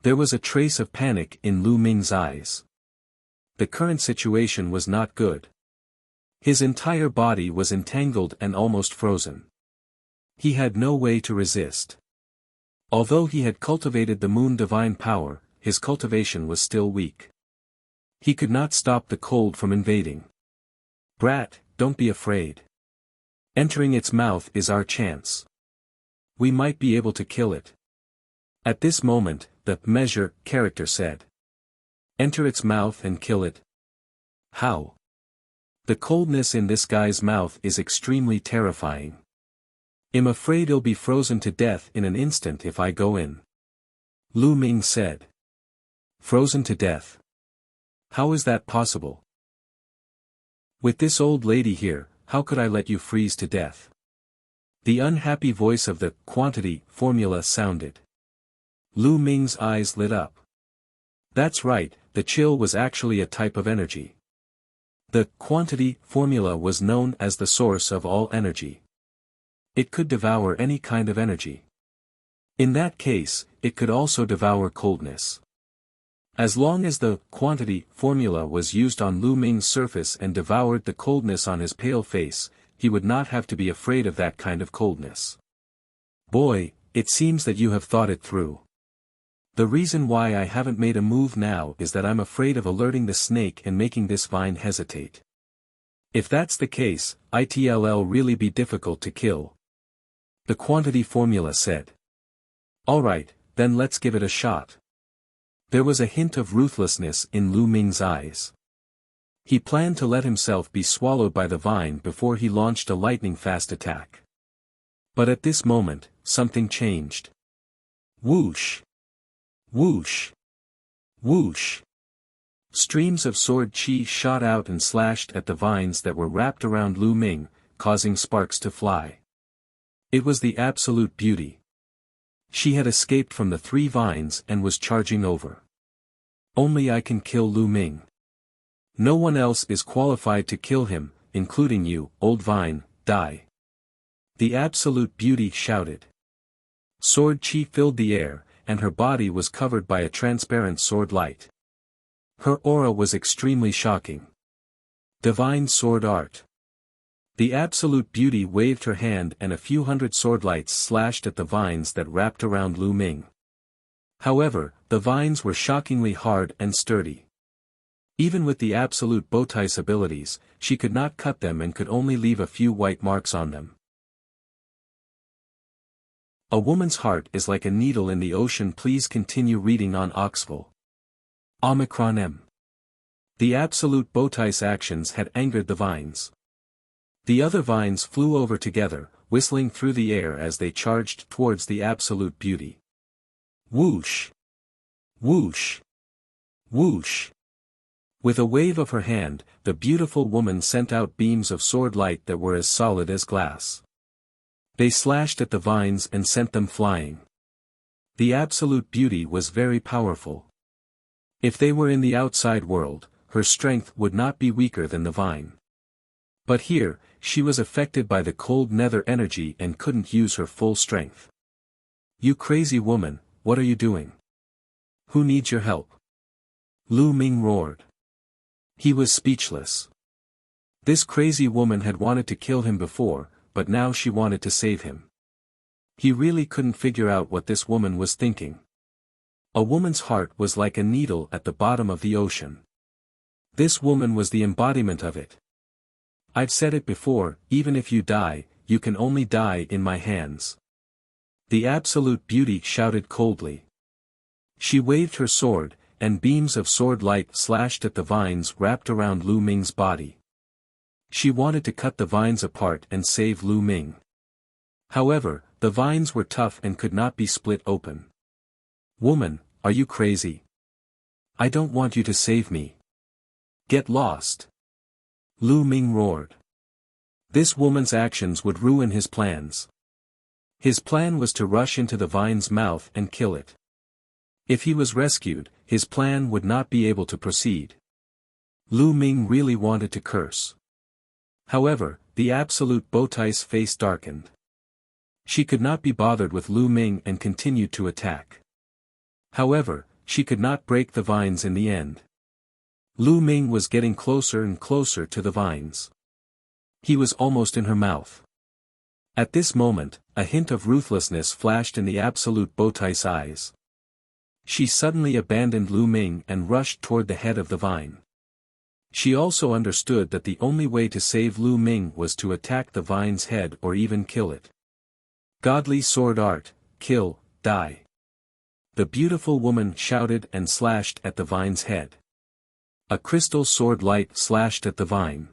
There was a trace of panic in Lu Ming's eyes. The current situation was not good. His entire body was entangled and almost frozen. He had no way to resist. Although he had cultivated the moon divine power, his cultivation was still weak. He could not stop the cold from invading. Brat, don't be afraid. Entering its mouth is our chance. We might be able to kill it. At this moment, the measure character said. Enter its mouth and kill it. How? The coldness in this guy's mouth is extremely terrifying. I'm afraid he'll be frozen to death in an instant if I go in. Lu Ming said. Frozen to death? How is that possible? With this old lady here, how could I let you freeze to death? The unhappy voice of the quantity formula sounded. Lu Ming's eyes lit up. That's right, the chill was actually a type of energy. The quantity formula was known as the source of all energy. It could devour any kind of energy. In that case, it could also devour coldness. As long as the quantity formula was used on Lu Ming's surface and devoured the coldness on his pale face, he would not have to be afraid of that kind of coldness. Boy, it seems that you have thought it through. The reason why I haven't made a move now is that I'm afraid of alerting the snake and making this vine hesitate. If that's the case, it'll really be difficult to kill. The quantity formula said. Alright, then let's give it a shot. There was a hint of ruthlessness in Lu Ming's eyes. He planned to let himself be swallowed by the vine before he launched a lightning-fast attack. But at this moment, something changed. Whoosh! Whoosh! Whoosh! Streams of sword chi shot out and slashed at the vines that were wrapped around Lu Ming, causing sparks to fly. It was the absolute beauty. She had escaped from the 3 vines and was charging over. Only I can kill Lu Ming. No one else is qualified to kill him, including you, old vine, die. The absolute beauty shouted. Sword chi filled the air, and her body was covered by a transparent sword light. Her aura was extremely shocking. Divine sword art. The absolute beauty waved her hand and a few hundred sword lights slashed at the vines that wrapped around Lu Ming. However, the vines were shockingly hard and sturdy. Even with the absolute Bowtai's abilities, she could not cut them and could only leave a few white marks on them. A woman's heart is like a needle in the ocean. Please continue reading on Oxful. Omicron M. The absolute Bowtai's actions had angered the vines. The other vines flew over together, whistling through the air as they charged towards the absolute beauty. Whoosh! Whoosh! Whoosh! With a wave of her hand, the beautiful woman sent out beams of sword light that were as solid as glass. They slashed at the vines and sent them flying. The absolute beauty was very powerful. If they were in the outside world, her strength would not be weaker than the vine. But here, she was affected by the cold nether energy and couldn't use her full strength. You crazy woman, what are you doing? Who needs your help? Lu Ming roared. He was speechless. This crazy woman had wanted to kill him before, but now she wanted to save him. He really couldn't figure out what this woman was thinking. A woman's heart was like a needle at the bottom of the ocean. This woman was the embodiment of it. I've said it before, even if you die, you can only die in my hands. The absolute beauty shouted coldly. She waved her sword, and beams of sword light slashed at the vines wrapped around Lu Ming's body. She wanted to cut the vines apart and save Lu Ming. However, the vines were tough and could not be split open. Woman, are you crazy? I don't want you to save me. Get lost. Lu Ming roared. This woman's actions would ruin his plans. His plan was to rush into the vine's mouth and kill it. If he was rescued, his plan would not be able to proceed. Lu Ming really wanted to curse. However, the absolute Bowtai's face darkened. She could not be bothered with Lu Ming and continued to attack. However, she could not break the vines in the end. Lu Ming was getting closer and closer to the vines. He was almost in her mouth. At this moment, a hint of ruthlessness flashed in the absolute Bowtai's eyes. She suddenly abandoned Lu Ming and rushed toward the head of the vine. She also understood that the only way to save Lu Ming was to attack the vine's head or even kill it. Godly sword art, kill, die. The beautiful woman shouted and slashed at the vine's head. A crystal sword light slashed at the vine.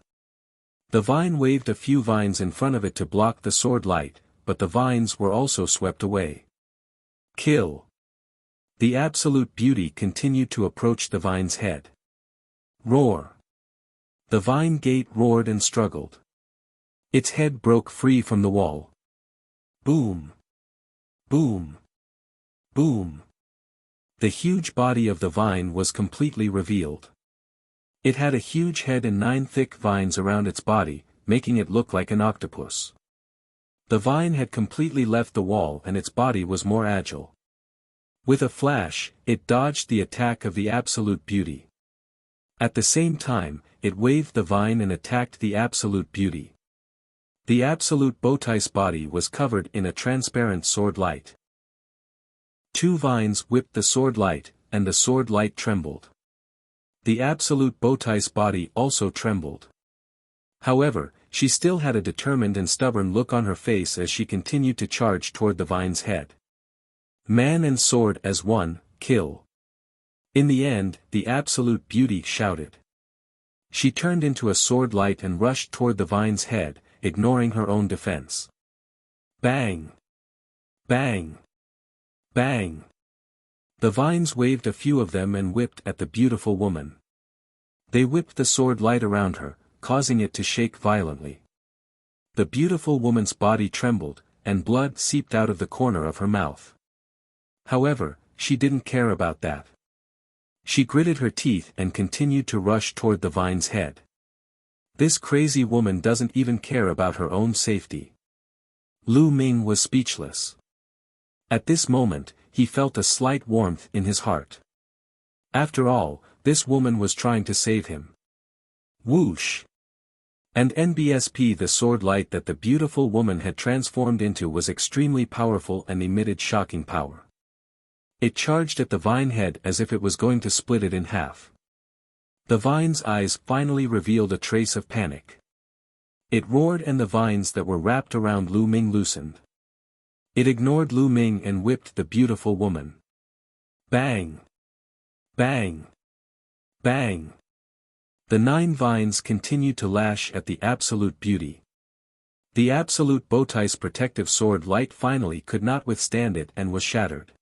The vine waved a few vines in front of it to block the sword light, but the vines were also swept away. Kill. The absolute beauty continued to approach the vine's head. Roar. The vine gate roared and struggled. Its head broke free from the wall. Boom. Boom. Boom. The huge body of the vine was completely revealed. It had a huge head and 9 thick vines around its body, making it look like an octopus. The vine had completely left the wall and its body was more agile. With a flash, it dodged the attack of the Absolute Beauty. At the same time, it waved the vine and attacked the Absolute Beauty. The Absolute Beauty's body was covered in a transparent sword light. Two vines whipped the sword light, and the sword light trembled. The Absolute Beauty's body also trembled. However, she still had a determined and stubborn look on her face as she continued to charge toward the vine's head. Man and sword as one, kill. In the end, the Absolute Beauty shouted. She turned into a sword light and rushed toward the vine's head, ignoring her own defense. Bang! Bang! Bang! The vines waved a few of them and whipped at the beautiful woman. They whipped the sword light around her, causing it to shake violently. The beautiful woman's body trembled, and blood seeped out of the corner of her mouth. However, she didn't care about that. She gritted her teeth and continued to rush toward the vine's head. This crazy woman doesn't even care about her own safety. Lu Ming was speechless. At this moment, he felt a slight warmth in his heart. After all, this woman was trying to save him. Whoosh! And NBSP, the sword light that the beautiful woman had transformed into, was extremely powerful and emitted shocking power. It charged at the vine head as if it was going to split it in half. The vine's eyes finally revealed a trace of panic. It roared and the vines that were wrapped around Lu Ming loosened. It ignored Lu Ming and whipped the beautiful woman. Bang! Bang! Bang! The 9 vines continued to lash at the Absolute Beauty. The Absolute Beauty's protective sword light finally could not withstand it and was shattered.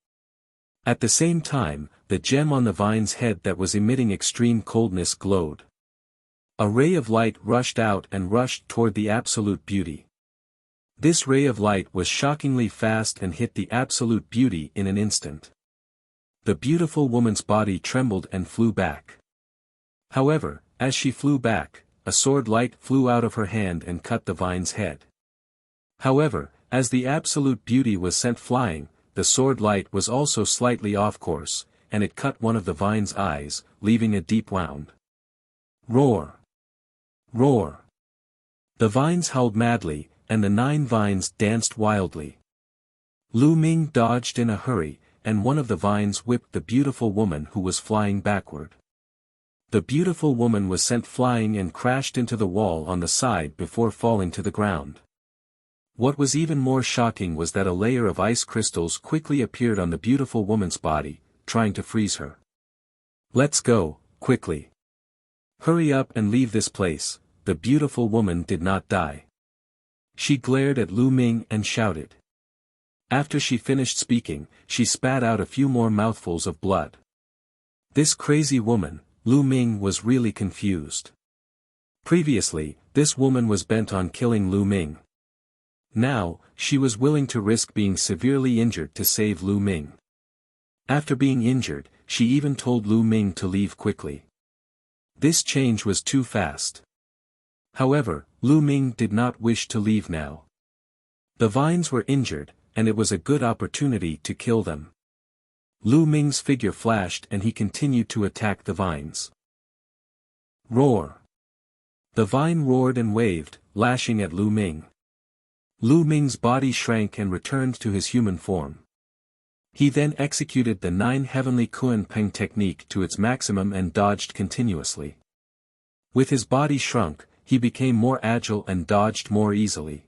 At the same time, the gem on the vine's head that was emitting extreme coldness glowed. A ray of light rushed out and rushed toward the Absolute Beauty. This ray of light was shockingly fast and hit the Absolute Beauty in an instant. The beautiful woman's body trembled and flew back. However, as she flew back, a sword light flew out of her hand and cut the vine's head. However, as the Absolute Beauty was sent flying, the sword light was also slightly off course, and it cut one of the vine's eyes, leaving a deep wound. Roar! Roar! The vines howled madly, and the 9 vines danced wildly. Lu Ming dodged in a hurry, and one of the vines whipped the beautiful woman who was flying backward. The beautiful woman was sent flying and crashed into the wall on the side before falling to the ground. What was even more shocking was that a layer of ice crystals quickly appeared on the beautiful woman's body, trying to freeze her. Let's go, quickly. Hurry up and leave this place. The beautiful woman did not die. She glared at Lu Ming and shouted. After she finished speaking, she spat out a few more mouthfuls of blood. This crazy woman, Lu Ming, was really confused. Previously, this woman was bent on killing Lu Ming. Now, she was willing to risk being severely injured to save Lu Ming. After being injured, she even told Lu Ming to leave quickly. This change was too fast. However, Lu Ming did not wish to leave now. The vines were injured, and it was a good opportunity to kill them. Lu Ming's figure flashed and he continued to attack the vines. Roar! The vine roared and waved, lashing at Lu Ming. Lu Ming's body shrank and returned to his human form. He then executed the 9 heavenly Kuan Peng technique to its maximum and dodged continuously. With his body shrunk, he became more agile and dodged more easily.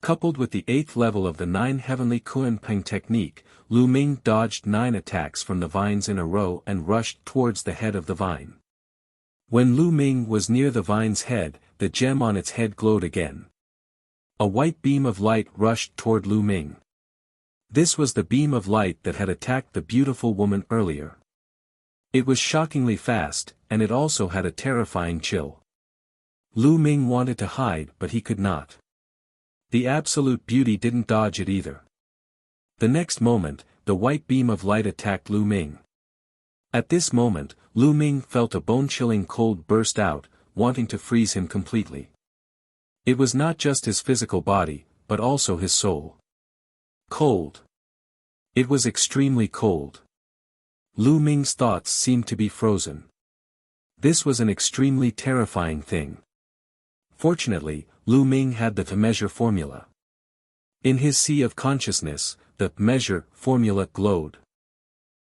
Coupled with the 8th level of the 9 heavenly Kuan Peng technique, Lu Ming dodged 9 attacks from the vines in a row and rushed towards the head of the vine. When Lu Ming was near the vine's head, the gem on its head glowed again. A white beam of light rushed toward Lu Ming. This was the beam of light that had attacked the beautiful woman earlier. It was shockingly fast, and it also had a terrifying chill. Lu Ming wanted to hide but he could not. The Absolute Beauty didn't dodge it either. The next moment, the white beam of light attacked Lu Ming. At this moment, Lu Ming felt a bone-chilling cold burst out, wanting to freeze him completely. It was not just his physical body, but also his soul. Cold. It was extremely cold. Lu Ming's thoughts seemed to be frozen. This was an extremely terrifying thing. Fortunately, Lu Ming had the measure formula. In his sea of consciousness, the measure formula glowed.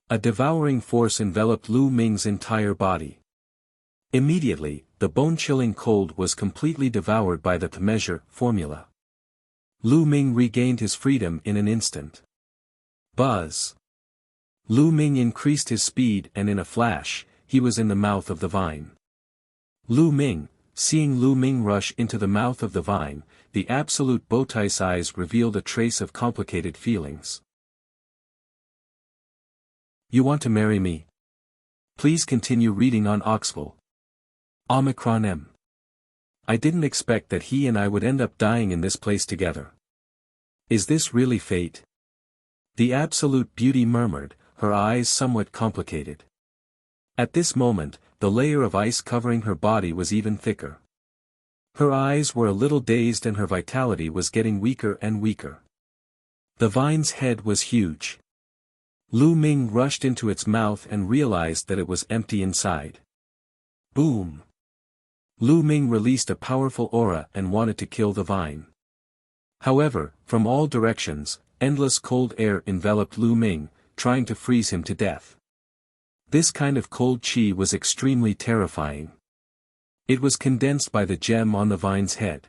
A devouring force enveloped Lu Ming's entire body. Immediately, the bone-chilling cold was completely devoured by the measure formula. Lu Ming regained his freedom in an instant. Buzz! Lu Ming increased his speed and in a flash, he was in the mouth of the vine. Lu Ming, seeing Lu Ming rush into the mouth of the vine, the absolute Bowtai's eyes revealed a trace of complicated feelings. You want to marry me? Please continue reading on Oxful. Omicron. I didn't expect that he and I would end up dying in this place together. Is this really fate? The absolute beauty murmured, her eyes somewhat complicated. At this moment, the layer of ice covering her body was even thicker. Her eyes were a little dazed and her vitality was getting weaker and weaker. The vine's head was huge. Lu Ming rushed into its mouth and realized that it was empty inside. Boom! Lu Ming released a powerful aura and wanted to kill the vine. However, from all directions, endless cold air enveloped Lu Ming, trying to freeze him to death. This kind of cold chi was extremely terrifying. It was condensed by the gem on the vine's head.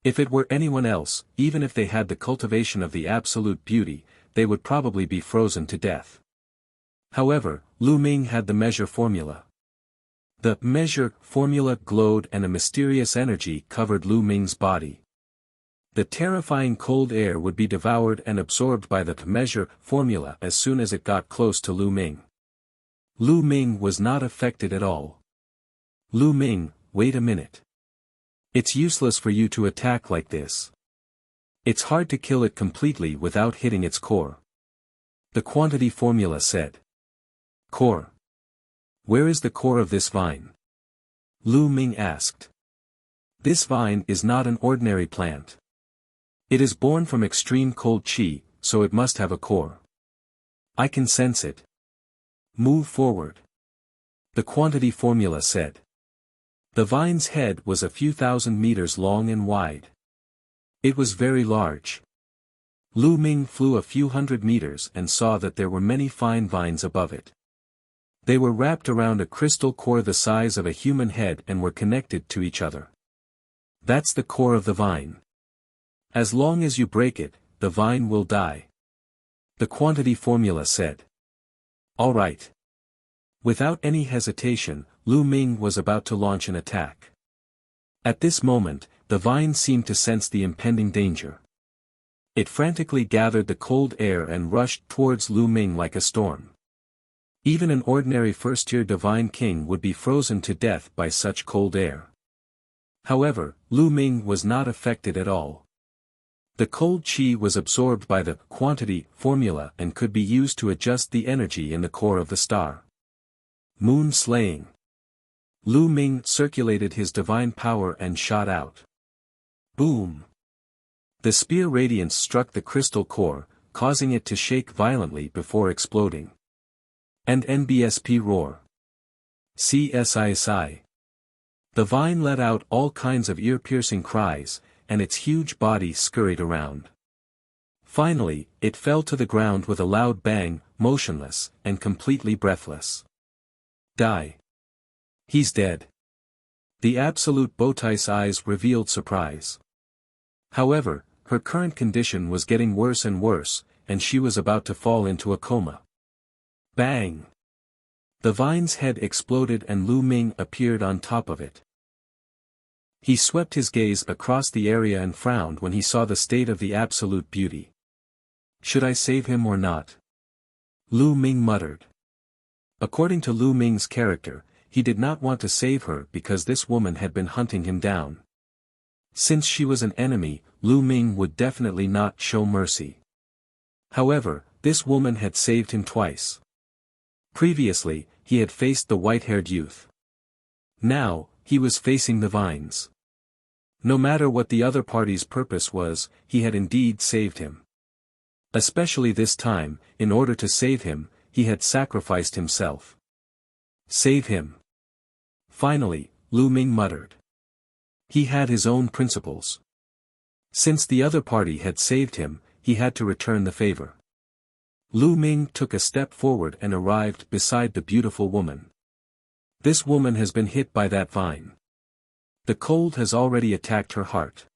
If it were anyone else, even if they had the cultivation of the absolute beauty, they would probably be frozen to death. However, Lu Ming had the measure formula. The measure formula glowed and a mysterious energy covered Lu Ming's body. The terrifying cold air would be devoured and absorbed by the measure formula as soon as it got close to Lu Ming. Lu Ming was not affected at all. Lu Ming, wait a minute. It's useless for you to attack like this. It's hard to kill it completely without hitting its core. The quantity formula said. Core. Where is the core of this vine? Lu Ming asked. This vine is not an ordinary plant. It is born from extreme cold chi, so it must have a core. I can sense it. Move forward. The quantity formula said. The vine's head was a few thousand meters long and wide. It was very large. Lu Ming flew a few hundred meters and saw that there were many fine vines above it. They were wrapped around a crystal core the size of a human head and were connected to each other. That's the core of the vine. As long as you break it, the vine will die. The quantity formula said. All right. Without any hesitation, Lu Ming was about to launch an attack. At this moment, the vine seemed to sense the impending danger. It frantically gathered the cold air and rushed towards Lu Ming like a storm. Even an ordinary first-tier divine king would be frozen to death by such cold air. However, Lu Ming was not affected at all. The cold chi was absorbed by the quantity formula and could be used to adjust the energy in the core of the star. Moon slaying. Lu Ming circulated his divine power and shot out. Boom! The spear radiance struck the crystal core, causing it to shake violently before exploding. And NBSP roar. CSISI. The vine let out all kinds of ear-piercing cries, and its huge body scurried around. Finally, it fell to the ground with a loud bang, motionless, and completely breathless. Die. He's dead. The absolute Bowtai's eyes revealed surprise. However, her current condition was getting worse and worse, and she was about to fall into a coma. Bang! The vine's head exploded and Lu Ming appeared on top of it. He swept his gaze across the area and frowned when he saw the state of the absolute beauty. Should I save him or not? Lu Ming muttered. According to Lu Ming's character, he did not want to save her because this woman had been hunting him down. Since she was an enemy, Lu Ming would definitely not show mercy. However, this woman had saved him twice. Previously, he had faced the white-haired youth. Now, he was facing the vines. No matter what the other party's purpose was, he had indeed saved him. Especially this time, in order to save him, he had sacrificed himself. Save him. Finally, Lu Ming muttered. He had his own principles. Since the other party had saved him, he had to return the favor. Lu Ming took a step forward and arrived beside the beautiful woman. This woman has been hit by that vine. The cold has already attacked her heart.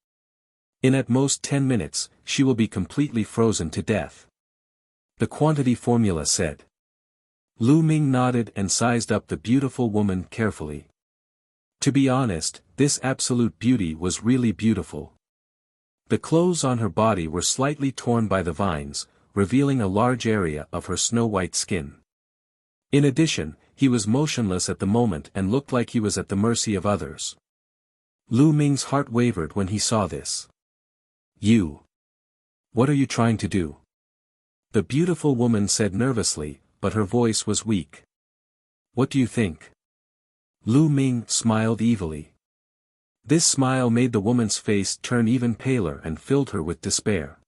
In at most 10 minutes, she will be completely frozen to death. The quantity formula said. Lu Ming nodded and sized up the beautiful woman carefully. To be honest, this absolute beauty was really beautiful. The clothes on her body were slightly torn by the vines, revealing a large area of her snow-white skin. In addition, he was motionless at the moment and looked like he was at the mercy of others. Lu Ming's heart wavered when he saw this. You. What are you trying to do? The beautiful woman said nervously, but her voice was weak. What do you think? Lu Ming smiled evilly. This smile made the woman's face turn even paler and filled her with despair.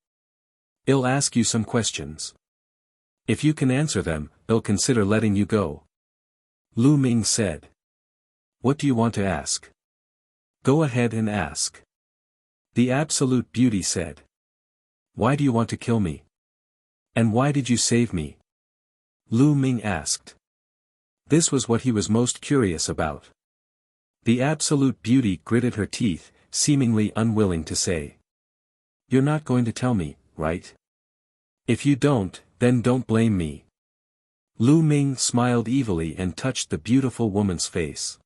I'll ask you some questions. If you can answer them, I'll consider letting you go. Lu Ming said. What do you want to ask? Go ahead and ask. The absolute beauty said. Why do you want to kill me? And why did you save me? Lu Ming asked. This was what he was most curious about. The absolute beauty gritted her teeth, seemingly unwilling to say. You're not going to tell me, right? If you don't, then don't blame me. Lu Ming smiled evilly and touched the beautiful woman's face.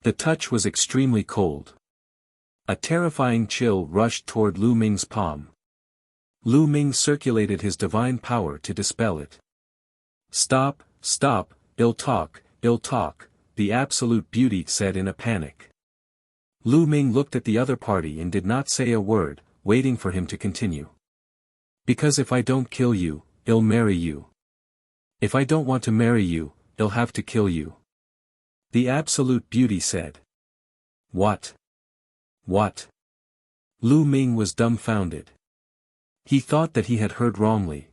The touch was extremely cold. A terrifying chill rushed toward Lu Ming's palm. Lu Ming circulated his divine power to dispel it. Stop, stop, I'll talk, the absolute beauty said in a panic. Lu Ming looked at the other party and did not say a word, waiting for him to continue. Because if I don't kill you, I'll marry you. If I don't want to marry you, I'll have to kill you. The absolute beauty said. What? What? Lu Ming was dumbfounded. He thought that he had heard wrongly.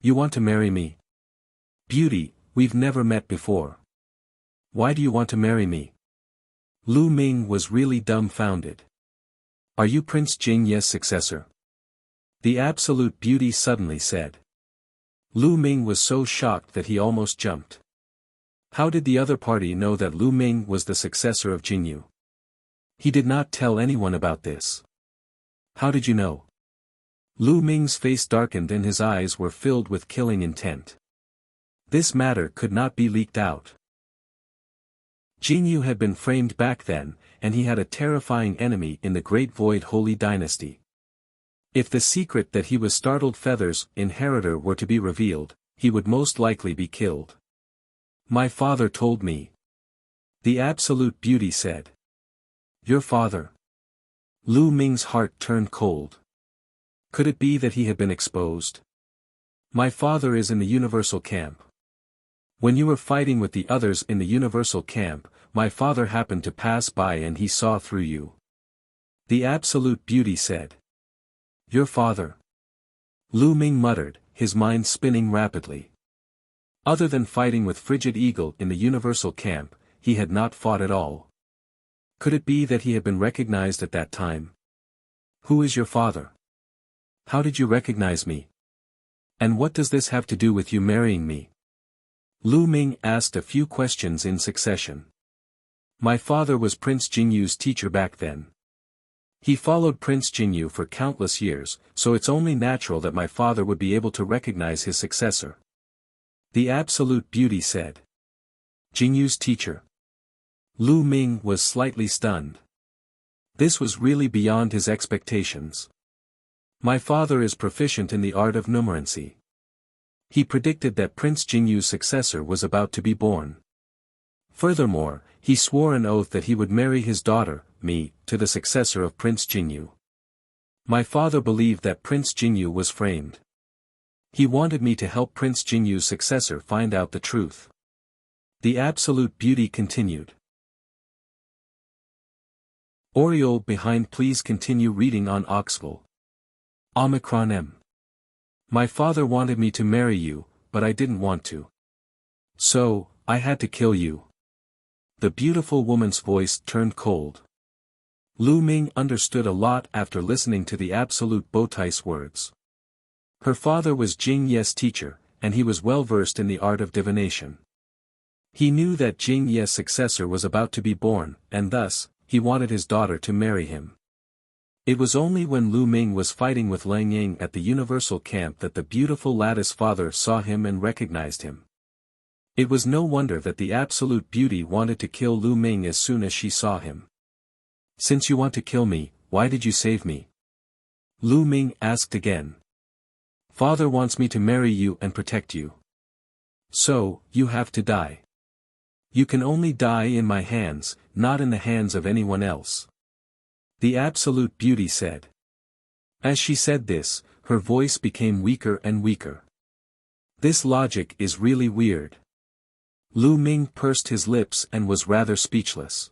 You want to marry me? Beauty, we've never met before. Why do you want to marry me? Lu Ming was really dumbfounded. Are you Prince Jingye's successor? The absolute beauty suddenly said. Lu Ming was so shocked that he almost jumped. How did the other party know that Lu Ming was the successor of Jingyu? He did not tell anyone about this. How did you know? Lu Ming's face darkened and his eyes were filled with killing intent. This matter could not be leaked out. Jingyu had been framed back then, and he had a terrifying enemy in the Great Void Holy Dynasty. If the secret that he was Startled Feather's inheritor were to be revealed, he would most likely be killed. My father told me. The absolute beauty said. Your father? Lu Ming's heart turned cold. Could it be that he had been exposed? My father is in the Universal Camp. When you were fighting with the others in the Universal Camp, my father happened to pass by and he saw through you. The absolute beauty said. Your father? Lu Ming muttered, his mind spinning rapidly. Other than fighting with Frigid Eagle in the Universal Camp, he had not fought at all. Could it be that he had been recognized at that time? Who is your father? How did you recognize me? And what does this have to do with you marrying me? Lu Ming asked a few questions in succession. My father was Prince Jingyu's teacher back then. He followed Prince Jingyu for countless years, so it's only natural that my father would be able to recognize his successor. The absolute beauty said. Jingyu's teacher. Lu Ming was slightly stunned. This was really beyond his expectations. My father is proficient in the art of numerancy. He predicted that Prince Jingyu's successor was about to be born. Furthermore, he swore an oath that he would marry his daughter, me, to the successor of Prince Jingyu. My father believed that Prince Jingyu was framed. He wanted me to help Prince Jingyu's successor find out the truth. The absolute beauty continued. Oriole behind, please continue reading on Oxville. Omicron M. My father wanted me to marry you, but I didn't want to. So, I had to kill you. The beautiful woman's voice turned cold. Lu Ming understood a lot after listening to the absolute Bowtai's words. Her father was Jing Ye's teacher, and he was well versed in the art of divination. He knew that Jing Ye's successor was about to be born, and thus, he wanted his daughter to marry him. It was only when Lu Ming was fighting with Lang Ying at the Universal Camp that the beautiful lattice father saw him and recognized him. It was no wonder that the absolute beauty wanted to kill Lu Ming as soon as she saw him. Since you want to kill me, why did you save me? Lu Ming asked again. Father wants me to marry you and protect you. So, you have to die. You can only die in my hands, not in the hands of anyone else. The absolute beauty said. As she said this, her voice became weaker and weaker. This logic is really weird. Lu Ming pursed his lips and was rather speechless.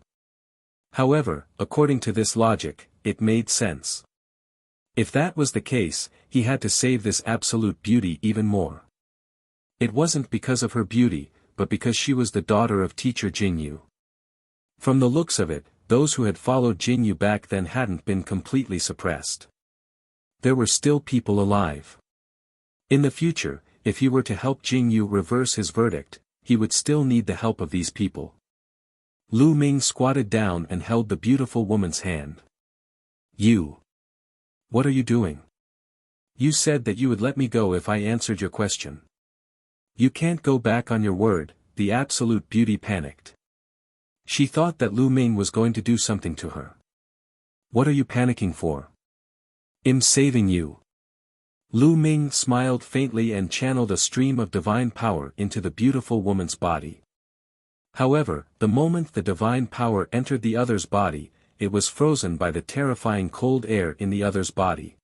However, according to this logic, it made sense. If that was the case, he had to save this absolute beauty even more. It wasn't because of her beauty, but because she was the daughter of teacher Jingyu. From the looks of it, those who had followed Jingyu back then hadn't been completely suppressed. There were still people alive. In the future, if he were to help Jingyu reverse his verdict, he would still need the help of these people. Lu Ming squatted down and held the beautiful woman's hand. You. What are you doing? You said that you would let me go if I answered your question. You can't go back on your word, the absolute beauty panicked. She thought that Lu Ming was going to do something to her. What are you panicking for? I'm saving you. Lu Ming smiled faintly and channeled a stream of divine power into the beautiful woman's body. However, the moment the divine power entered the other's body, it was frozen by the terrifying cold air in the other's body.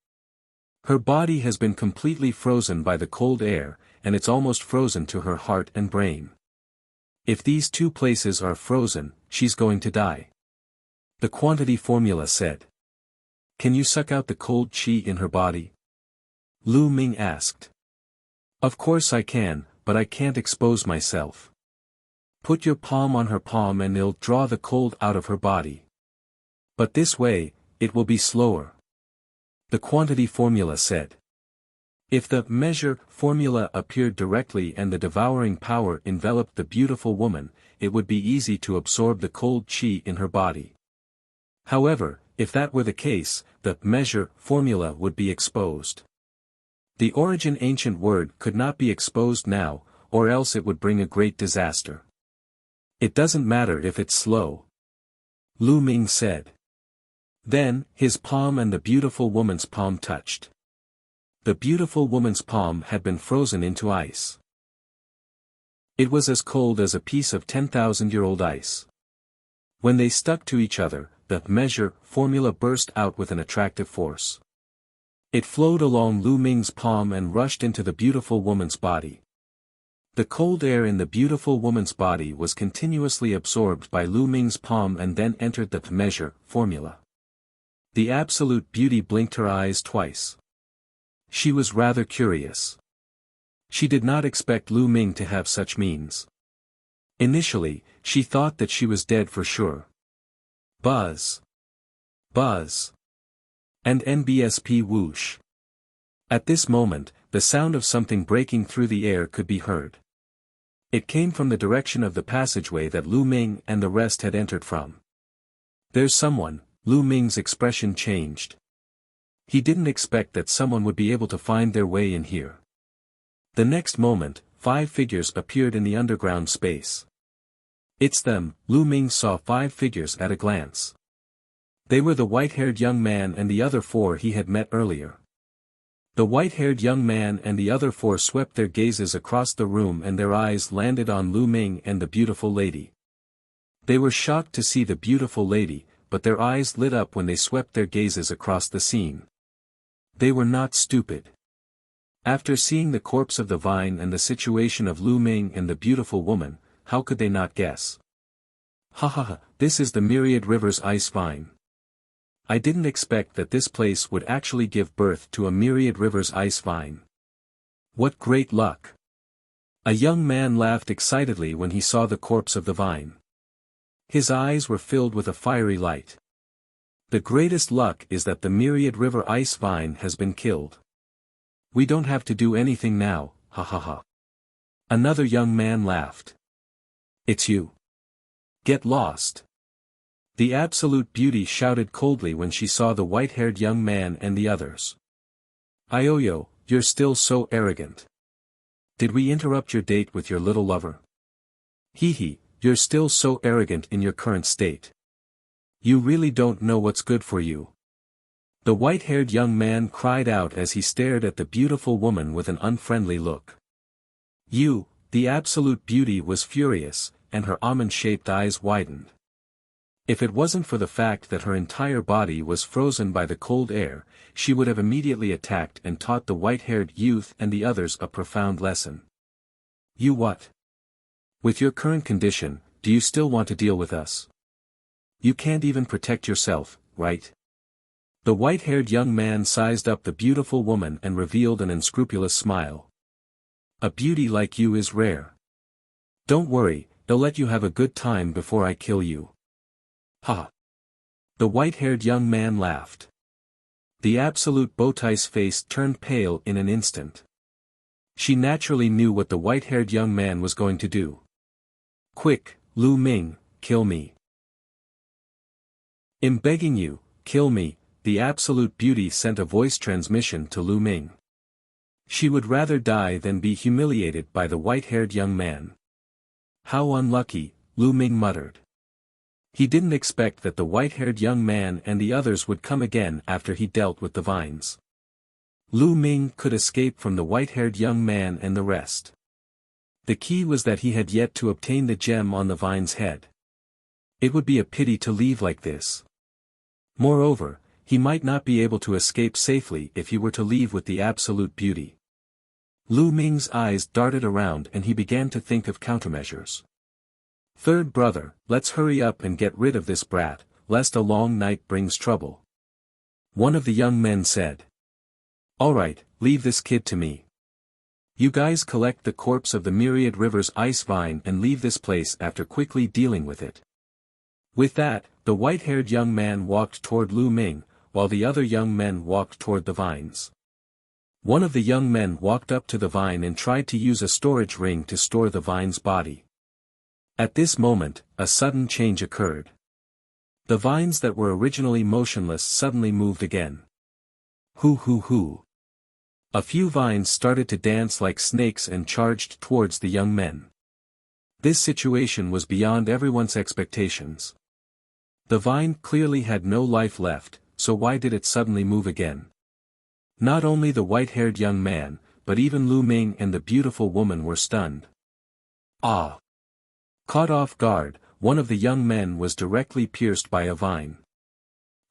Her body has been completely frozen by the cold air, and it's almost frozen to her heart and brain. If these two places are frozen, she's going to die. The quantity formula said. Can you suck out the cold qi in her body? Lu Ming asked. Of course I can, but I can't expose myself. Put your palm on her palm and it'll draw the cold out of her body. But this way, it will be slower. The quantity formula said. If the measure formula appeared directly and the devouring power enveloped the beautiful woman, it would be easy to absorb the cold qi in her body. However, if that were the case, the measure formula would be exposed. The origin ancient word could not be exposed now, or else it would bring a great disaster. It doesn't matter if it's slow. Lu Ming said. Then, his palm and the beautiful woman's palm touched. The beautiful woman's palm had been frozen into ice. It was as cold as a piece of 10,000-year-old ice. When they stuck to each other, the measure formula burst out with an attractive force. It flowed along Lu Ming's palm and rushed into the beautiful woman's body. The cold air in the beautiful woman's body was continuously absorbed by Lu Ming's palm and then entered the measure formula. The absolute beauty blinked her eyes twice. She was rather curious. She did not expect Lu Ming to have such means. Initially, she thought that she was dead for sure. Buzz. Buzz. And NBSP whoosh. At this moment, the sound of something breaking through the air could be heard. It came from the direction of the passageway that Lu Ming and the rest had entered from. There's someone. Lu Ming's expression changed. He didn't expect that someone would be able to find their way in here. The next moment, 5 figures appeared in the underground space. It's them. Lu Ming saw 5 figures at a glance. They were the white-haired young man and the other 4 he had met earlier. The white-haired young man and the other 4 swept their gazes across the room and their eyes landed on Lu Ming and the beautiful lady. They were shocked to see the beautiful lady, but their eyes lit up when they swept their gazes across the scene. They were not stupid. After seeing the corpse of the vine and the situation of Lu Ming and the beautiful woman, how could they not guess? Ha ha ha, this is the Myriad Rivers ice vine. I didn't expect that this place would actually give birth to a myriad rivers ice vine. What great luck! A young man laughed excitedly when he saw the corpse of the vine. His eyes were filled with a fiery light. The greatest luck is that the myriad river ice vine has been killed. We don't have to do anything now, ha ha ha. Another young man laughed. It's you. Get lost. The absolute beauty shouted coldly when she saw the white-haired young man and the others. Ioyo, you're still so arrogant. Did we interrupt your date with your little lover? Hee hee, you're still so arrogant in your current state. You really don't know what's good for you. The white-haired young man cried out as he stared at the beautiful woman with an unfriendly look. You, the absolute beauty was furious, and her almond-shaped eyes widened. If it wasn't for the fact that her entire body was frozen by the cold air, she would have immediately attacked and taught the white-haired youth and the others a profound lesson. You what? With your current condition, do you still want to deal with us? You can't even protect yourself, right? The white-haired young man sized up the beautiful woman and revealed an unscrupulous smile. A beauty like you is rare. Don't worry, they'll let you have a good time before I kill you. Ha! The white-haired young man laughed. The absolute Bowtie's face turned pale in an instant. She naturally knew what the white-haired young man was going to do. Quick, Lu Ming, kill me. I'm begging you, kill me, the absolute beauty sent a voice transmission to Lu Ming. She would rather die than be humiliated by the white-haired young man. How unlucky, Lu Ming muttered. He didn't expect that the white-haired young man and the others would come again after he dealt with the vines. Lu Ming could escape from the white-haired young man and the rest. The key was that he had yet to obtain the gem on the vine's head. It would be a pity to leave like this. Moreover, he might not be able to escape safely if he were to leave with the absolute beauty. Lu Ming's eyes darted around and he began to think of countermeasures. Third brother, let's hurry up and get rid of this brat, lest a long night brings trouble. One of the young men said. Alright, leave this kid to me. You guys collect the corpse of the myriad rivers ice vine and leave this place after quickly dealing with it. With that, the white-haired young man walked toward Lu Ming, while the other young men walked toward the vines. One of the young men walked up to the vine and tried to use a storage ring to store the vine's body. At this moment, a sudden change occurred. The vines that were originally motionless suddenly moved again. Hoo hoo hoo. A few vines started to dance like snakes and charged towards the young men. This situation was beyond everyone's expectations. The vine clearly had no life left, so why did it suddenly move again? Not only the white-haired young man, but even Lu Ming and the beautiful woman were stunned. Ah! Caught off guard, one of the young men was directly pierced by a vine.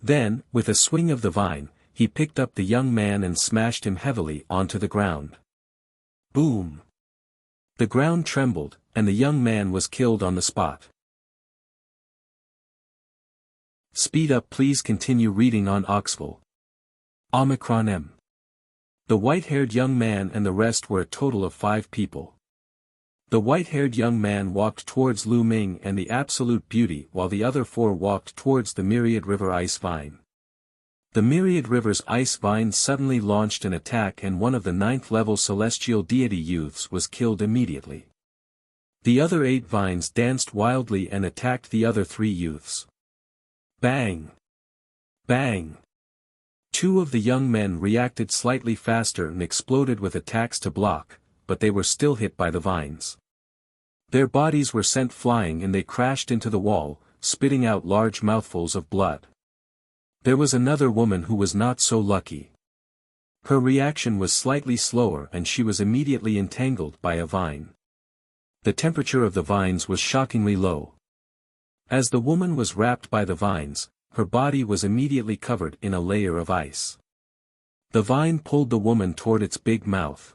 Then, with a swing of the vine, he picked up the young man and smashed him heavily onto the ground. Boom! The ground trembled, and the young man was killed on the spot. Speed up, please continue reading on Oxful. Omicron M. The white-haired young man and the rest were a total of 5 people. The white-haired young man walked towards Lu Ming and the absolute beauty while the other 4 walked towards the myriad river ice vine. The myriad river's ice vine suddenly launched an attack and one of the 9th-level celestial deity youths was killed immediately. The other 8 vines danced wildly and attacked the other 3 youths. Bang! Bang! 2 of the young men reacted slightly faster and exploded with attacks to block, but they were still hit by the vines. Their bodies were sent flying and they crashed into the wall, spitting out large mouthfuls of blood. There was another woman who was not so lucky. Her reaction was slightly slower and she was immediately entangled by a vine. The temperature of the vines was shockingly low. As the woman was wrapped by the vines, her body was immediately covered in a layer of ice. The vine pulled the woman toward its big mouth.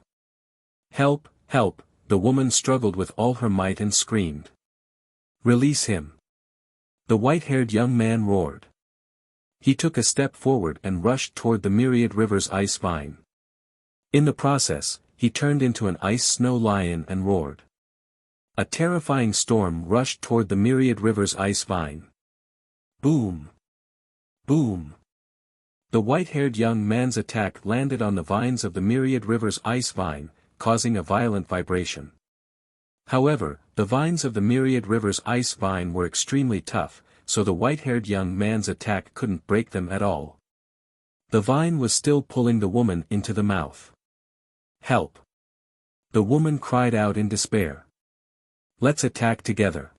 Help, help, the woman struggled with all her might and screamed. Release him. The white-haired young man roared. He took a step forward and rushed toward the myriad river's ice vine. In the process, he turned into an ice snow lion and roared. A terrifying storm rushed toward the myriad river's ice vine. Boom! Boom! The white-haired young man's attack landed on the vines of the myriad river's ice vine, causing a violent vibration. However, the vines of the myriad river's ice vine were extremely tough, so the white-haired young man's attack couldn't break them at all. The vine was still pulling the woman into the mouth. Help! The woman cried out in despair. Let's attack together.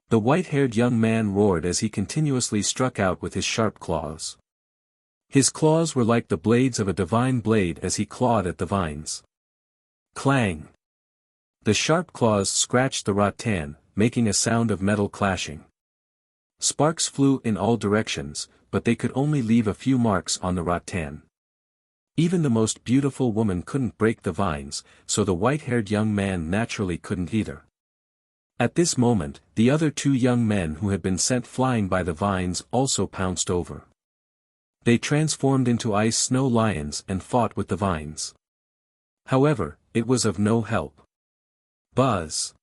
The white-haired young man roared as he continuously struck out with his sharp claws. His claws were like the blades of a divine blade as he clawed at the vines. Clang! The sharp claws scratched the rattan, making a sound of metal clashing. Sparks flew in all directions, but they could only leave a few marks on the rattan. Even the most beautiful woman couldn't break the vines, so the white-haired young man naturally couldn't either. At this moment, the other two young men who had been sent flying by the vines also pounced over. They transformed into ice snow lions and fought with the vines. However, it was of no help. Buzz!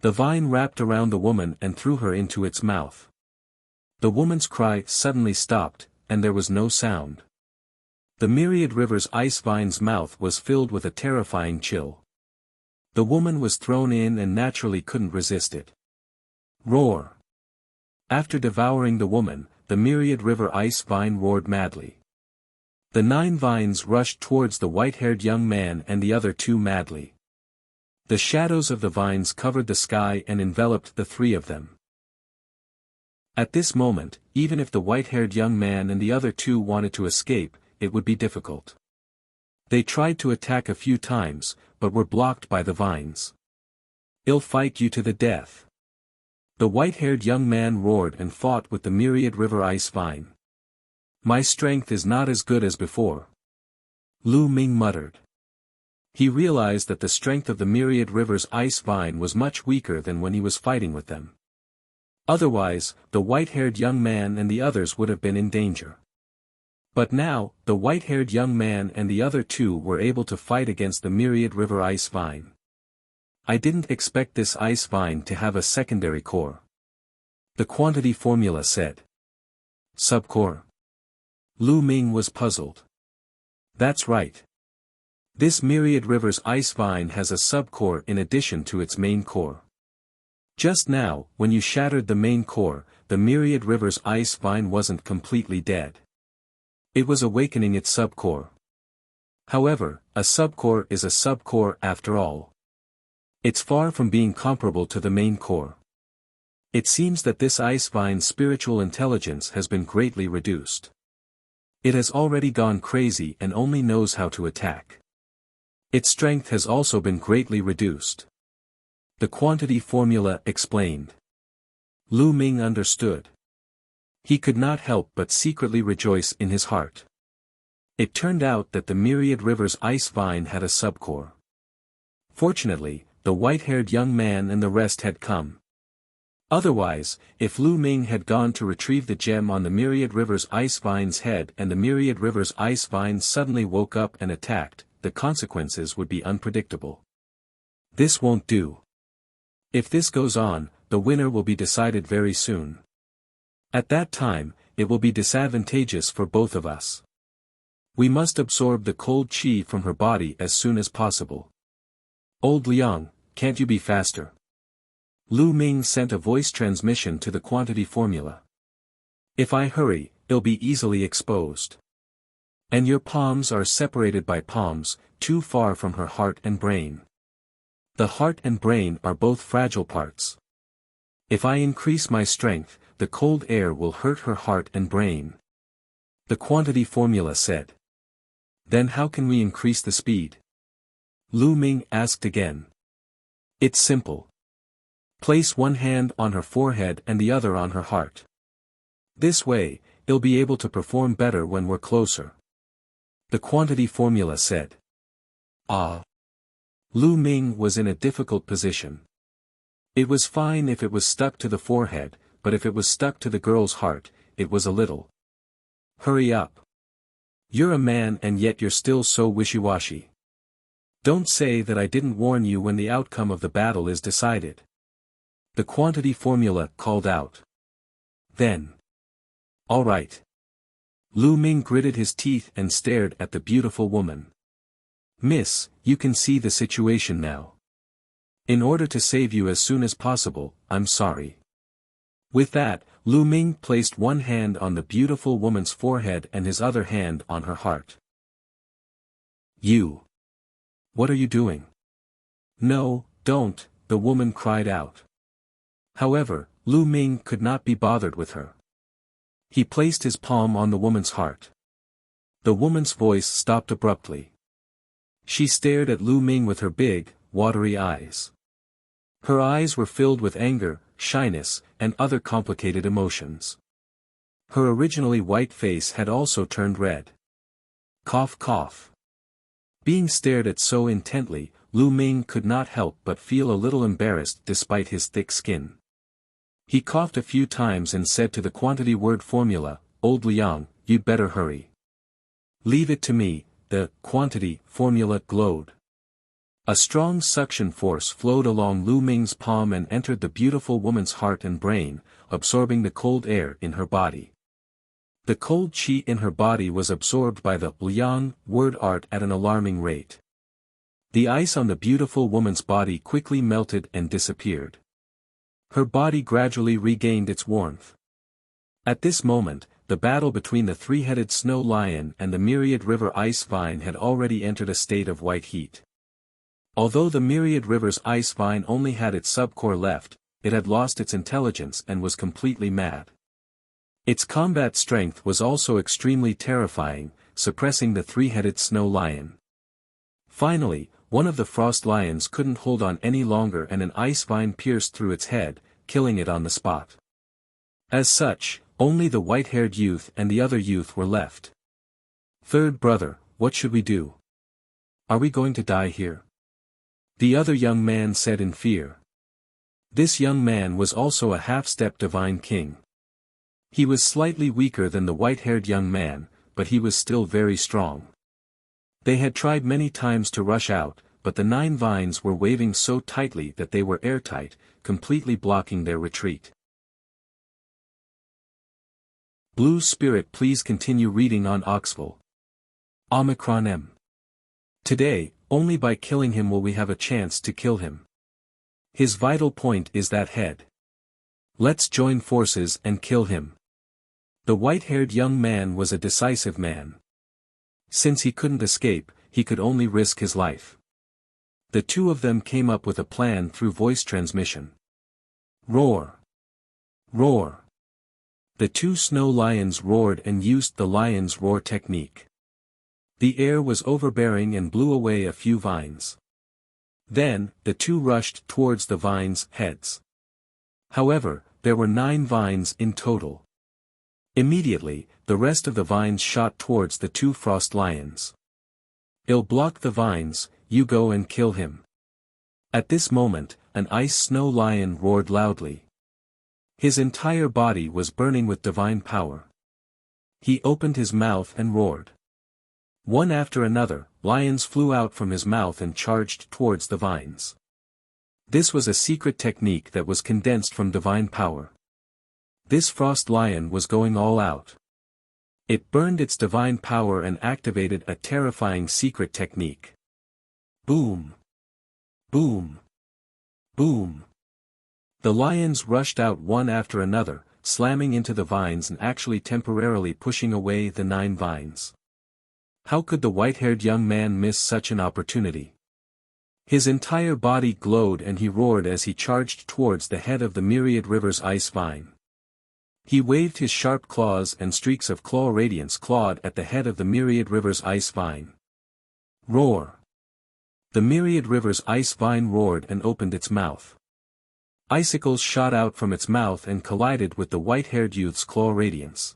The vine wrapped around the woman and threw her into its mouth. The woman's cry suddenly stopped, and there was no sound. The myriad river's ice vine's mouth was filled with a terrifying chill. The woman was thrown in and naturally couldn't resist it. Roar! After devouring the woman, the myriad river ice vine roared madly. The 9 vines rushed towards the white-haired young man and the other 2 madly. The shadows of the vines covered the sky and enveloped the 3 of them. At this moment, even if the white-haired young man and the other 2 wanted to escape, it would be difficult. They tried to attack a few times, but were blocked by the vines. "I'll fight you to the death." The white-haired young man roared and fought with the myriad river ice vine. "My strength is not as good as before," Lu Ming muttered. He realized that the strength of the myriad river's ice vine was much weaker than when he was fighting with them. Otherwise, the white-haired young man and the others would have been in danger. But now, the white-haired young man and the other 2 were able to fight against the myriad river ice vine. I didn't expect this ice vine to have a secondary core. The quantity formula said. Subcore. Lu Ming was puzzled. That's right. This myriad river's ice vine has a subcore in addition to its main core. Just now, when you shattered the main core, the myriad river's ice vine wasn't completely dead. It was awakening its subcore. However, a subcore is a subcore after all. It's far from being comparable to the main core. It seems that this ice vine's spiritual intelligence has been greatly reduced. It has already gone crazy and only knows how to attack. Its strength has also been greatly reduced. The quantity formula explained. Lu Ming understood. He could not help but secretly rejoice in his heart. It turned out that the myriad river's ice vine had a subcore. Fortunately, the white-haired young man and the rest had come. Otherwise, if Lu Ming had gone to retrieve the gem on the myriad river's ice vine's head and the myriad river's ice vine suddenly woke up and attacked, the consequences would be unpredictable. This won't do. If this goes on, the winner will be decided very soon. At that time, it will be disadvantageous for both of us. We must absorb the cold qi from her body as soon as possible. Old Liang, can't you be faster? Lu Ming sent a voice transmission to the quantity formula. If I hurry, it'll be easily exposed. And your palms are separated by palms, too far from her heart and brain. The heart and brain are both fragile parts. If I increase my strength, the cold air will hurt her heart and brain. The quantity formula said. Then how can we increase the speed? Lu Ming asked again. It's simple. Place one hand on her forehead and the other on her heart. This way, it'll be able to perform better when we're closer. The quantity formula said. Ah. Lu Ming was in a difficult position. It was fine if it was stuck to the forehead, but if it was stuck to the girl's heart, it was a little Hurry up. You're a man and yet you're still so wishy-washy. Don't say that I didn't warn you when the outcome of the battle is decided. The quantity formula called out. Then. All right. Lu Ming gritted his teeth and stared at the beautiful woman. Miss, you can see the situation now. In order to save you as soon as possible, I'm sorry. With that, Lu Ming placed one hand on the beautiful woman's forehead and his other hand on her heart. You. What are you doing? No, don't, the woman cried out. However, Lu Ming could not be bothered with her. He placed his palm on the woman's heart. The woman's voice stopped abruptly. She stared at Lu Ming with her big, watery eyes. Her eyes were filled with anger, shyness, and other complicated emotions. Her originally white face had also turned red. Cough cough. Being stared at so intently, Lu Ming could not help but feel a little embarrassed despite his thick skin. He coughed a few times and said to the quantity word formula, Old Liang, you'd better hurry. Leave it to me, the quantity formula glowed. A strong suction force flowed along Lu Ming's palm and entered the beautiful woman's heart and brain, absorbing the cold air in her body. The cold qi in her body was absorbed by the Liang word art at an alarming rate. The ice on the beautiful woman's body quickly melted and disappeared. Her body gradually regained its warmth. At this moment, the battle between the three-headed snow lion and the myriad river ice vine had already entered a state of white heat. Although the myriad river's ice vine only had its subcore left, it had lost its intelligence and was completely mad. Its combat strength was also extremely terrifying, suppressing the three-headed snow lion. Finally, one of the frost lions couldn't hold on any longer and an ice vine pierced through its head, killing it on the spot. As such, only the white-haired youth and the other youth were left. Third brother, what should we do? Are we going to die here? The other young man said in fear. This young man was also a half-step divine king. He was slightly weaker than the white-haired young man, but he was still very strong. They had tried many times to rush out, but the 9 vines were waving so tightly that they were airtight, completely blocking their retreat. Blue Spirit, please continue reading on Oxville. Omicron M. Today, only by killing him will we have a chance to kill him. His vital point is that head. Let's join forces and kill him. The white-haired young man was a decisive man. Since he couldn't escape, he could only risk his life. The two of them came up with a plan through voice transmission. Roar! Roar! The 2 snow lions roared and used the lion's roar technique. The air was overbearing and blew away a few vines. Then, the 2 rushed towards the vines' heads. However, there were 9 vines in total. Immediately, the rest of the vines shot towards the 2 frost lions. I'll block the vines, you go and kill him. At this moment, an ice snow lion roared loudly. His entire body was burning with divine power. He opened his mouth and roared. One after another, lions flew out from his mouth and charged towards the vines. This was a secret technique that was condensed from divine power. This frost lion was going all out. It burned its divine power and activated a terrifying secret technique. Boom! Boom! Boom! The lions rushed out one after another, slamming into the vines and actually temporarily pushing away the 9 vines. How could the white-haired young man miss such an opportunity? His entire body glowed and he roared as he charged towards the head of the myriad river's ice vine. He waved his sharp claws and streaks of claw radiance clawed at the head of the myriad river's ice vine. Roar! The myriad river's ice vine roared and opened its mouth. Icicles shot out from its mouth and collided with the white-haired youth's claw radiance.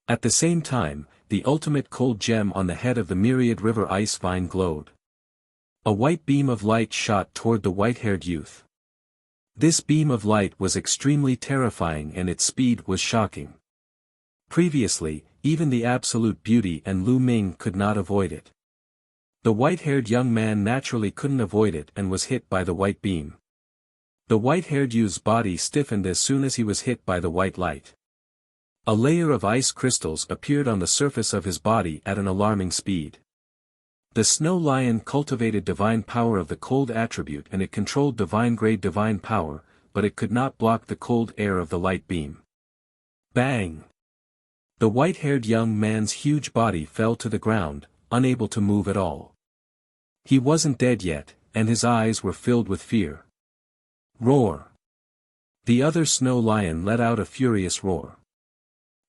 At the same time, the ultimate cold gem on the head of the myriad river ice vine glowed. A white beam of light shot toward the white-haired youth. This beam of light was extremely terrifying and its speed was shocking. Previously, even the absolute beauty and Lu Ming could not avoid it. The white-haired young man naturally couldn't avoid it and was hit by the white beam. The white-haired youth's body stiffened as soon as he was hit by the white light. A layer of ice crystals appeared on the surface of his body at an alarming speed. The snow lion cultivated divine power of the cold attribute and it controlled divine-grade divine power, but it could not block the cold air of the light beam. Bang! The white-haired young man's huge body fell to the ground, unable to move at all. He wasn't dead yet, and his eyes were filled with fear. Roar! The other snow lion let out a furious roar.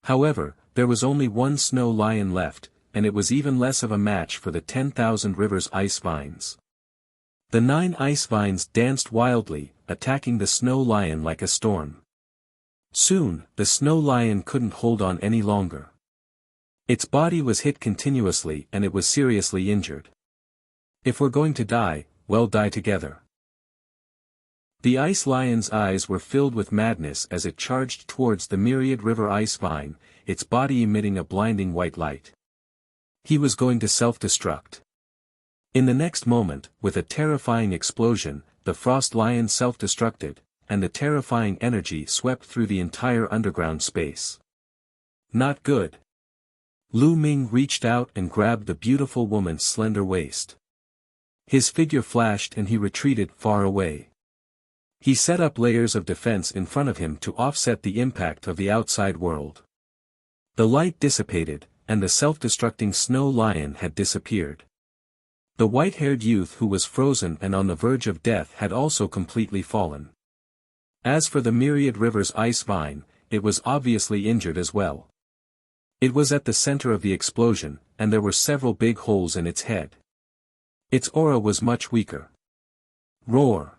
However, there was only one snow lion left, and it was even less of a match for the 10,000 rivers ice vines. The 9 ice vines danced wildly, attacking the snow lion like a storm. Soon, the snow lion couldn't hold on any longer. Its body was hit continuously and it was seriously injured. If we're going to die, well, die together. The ice lion's eyes were filled with madness as it charged towards the myriad river ice vine, its body emitting a blinding white light. He was going to self-destruct. In the next moment, with a terrifying explosion, the frost lion self-destructed, and the terrifying energy swept through the entire underground space. Not good. Lu Ming reached out and grabbed the beautiful woman's slender waist. His figure flashed and he retreated far away. He set up layers of defense in front of him to offset the impact of the outside world. The light dissipated, and the self-destructing snow lion had disappeared. The white-haired youth who was frozen and on the verge of death had also completely fallen. As for the myriad rivers ice vine, it was obviously injured as well. It was at the center of the explosion, and there were several big holes in its head. Its aura was much weaker. Roar!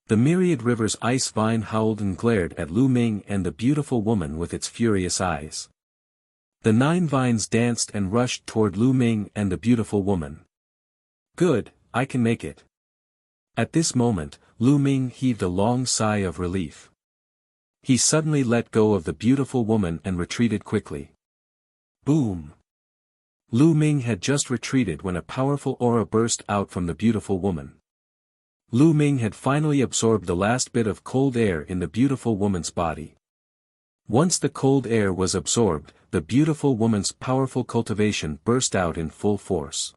The myriad rivers ice vine howled and glared at Lu Ming and the beautiful woman with its furious eyes. The 9 vines danced and rushed toward Lu Ming and the beautiful woman. Good, I can make it. At this moment, Lu Ming heaved a long sigh of relief. He suddenly let go of the beautiful woman and retreated quickly. Boom! Lu Ming had just retreated when a powerful aura burst out from the beautiful woman. Lu Ming had finally absorbed the last bit of cold air in the beautiful woman's body. Once the cold air was absorbed, the beautiful woman's powerful cultivation burst out in full force.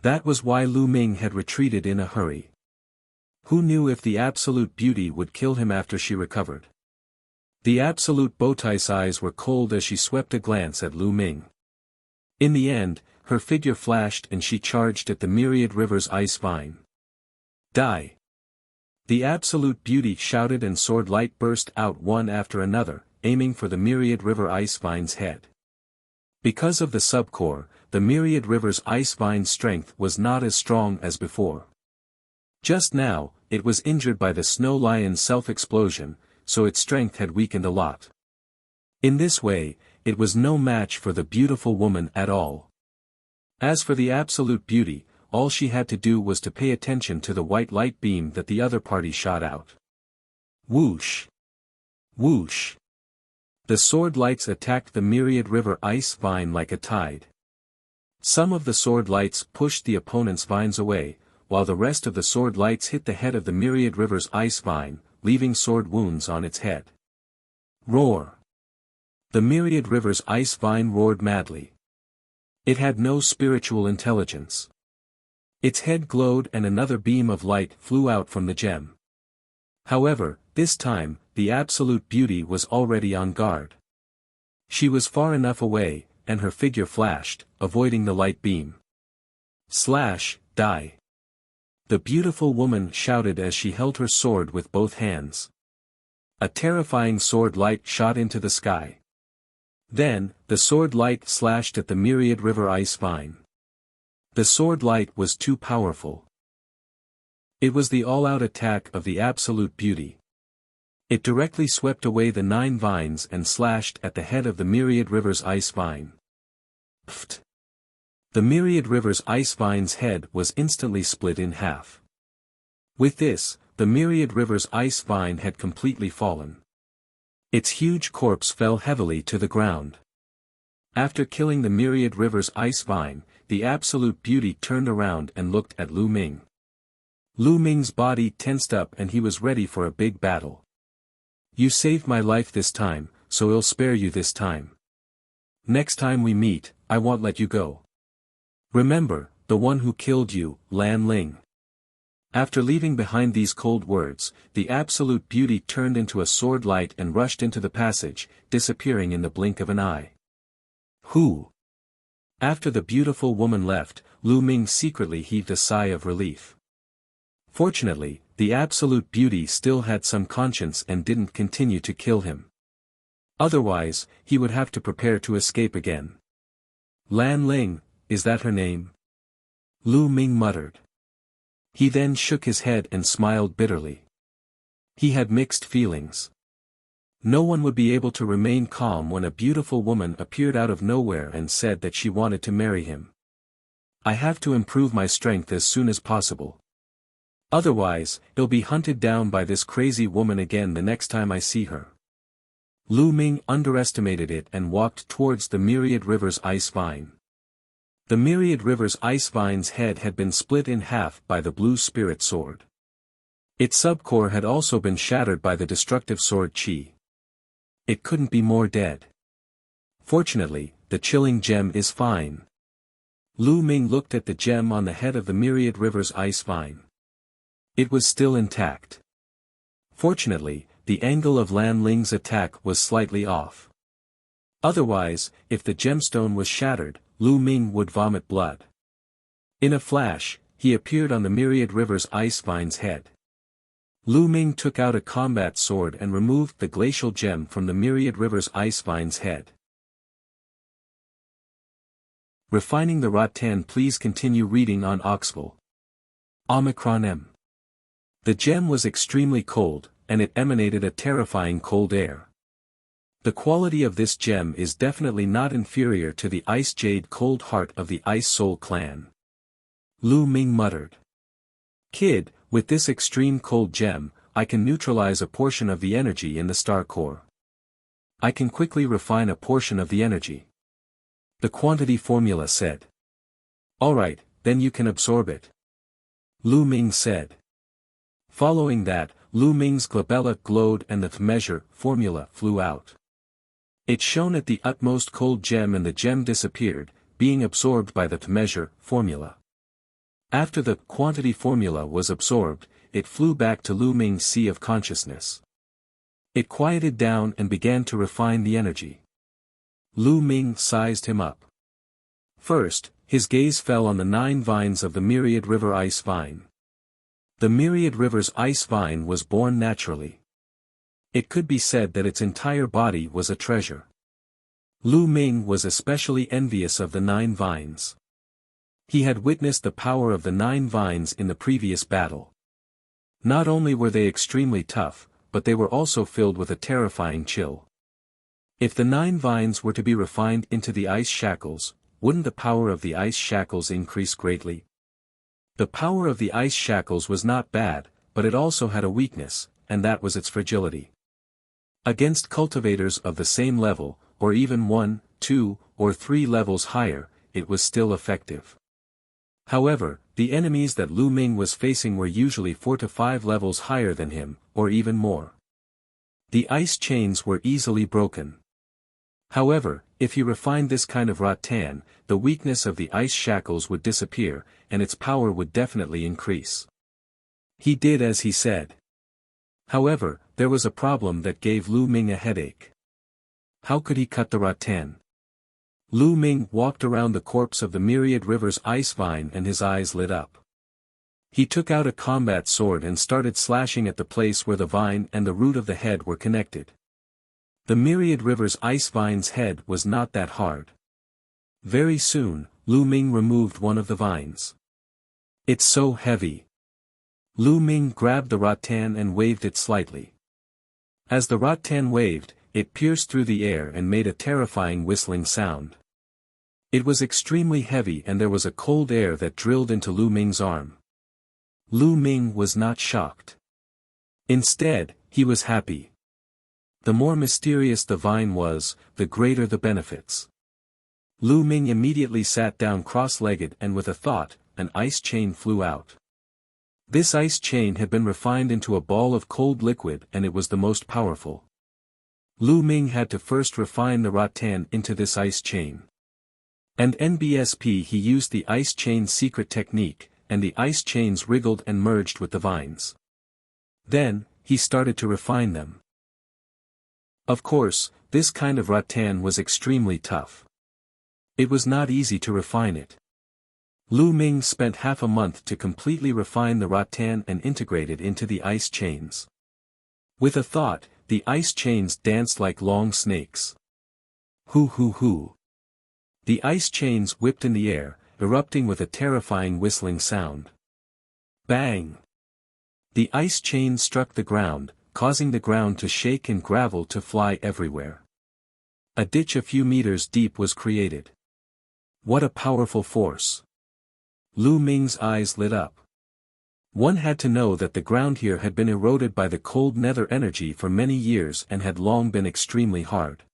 That was why Lu Ming had retreated in a hurry. Who knew if the absolute beauty would kill him after she recovered? The absolute Bowtie's eyes were cold as she swept a glance at Lu Ming. In the end, her figure flashed and she charged at the myriad rivers ice vine. Die! The absolute beauty shouted and sword light burst out one after another, aiming for the myriad river ice vine's head. Because of the subcore, the myriad river's ice vine's strength was not as strong as before. Just now, it was injured by the snow lion's self-explosion, so its strength had weakened a lot. In this way, it was no match for the beautiful woman at all. As for the absolute beauty, all she had to do was to pay attention to the white light beam that the other party shot out. Whoosh! Whoosh! The sword lights attacked the myriad river ice vine like a tide. Some of the sword lights pushed the opponent's vines away, while the rest of the sword lights hit the head of the myriad river's ice vine, leaving sword wounds on its head. Roar! The myriad river's ice vine roared madly. It had no spiritual intelligence. Its head glowed and another beam of light flew out from the gem. However, this time, the absolute beauty was already on guard. She was far enough away, and her figure flashed, avoiding the light beam. Slash, die! The beautiful woman shouted as she held her sword with both hands. A terrifying sword light shot into the sky. Then, the sword light slashed at the myriad river ice vine. The sword light was too powerful. It was the all-out attack of the absolute beauty. It directly swept away the 9 vines and slashed at the head of the myriad river's ice vine. Pfft! The myriad river's ice vine's head was instantly split in half. With this, the myriad river's ice vine had completely fallen. Its huge corpse fell heavily to the ground. After killing the Myriad River's ice vine, the Absolute Beauty turned around and looked at Lu Ming. Lu Ming's body tensed up and he was ready for a big battle. You saved my life this time, so I'll spare you this time. Next time we meet, I won't let you go. Remember, the one who killed you, Lan Ling. After leaving behind these cold words, the Absolute Beauty turned into a sword light and rushed into the passage, disappearing in the blink of an eye. Who? After the beautiful woman left, Lu Ming secretly heaved a sigh of relief. Fortunately, the Absolute Beauty still had some conscience and didn't continue to kill him. Otherwise, he would have to prepare to escape again. Lan Ling, is that her name? Lu Ming muttered. He then shook his head and smiled bitterly. He had mixed feelings. No one would be able to remain calm when a beautiful woman appeared out of nowhere and said that she wanted to marry him. I have to improve my strength as soon as possible. Otherwise, he'll be hunted down by this crazy woman again the next time I see her. Lu Ming underestimated it and walked towards the Myriad River's ice vine. The Myriad River's ice vine's head had been split in half by the blue spirit sword. Its subcore had also been shattered by the destructive sword Qi. It couldn't be more dead. Fortunately, the chilling gem is fine. Lu Ming looked at the gem on the head of the Myriad River's ice vine. It was still intact. Fortunately, the angle of Lan Ling's attack was slightly off. Otherwise, if the gemstone was shattered, Lu Ming would vomit blood. In a flash, he appeared on the Myriad River's ice vine's head. Lu Ming took out a combat sword and removed the glacial gem from the Myriad River's ice vine's head. Refining the rattan. Please continue reading on Oxful. Omicron M. The gem was extremely cold, and it emanated a terrifying cold air. The quality of this gem is definitely not inferior to the Ice Jade Cold Heart of the Ice Soul clan. Lu Ming muttered. Kid, with this extreme cold gem, I can neutralize a portion of the energy in the star core. I can quickly refine a portion of the energy. The quantity formula said. Alright, then you can absorb it. Lu Ming said. Following that, Lu Ming's glabella glowed and the measure formula flew out. It shone at the utmost cold gem and the gem disappeared, being absorbed by the measure formula. After the quantity formula was absorbed, it flew back to Lu Ming's sea of consciousness. It quieted down and began to refine the energy. Lu Ming sized him up. First, his gaze fell on the 9 vines of the Myriad River ice vine. The Myriad River's ice vine was born naturally. It could be said that its entire body was a treasure. Lu Ming was especially envious of the 9 vines. He had witnessed the power of the 9 vines in the previous battle. Not only were they extremely tough, but they were also filled with a terrifying chill. If the 9 vines were to be refined into the ice shackles, wouldn't the power of the ice shackles increase greatly? The power of the ice shackles was not bad, but it also had a weakness, and that was its fragility. Against cultivators of the same level, or even 1, 2, or 3 levels higher, it was still effective. However, the enemies that Lu Ming was facing were usually 4 to 5 levels higher than him, or even more. The ice chains were easily broken. However, if he refined this kind of rattan, the weakness of the ice shackles would disappear, and its power would definitely increase. He did as he said. However, there was a problem that gave Lu Ming a headache. How could he cut the rattan? Lu Ming walked around the corpse of the Myriad River's ice vine and his eyes lit up. He took out a combat sword and started slashing at the place where the vine and the root of the head were connected. The Myriad River's ice vine's head was not that hard. Very soon, Lu Ming removed one of the vines. It's so heavy. Lu Ming grabbed the rattan and waved it slightly. As the rattan waved, it pierced through the air and made a terrifying whistling sound. It was extremely heavy and there was a cold air that drilled into Lu Ming's arm. Lu Ming was not shocked. Instead, he was happy. The more mysterious the vine was, the greater the benefits. Lu Ming immediately sat down cross-legged and with a thought, an ice chain flew out. This ice chain had been refined into a ball of cold liquid and it was the most powerful. Lu Ming had to first refine the rattan into this ice chain. And NBSP he used the ice chain secret technique, and the ice chains wriggled and merged with the vines. Then, he started to refine them. Of course, this kind of rattan was extremely tough. It was not easy to refine it. Lu Ming spent half a month to completely refine the rattan and integrate it into the ice chains. With a thought, the ice chains danced like long snakes. Hoo hoo hoo. The ice chains whipped in the air, erupting with a terrifying whistling sound. Bang! The ice chain struck the ground, causing the ground to shake and gravel to fly everywhere. A ditch a few meters deep was created. What a powerful force! Lu Ming's eyes lit up. One had to know that the ground here had been eroded by the cold nether energy for many years and had long been extremely hard.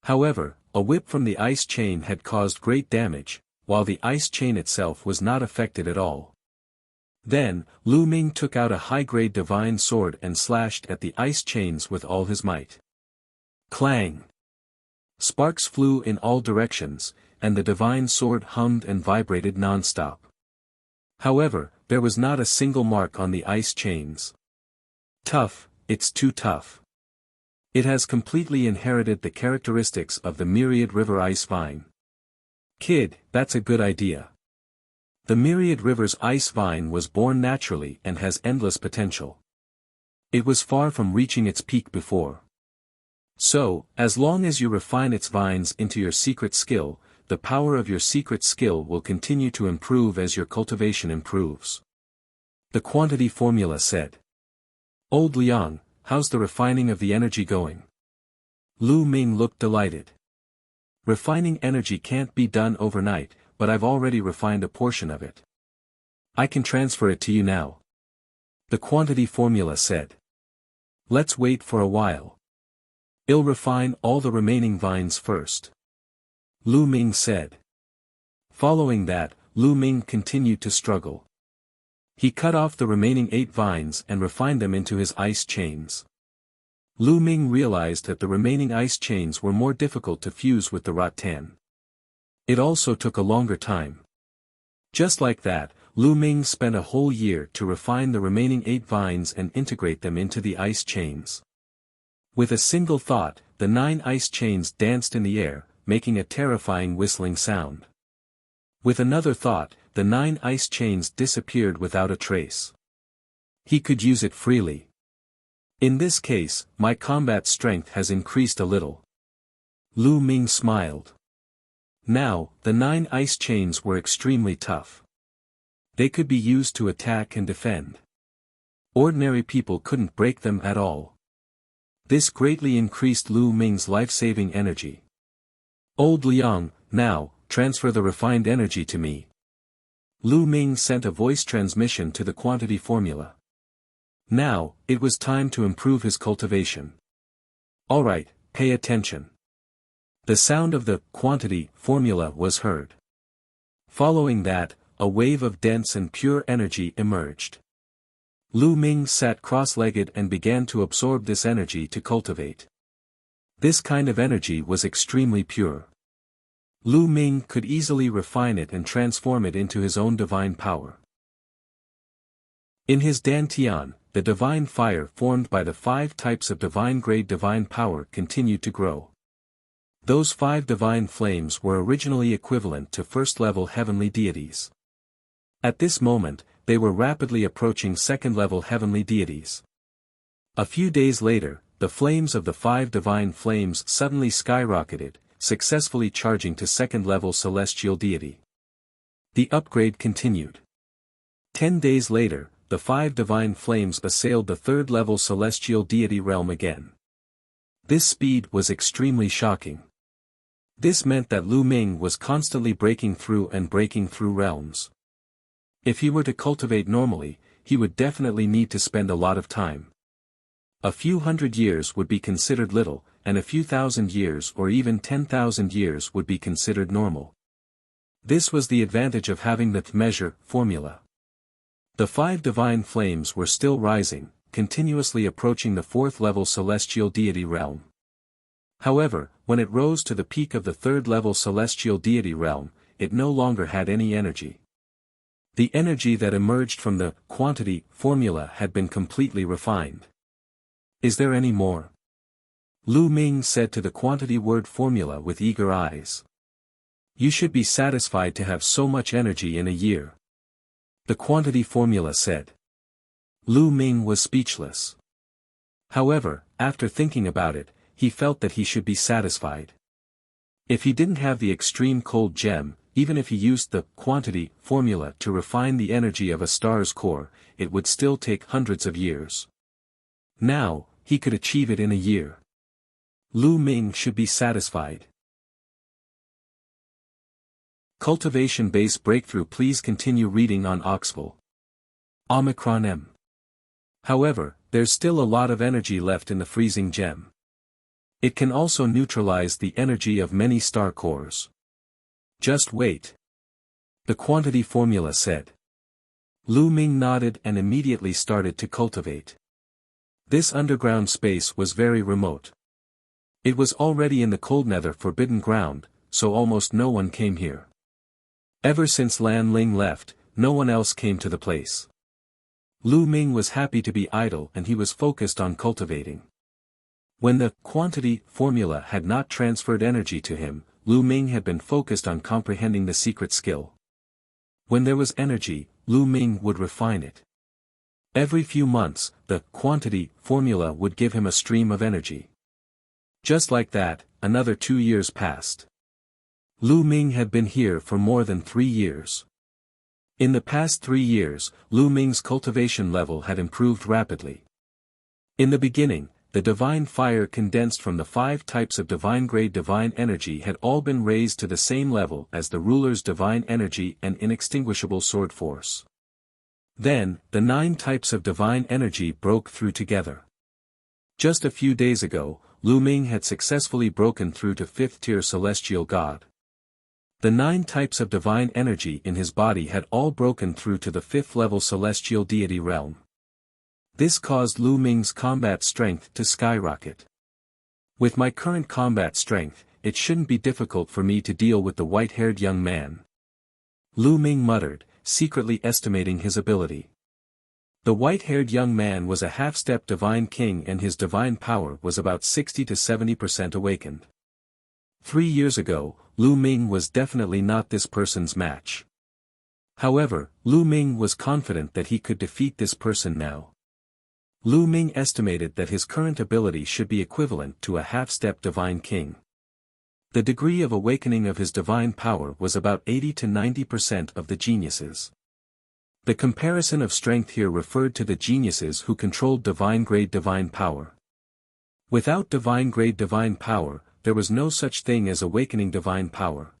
However, a whip from the ice chain had caused great damage, while the ice chain itself was not affected at all. Then, Lu Ming took out a high-grade divine sword and slashed at the ice chains with all his might. Clang! Sparks flew in all directions, and the divine sword hummed and vibrated non-stop. However, there was not a single mark on the ice chains. Tough, it's too tough. It has completely inherited the characteristics of the Myriad River ice vine. Kid, that's a good idea. The Myriad River's ice vine was born naturally and has endless potential. It was far from reaching its peak before. So, as long as you refine its vines into your secret skill, the power of your secret skill will continue to improve as your cultivation improves. The quantity formula said. Old Liang, how's the refining of the energy going? Lu Ming looked delighted. Refining energy can't be done overnight, but I've already refined a portion of it. I can transfer it to you now. The quantity formula said. Let's wait for a while. I'll refine all the remaining vines first. Lu Ming said. Following that, Lu Ming continued to struggle. He cut off the remaining 8 vines and refined them into his ice chains. Lu Ming realized that the remaining ice chains were more difficult to fuse with the rattan. It also took a longer time. Just like that, Lu Ming spent a whole year to refine the remaining 8 vines and integrate them into the ice chains. With a single thought, the 9 ice chains danced in the air, making a terrifying whistling sound. With another thought, the 9 ice chains disappeared without a trace. He could use it freely. In this case, my combat strength has increased a little. Lu Ming smiled. Now, the 9 ice chains were extremely tough. They could be used to attack and defend. Ordinary people couldn't break them at all. This greatly increased Lu Ming's life-saving energy. Old Liang, now, transfer the refined energy to me. Lu Ming sent a voice transmission to the quantity formula. Now, it was time to improve his cultivation. Alright, pay attention. The sound of the quantity formula was heard. Following that, a wave of dense and pure energy emerged. Lu Ming sat cross-legged and began to absorb this energy to cultivate. This kind of energy was extremely pure. Lu Ming could easily refine it and transform it into his own divine power. In his dantian, the divine fire formed by the 5 types of divine-grade divine power continued to grow. Those 5 divine flames were originally equivalent to first-level heavenly deities. At this moment, they were rapidly approaching second-level heavenly deities. A few days later, the flames of the 5 divine flames suddenly skyrocketed, successfully charging to second-level celestial deity. The upgrade continued. 10 days later, the 5 divine flames assailed the third-level celestial deity realm again. This speed was extremely shocking. This meant that Lu Ming was constantly breaking through realms. If he were to cultivate normally, he would definitely need to spend a lot of time. A few hundred years would be considered little, and a few thousand years or even 10,000 years would be considered normal. This was the advantage of having the measure formula. The 5 divine flames were still rising, continuously approaching the 4th level celestial deity realm. However, when it rose to the peak of the 3rd level celestial deity realm, it no longer had any energy. The energy that emerged from the quantity formula had been completely refined. Is there any more? Lu Ming said to the quantity word formula with eager eyes. You should be satisfied to have so much energy in a year. The quantity formula said. Lu Ming was speechless. However, after thinking about it, he felt that he should be satisfied. If he didn't have the extreme cold gem, even if he used the quantity formula to refine the energy of a star's core, it would still take hundreds of years. Now, he could achieve it in a year. Lu Ming should be satisfied. Cultivation Base Breakthrough. Please continue reading on Oxful. Omicron M. However, there's still a lot of energy left in the freezing gem. It can also neutralize the energy of many star cores. Just wait. The quantity formula said. Lu Ming nodded and immediately started to cultivate. This underground space was very remote. It was already in the cold nether forbidden ground, so almost no one came here. Ever since Lan Ling left, no one else came to the place. Lu Ming was happy to be idle and he was focused on cultivating. When the quantity formula had not transferred energy to him, Lu Ming had been focused on comprehending the secret skill. When there was energy, Lu Ming would refine it. Every few months, the quantity formula would give him a stream of energy. Just like that, another 2 years passed. Lu Ming had been here for more than 3 years. In the past 3 years, Lu Ming's cultivation level had improved rapidly. In the beginning, the divine fire condensed from the 5 types of divine-grade divine energy had all been raised to the same level as the ruler's divine energy and inextinguishable sword force. Then, the 9 types of divine energy broke through together. Just a few days ago, Lu Ming had successfully broken through to 5th-tier celestial god. The 9 types of divine energy in his body had all broken through to the 5th-level celestial deity realm. This caused Lu Ming's combat strength to skyrocket. With my current combat strength, it shouldn't be difficult for me to deal with the white-haired young man. Lu Ming muttered, secretly estimating his ability. The white-haired young man was a half-step divine king and his divine power was about 60 to 70% awakened. 3 years ago, Lu Ming was definitely not this person's match. However, Lu Ming was confident that he could defeat this person now. Lu Ming estimated that his current ability should be equivalent to a half-step divine king. The degree of awakening of his divine power was about 80 to 90% of the geniuses. The comparison of strength here referred to the geniuses who controlled divine-grade divine power. Without divine-grade divine power, there was no such thing as awakening divine power.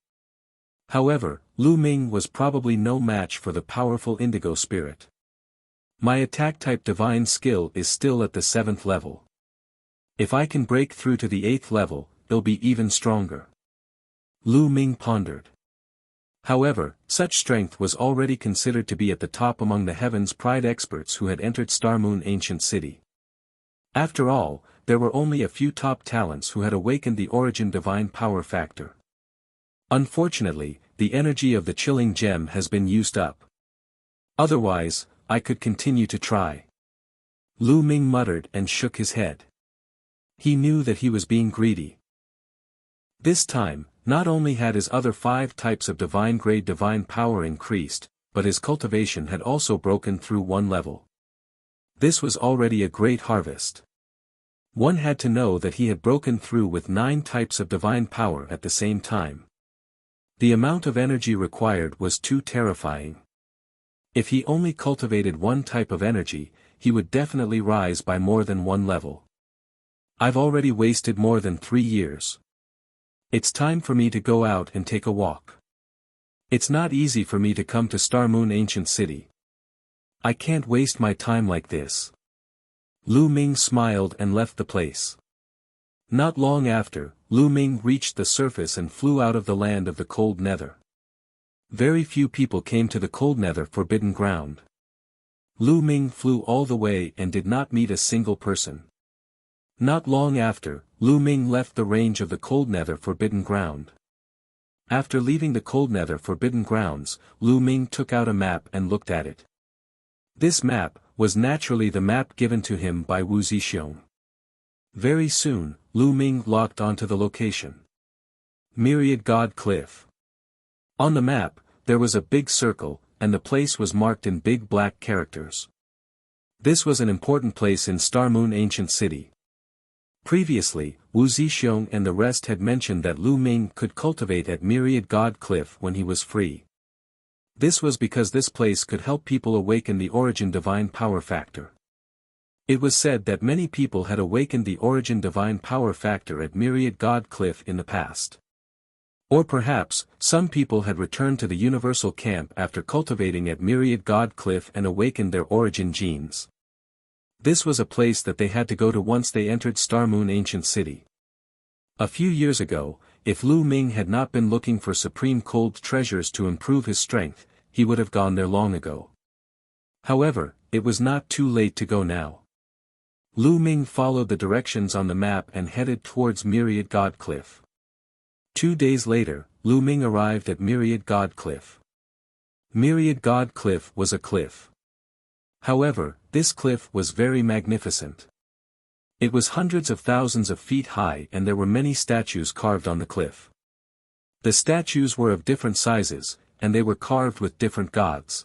However, Lu Ming was probably no match for the powerful indigo spirit. My attack-type divine skill is still at the 7th level. If I can break through to the 8th level, it'll be even stronger. Lu Ming pondered. However, such strength was already considered to be at the top among the Heaven's Pride experts who had entered Star Moon Ancient City. After all, there were only a few top talents who had awakened the origin divine power factor. Unfortunately, the energy of the chilling gem has been used up. Otherwise, I could continue to try. Lu Ming muttered and shook his head. He knew that he was being greedy. This time, not only had his other 5 types of divine-grade divine power increased, but his cultivation had also broken through 1 level. This was already a great harvest. One had to know that he had broken through with 9 types of divine power at the same time. The amount of energy required was too terrifying. If he only cultivated 1 type of energy, he would definitely rise by more than 1 level. I've already wasted more than 3 years. It's time for me to go out and take a walk. It's not easy for me to come to Star Moon Ancient City. I can't waste my time like this. Lu Ming smiled and left the place. Not long after, Lu Ming reached the surface and flew out of the land of the cold nether. Very few people came to the cold nether forbidden ground. Lu Ming flew all the way and did not meet a single person. Not long after, Lu Ming left the range of the cold nether forbidden ground. After leaving the cold nether forbidden grounds, Lu Ming took out a map and looked at it. This map was naturally the map given to him by Wuxia Chronicles. Very soon, Lu Ming locked onto the location. Myriad God Cliff. On the map, there was a big circle, and the place was marked in big black characters. This was an important place in Star Moon Ancient City. Previously, Wuxia Chronicles and the rest had mentioned that Lu Ming could cultivate at Myriad God Cliff when he was free. This was because this place could help people awaken the origin divine power factor. It was said that many people had awakened the origin divine power factor at Myriad God Cliff in the past. Or perhaps, some people had returned to the universal camp after cultivating at Myriad God Cliff and awakened their origin genes. This was a place that they had to go to once they entered Star Moon Ancient City. A few years ago, if Lu Ming had not been looking for supreme cold treasures to improve his strength, he would have gone there long ago. However, it was not too late to go now. Lu Ming followed the directions on the map and headed towards Myriad God Cliff. 2 days later, Lu Ming arrived at Myriad God Cliff. Myriad God Cliff was a cliff. However, this cliff was very magnificent. It was hundreds of thousands of feet high and there were many statues carved on the cliff. The statues were of different sizes, and they were carved with different gods.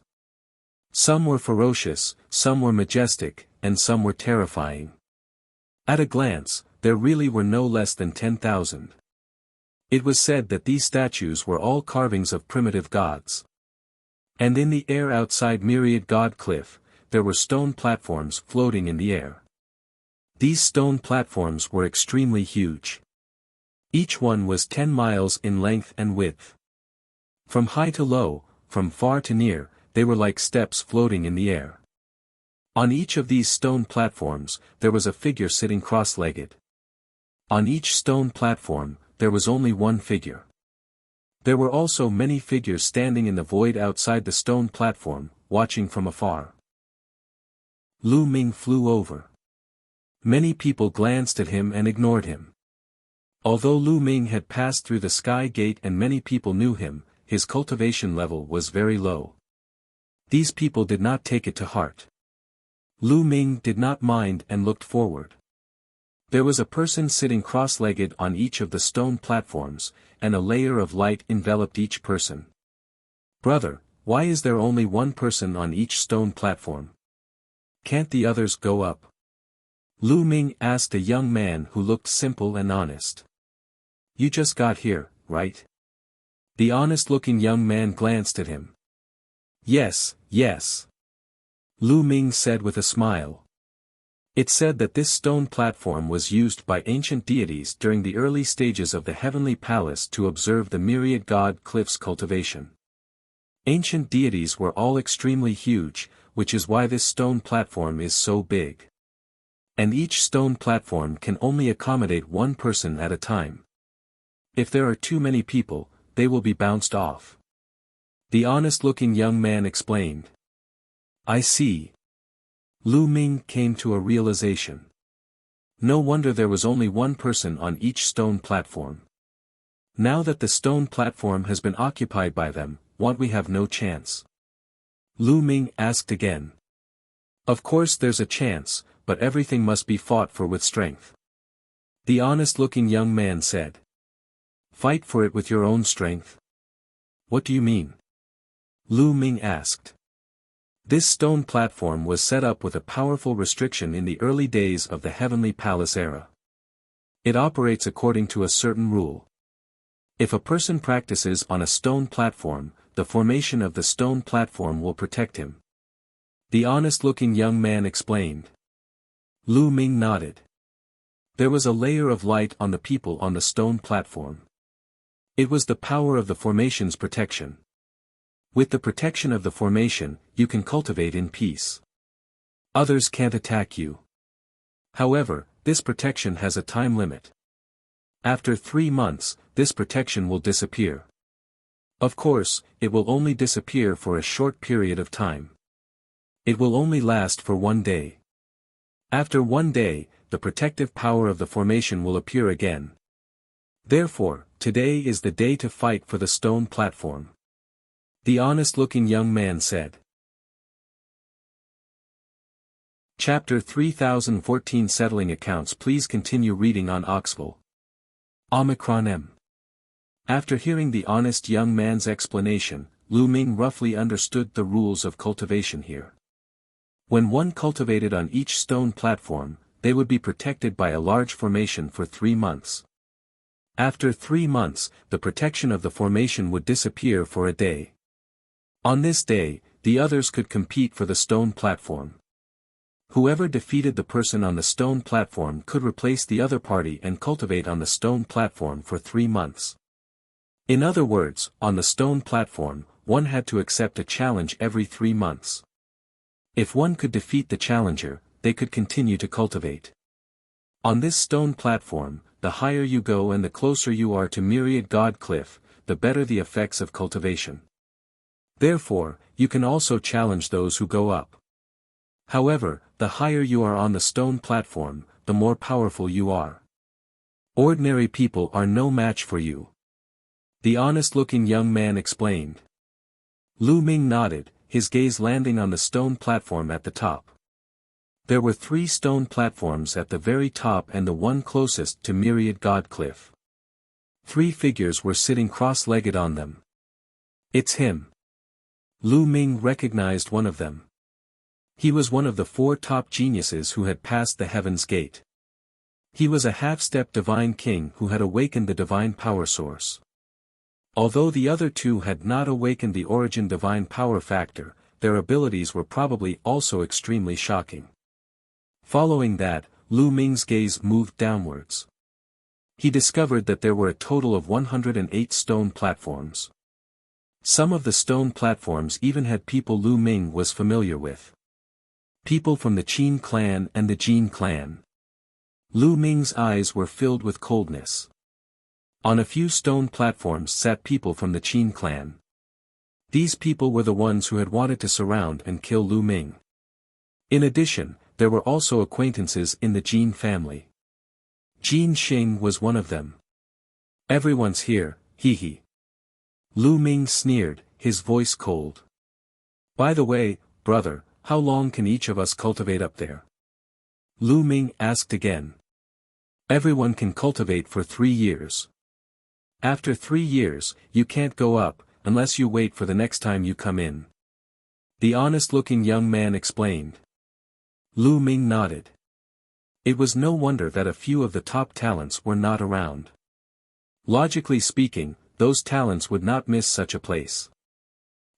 Some were ferocious, some were majestic, and some were terrifying. At a glance, there really were no less than 10,000. It was said that these statues were all carvings of primitive gods. And in the air outside Myriad God Cliff, there were stone platforms floating in the air. These stone platforms were extremely huge. Each one was 10 miles in length and width. From high to low, from far to near, they were like steps floating in the air. On each of these stone platforms, there was a figure sitting cross-legged. On each stone platform, there was only one figure. There were also many figures standing in the void outside the stone platform, watching from afar. Lu Ming flew over. Many people glanced at him and ignored him. Although Lu Ming had passed through the sky gate and many people knew him, his cultivation level was very low. These people did not take it to heart. Lu Ming did not mind and looked forward. There was a person sitting cross-legged on each of the stone platforms, and a layer of light enveloped each person. "Brother, why is there only one person on each stone platform? Can't the others go up?" Lu Ming asked a young man who looked simple and honest. "You just got here, right?" The honest-looking young man glanced at him. "Yes, yes," Lu Ming said with a smile. It said that this stone platform was used by ancient deities during the early stages of the heavenly palace to observe the Myriad God Cliff's cultivation. Ancient deities were all extremely huge, which is why this stone platform is so big. And each stone platform can only accommodate one person at a time. If there are too many people, they will be bounced off. The honest-looking young man explained. "I see." Lu Ming came to a realization. No wonder there was only one person on each stone platform. Now that the stone platform has been occupied by them, won't we have no chance? Lu Ming asked again. "Of course there's a chance, but everything must be fought for with strength." The honest-looking young man said. "Fight for it with your own strength?" "What do you mean?" Lu Ming asked. This stone platform was set up with a powerful restriction in the early days of the Heavenly Palace era. It operates according to a certain rule. If a person practices on a stone platform, the formation of the stone platform will protect him. The honest-looking young man explained. Lu Ming nodded. There was a layer of light on the people on the stone platform. It was the power of the formation's protection. With the protection of the formation, you can cultivate in peace. Others can't attack you. However, this protection has a time limit. After 3 months, this protection will disappear. Of course, it will only disappear for a short period of time. It will only last for 1 day. After 1 day, the protective power of the formation will appear again. Therefore, today is the day to fight for the stone platform. The honest-looking young man said. Chapter 3014 Settling Accounts. Please continue reading on Oxville. Omicron. After hearing the honest young man's explanation, Lu Ming roughly understood the rules of cultivation here. When one cultivated on each stone platform, they would be protected by a large formation for 3 months. After 3 months, the protection of the formation would disappear for a day. On this day, the others could compete for the stone platform. Whoever defeated the person on the stone platform could replace the other party and cultivate on the stone platform for 3 months. In other words, on the stone platform, one had to accept a challenge every 3 months. If one could defeat the challenger, they could continue to cultivate. On this stone platform, the higher you go and the closer you are to Myriad God Cliff, the better the effects of cultivation. Therefore, you can also challenge those who go up. However, the higher you are on the stone platform, the more powerful you are. Ordinary people are no match for you. The honest-looking young man explained. Lu Ming nodded, his gaze landing on the stone platform at the top. There were 3 stone platforms at the very top and the one closest to Myriad God Cliff. 3 figures were sitting cross-legged on them. It's him. Lu Ming recognized one of them. He was one of the 4 top geniuses who had passed the Heaven's Gate. He was a half-step divine king who had awakened the divine power source. Although the other 2 had not awakened the origin divine power factor, their abilities were probably also extremely shocking. Following that, Lu Ming's gaze moved downwards. He discovered that there were a total of 108 stone platforms. Some of the stone platforms even had people Lu Ming was familiar with. People from the Qin clan and the Jin clan. Lu Ming's eyes were filled with coldness. On a few stone platforms sat people from the Qin clan. These people were the ones who had wanted to surround and kill Lu Ming. In addition, there were also acquaintances in the Jin family. Jin Xing was one of them. Everyone's here, hee. Lu Ming sneered, his voice cold. By the way, brother, how long can each of us cultivate up there? Lu Ming asked again. Everyone can cultivate for 3 years. After 3 years, you can't go up, unless you wait for the next time you come in. The honest-looking young man explained. Lu Ming nodded. It was no wonder that a few of the top talents were not around. Logically speaking, those talents would not miss such a place.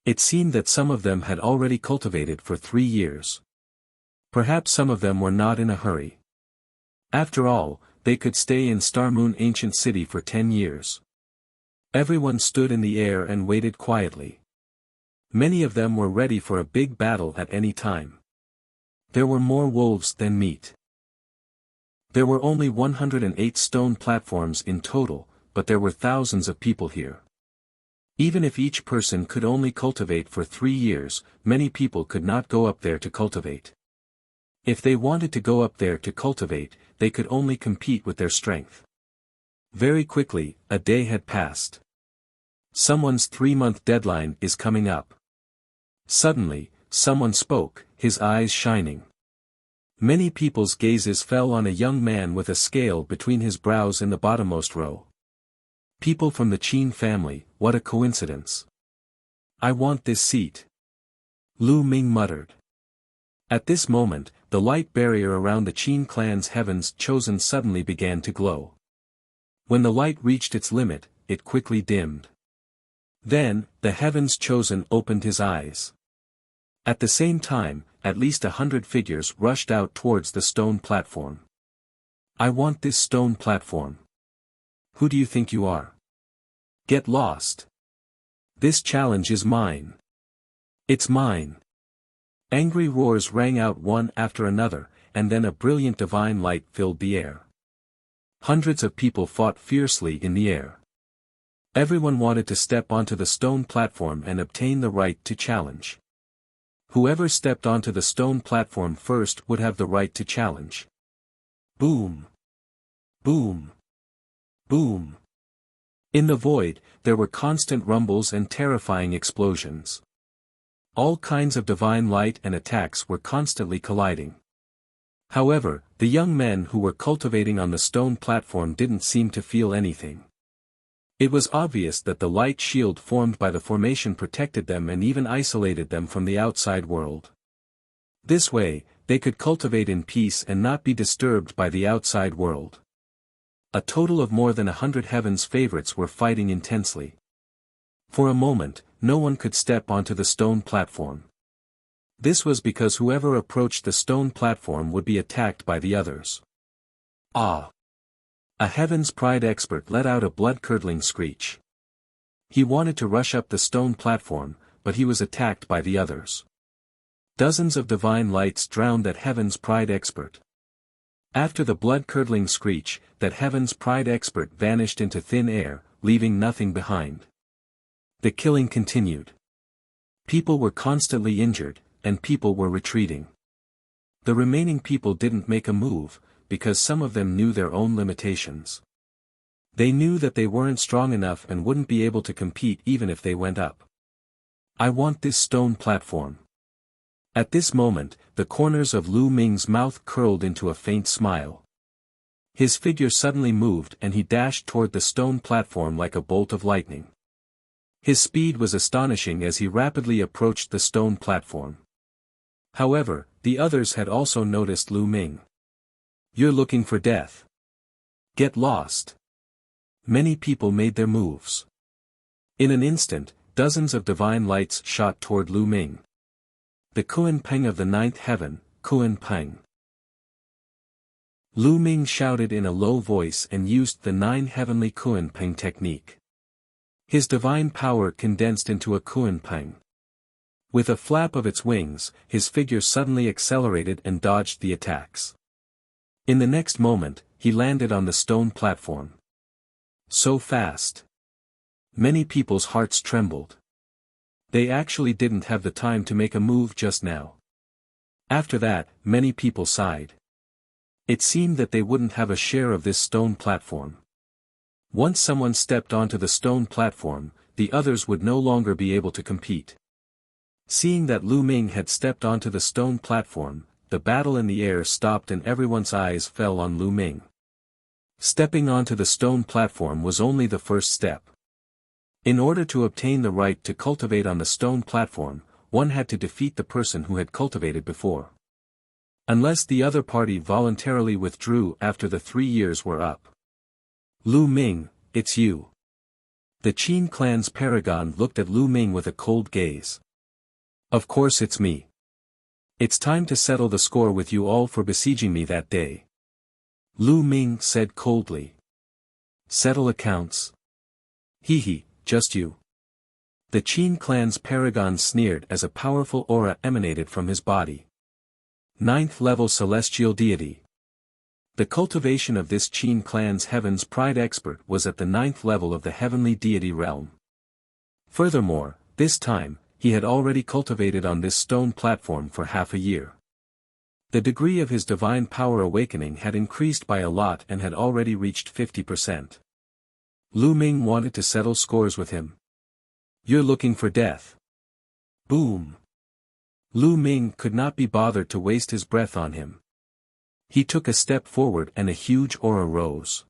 It seemed that some of them had already cultivated for 3 years. Perhaps some of them were not in a hurry. After all, they could stay in Star Moon Ancient City for 10 years. Everyone stood in the air and waited quietly. Many of them were ready for a big battle at any time. There were more wolves than meat. There were only 108 stone platforms in total, but there were thousands of people here. Even if each person could only cultivate for 3 years, many people could not go up there to cultivate. If they wanted to go up there to cultivate, they could only compete with their strength. Very quickly, a day had passed. Someone's 3-month deadline is coming up. Suddenly, someone spoke, his eyes shining. Many people's gazes fell on a young man with a scale between his brows in the bottommost row. People from the Qin family, what a coincidence. I want this seat. Lu Ming muttered. At this moment, the light barrier around the Qin clan's heavens chosen suddenly began to glow. When the light reached its limit, it quickly dimmed. Then, the heavens chosen opened his eyes. At the same time, at least 100 figures rushed out towards the stone platform. I want this stone platform. Who do you think you are? Get lost. This challenge is mine. It's mine. Angry roars rang out one after another, and then a brilliant divine light filled the air. Hundreds of people fought fiercely in the air. Everyone wanted to step onto the stone platform and obtain the right to challenge. Whoever stepped onto the stone platform first would have the right to challenge. Boom! Boom! Boom! In the void, there were constant rumbles and terrifying explosions. All kinds of divine light and attacks were constantly colliding. However, the young men who were cultivating on the stone platform didn't seem to feel anything. It was obvious that the light shield formed by the formation protected them and even isolated them from the outside world. This way, they could cultivate in peace and not be disturbed by the outside world. A total of more than 100 Heaven's favorites were fighting intensely. For a moment, no one could step onto the stone platform. This was because whoever approached the stone platform would be attacked by the others. Ah! A Heaven's Pride expert let out a blood-curdling screech. He wanted to rush up the stone platform, but he was attacked by the others. Dozens of divine lights drowned that Heaven's Pride expert. After the blood-curdling screech, that Heaven's Pride expert vanished into thin air, leaving nothing behind. The killing continued. People were constantly injured, and people were retreating. The remaining people didn't make a move, because some of them knew their own limitations. They knew that they weren't strong enough and wouldn't be able to compete even if they went up. I want this stone platform. At this moment, the corners of Lu Ming's mouth curled into a faint smile. His figure suddenly moved and he dashed toward the stone platform like a bolt of lightning. His speed was astonishing as he rapidly approached the stone platform. However, the others had also noticed Lu Ming. You're looking for death. Get lost. Many people made their moves. In an instant, dozens of divine lights shot toward Lu Ming. The Kuan Peng of the ninth heaven, Kuan Peng. Lu Ming shouted in a low voice and used the 9 heavenly Kuan Peng technique. His divine power condensed into a Kuan Peng. With a flap of its wings, his figure suddenly accelerated and dodged the attacks. In the next moment, he landed on the stone platform. So fast. Many people's hearts trembled. They actually didn't have the time to make a move just now. After that, many people sighed. It seemed that they wouldn't have a share of this stone platform. Once someone stepped onto the stone platform, the others would no longer be able to compete. Seeing that Lu Ming had stepped onto the stone platform, the battle in the air stopped and everyone's eyes fell on Lu Ming. Stepping onto the stone platform was only the first step. In order to obtain the right to cultivate on the stone platform, one had to defeat the person who had cultivated before. Unless the other party voluntarily withdrew after the 3 years were up. Lu Ming, it's you. The Qin clan's paragon looked at Lu Ming with a cold gaze. Of course it's me. It's time to settle the score with you all for besieging me that day. Lu Ming said coldly. Settle accounts? Hee, just you. The Qin clan's paragon sneered as a powerful aura emanated from his body. 9th level celestial deity. The cultivation of this Qin clan's Heaven's Pride expert was at the 9th level of the heavenly deity realm. Furthermore, this time, he had already cultivated on this stone platform for half a year. The degree of his divine power awakening had increased by a lot and had already reached 50%. Lu Ming wanted to settle scores with him. You're looking for death. Boom. Lu Ming could not be bothered to waste his breath on him. He took a step forward and a huge aura rose.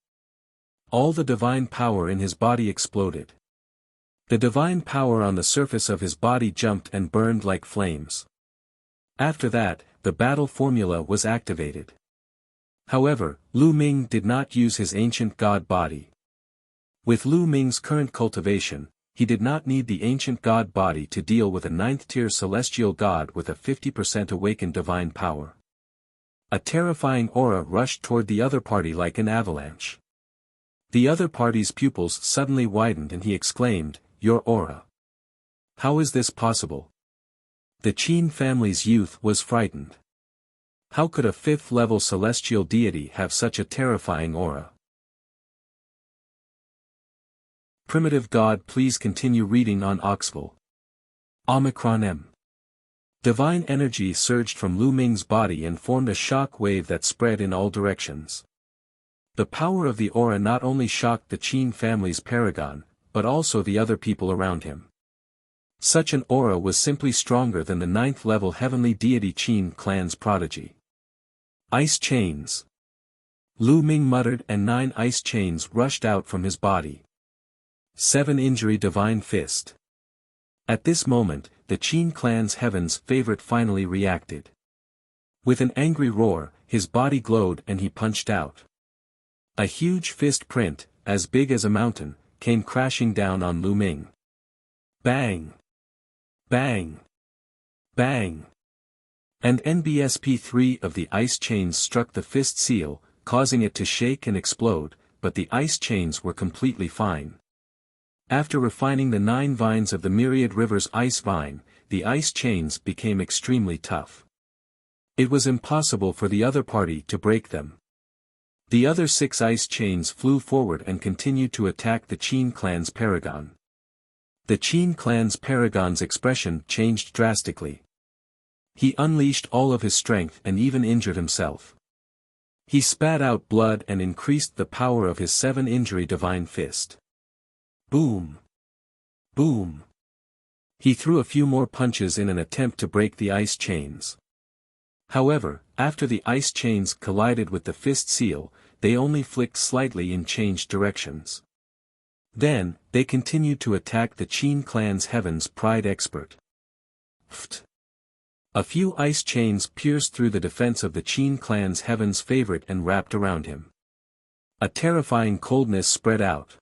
All the divine power in his body exploded. The divine power on the surface of his body jumped and burned like flames. After that, the battle formula was activated. However, Lu Ming did not use his ancient god body. With Lu Ming's current cultivation, he did not need the ancient god body to deal with a 9th-tier celestial god with a 50% awakened divine power. A terrifying aura rushed toward the other party like an avalanche. The other party's pupils suddenly widened and he exclaimed, "Your aura. How is this possible?" The Qin family's youth was frightened. How could a fifth-level celestial deity have such a terrifying aura? Primitive God, please continue reading on Oxful. Omicron M. Divine energy surged from Lu Ming's body and formed a shock wave that spread in all directions. The power of the aura not only shocked the Qin family's paragon, but also the other people around him. Such an aura was simply stronger than the 9th-level heavenly deity Qin clan's prodigy. Ice chains. Lu Ming muttered, and 9 ice chains rushed out from his body. 7 injury divine fist. At this moment, the Qin clan's heaven's favorite finally reacted. With an angry roar, his body glowed and he punched out. A huge fist print, as big as a mountain, came crashing down on Lu Ming. Bang! Bang! Bang! And NBSP-3 of the ice chains struck the fist seal, causing it to shake and explode, but the ice chains were completely fine. After refining the 9 vines of the myriad river's ice vine, the ice chains became extremely tough. It was impossible for the other party to break them. The other 6 ice chains flew forward and continued to attack the Qin clan's paragon. The Qin clan's paragon's expression changed drastically. He unleashed all of his strength and even injured himself. He spat out blood and increased the power of his 7 injury divine fist. Boom! Boom! He threw a few more punches in an attempt to break the ice chains. However, after the ice chains collided with the fist seal, they only flicked slightly in changed directions. Then, they continued to attack the Qin clan's heaven's pride expert. Pft! A few ice chains pierced through the defense of the Qin clan's heaven's favorite and wrapped around him. A terrifying coldness spread out.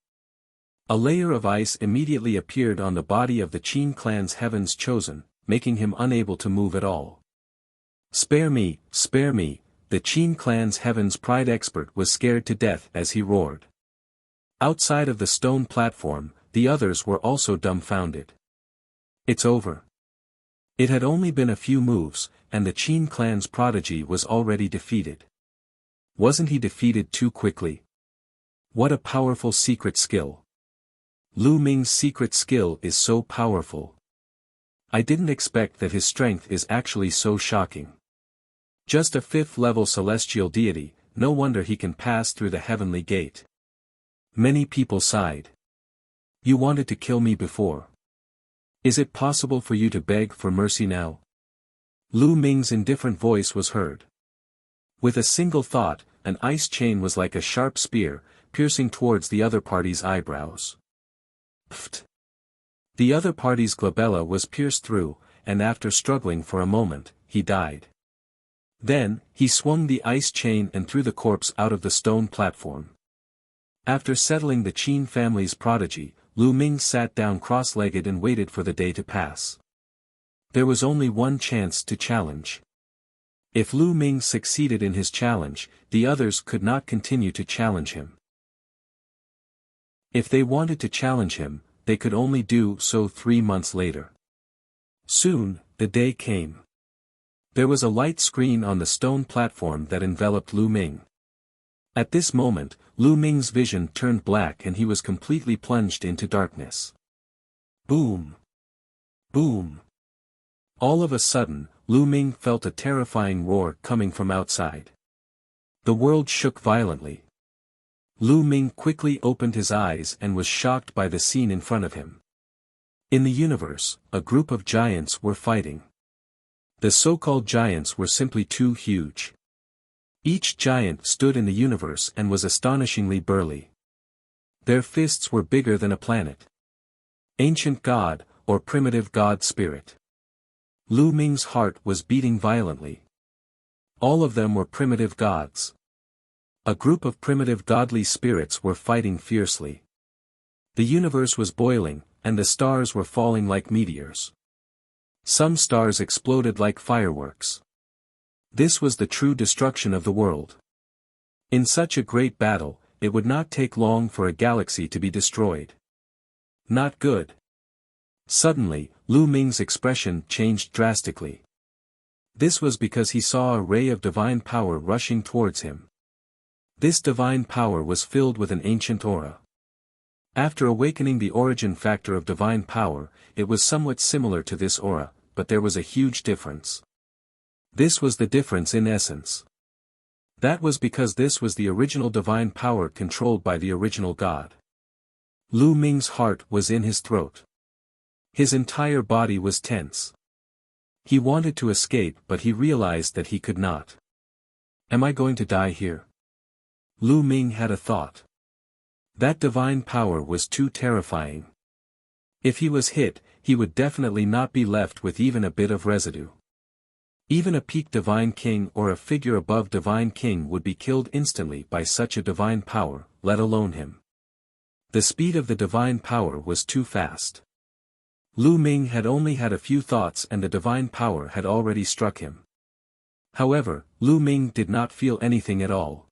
A layer of ice immediately appeared on the body of the Qin clan's heaven's chosen, making him unable to move at all. Spare me, the Qin clan's heaven's pride expert was scared to death as he roared. Outside of the stone platform, the others were also dumbfounded. It's over. It had only been a few moves, and the Qin clan's prodigy was already defeated. Wasn't he defeated too quickly? What a powerful secret skill. Lu Ming's secret skill is so powerful. I didn't expect that his strength is actually so shocking. Just a 5th-level celestial deity, no wonder he can pass through the heavenly gate. Many people sighed. You wanted to kill me before. Is it possible for you to beg for mercy now? Lu Ming's indifferent voice was heard. With a single thought, an ice chain was like a sharp spear, piercing towards the other party's eyebrows. Pfft! The other party's glabella was pierced through, and after struggling for a moment, he died. Then, he swung the ice chain and threw the corpse out of the stone platform. After settling the Qin family's prodigy, Lu Ming sat down cross-legged and waited for the day to pass. There was only one chance to challenge. If Lu Ming succeeded in his challenge, the others could not continue to challenge him. If they wanted to challenge him, they could only do so 3 months later. Soon, the day came. There was a light screen on the stone platform that enveloped Lu Ming. At this moment, Lu Ming's vision turned black and he was completely plunged into darkness. Boom! Boom! All of a sudden, Lu Ming felt a terrifying roar coming from outside. The world shook violently. Lu Ming quickly opened his eyes and was shocked by the scene in front of him. In the universe, a group of giants were fighting. The so-called giants were simply too huge. Each giant stood in the universe and was astonishingly burly. Their fists were bigger than a planet. Ancient God, or primitive God spirit. Lu Ming's heart was beating violently. All of them were primitive gods. A group of primitive godly spirits were fighting fiercely. The universe was boiling, and the stars were falling like meteors. Some stars exploded like fireworks. This was the true destruction of the world. In such a great battle, it would not take long for a galaxy to be destroyed. Not good. Suddenly, Lu Ming's expression changed drastically. This was because he saw a ray of divine power rushing towards him. This divine power was filled with an ancient aura. After awakening the origin factor of divine power, it was somewhat similar to this aura, but there was a huge difference. This was the difference in essence. That was because this was the original divine power controlled by the original God. Lu Ming's heart was in his throat. His entire body was tense. He wanted to escape, but he realized that he could not. Am I going to die here? Lu Ming had a thought. That divine power was too terrifying. If he was hit, he would definitely not be left with even a bit of residue. Even a peak divine king or a figure above divine king would be killed instantly by such a divine power, let alone him. The speed of the divine power was too fast. Lu Ming had only had a few thoughts and the divine power had already struck him. However, Lu Ming did not feel anything at all.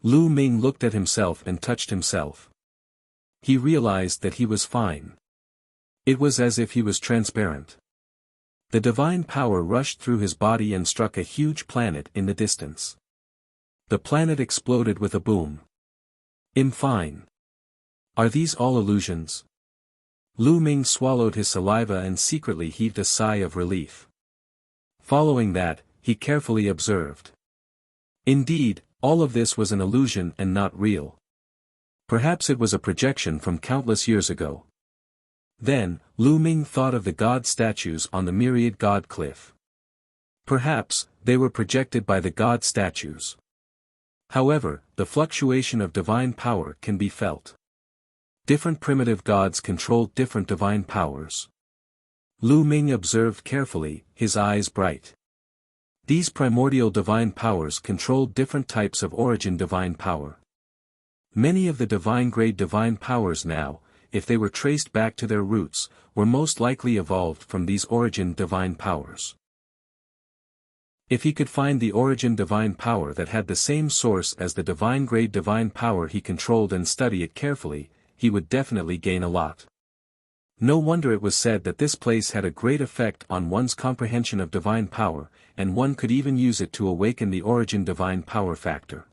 Lu Ming looked at himself and touched himself. He realized that he was fine. It was as if he was transparent. The divine power rushed through his body and struck a huge planet in the distance. The planet exploded with a boom. I'm fine. Are these all illusions? Lu Ming swallowed his saliva and secretly heaved a sigh of relief. Following that, he carefully observed. Indeed, all of this was an illusion and not real. Perhaps it was a projection from countless years ago. Then, Lu Ming thought of the god statues on the myriad god cliff. Perhaps, they were projected by the god statues. However, the fluctuation of divine power can be felt. Different primitive gods controlled different divine powers. Lu Ming observed carefully, his eyes bright. These primordial divine powers controlled different types of origin divine power. Many of the divine-grade divine powers now, if they were traced back to their roots, were most likely evolved from these origin divine powers. If he could find the origin divine power that had the same source as the divine-grade divine power he controlled and study it carefully, he would definitely gain a lot. No wonder it was said that this place had a great effect on one's comprehension of divine power, and one could even use it to awaken the origin divine power factor.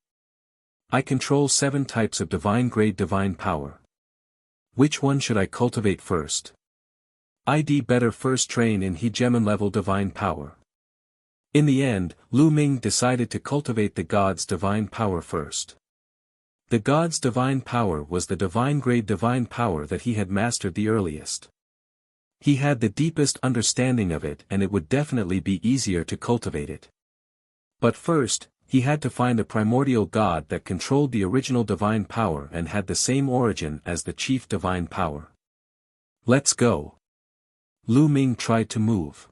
I control 7 types of divine-grade divine power. Which one should I cultivate first? I'd better first train in hegemon level divine power. In the end, Lu Ming decided to cultivate the god's divine power first. The god's divine power was the divine-grade divine power that he had mastered the earliest. He had the deepest understanding of it and it would definitely be easier to cultivate it. But first, he had to find a primordial god that controlled the original divine power and had the same origin as the chief divine power. Let's go. Lu Ming tried to move.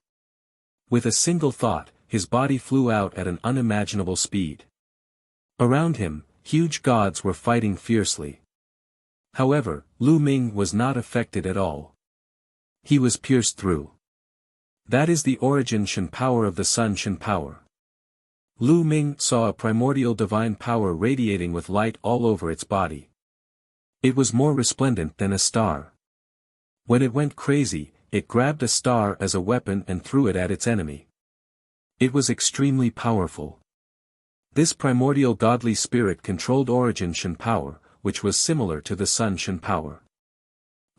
With a single thought, his body flew out at an unimaginable speed. Around him, huge gods were fighting fiercely. However, Lu Ming was not affected at all. He was pierced through. That is the origin Shen power of the Sun Shen power. Lu Ming saw a primordial divine power radiating with light all over its body. It was more resplendent than a star. When it went crazy, it grabbed a star as a weapon and threw it at its enemy. It was extremely powerful. This primordial godly spirit controlled origin Shen power, which was similar to the Sun Shen power.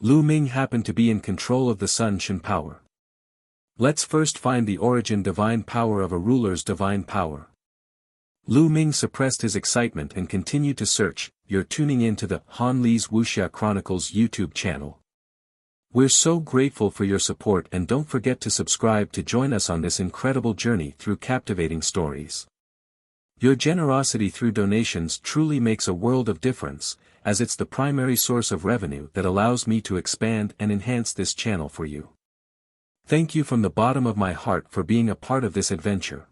Lu Ming happened to be in control of the Sun Shen power. Let's first find the origin divine power of a ruler's divine power. Lu Ming suppressed his excitement and continued to search. You're tuning in to the Han Li's Wuxia Chronicles YouTube channel. We're so grateful for your support and don't forget to subscribe to join us on this incredible journey through captivating stories. Your generosity through donations truly makes a world of difference, as it's the primary source of revenue that allows me to expand and enhance this channel for you. Thank you from the bottom of my heart for being a part of this adventure.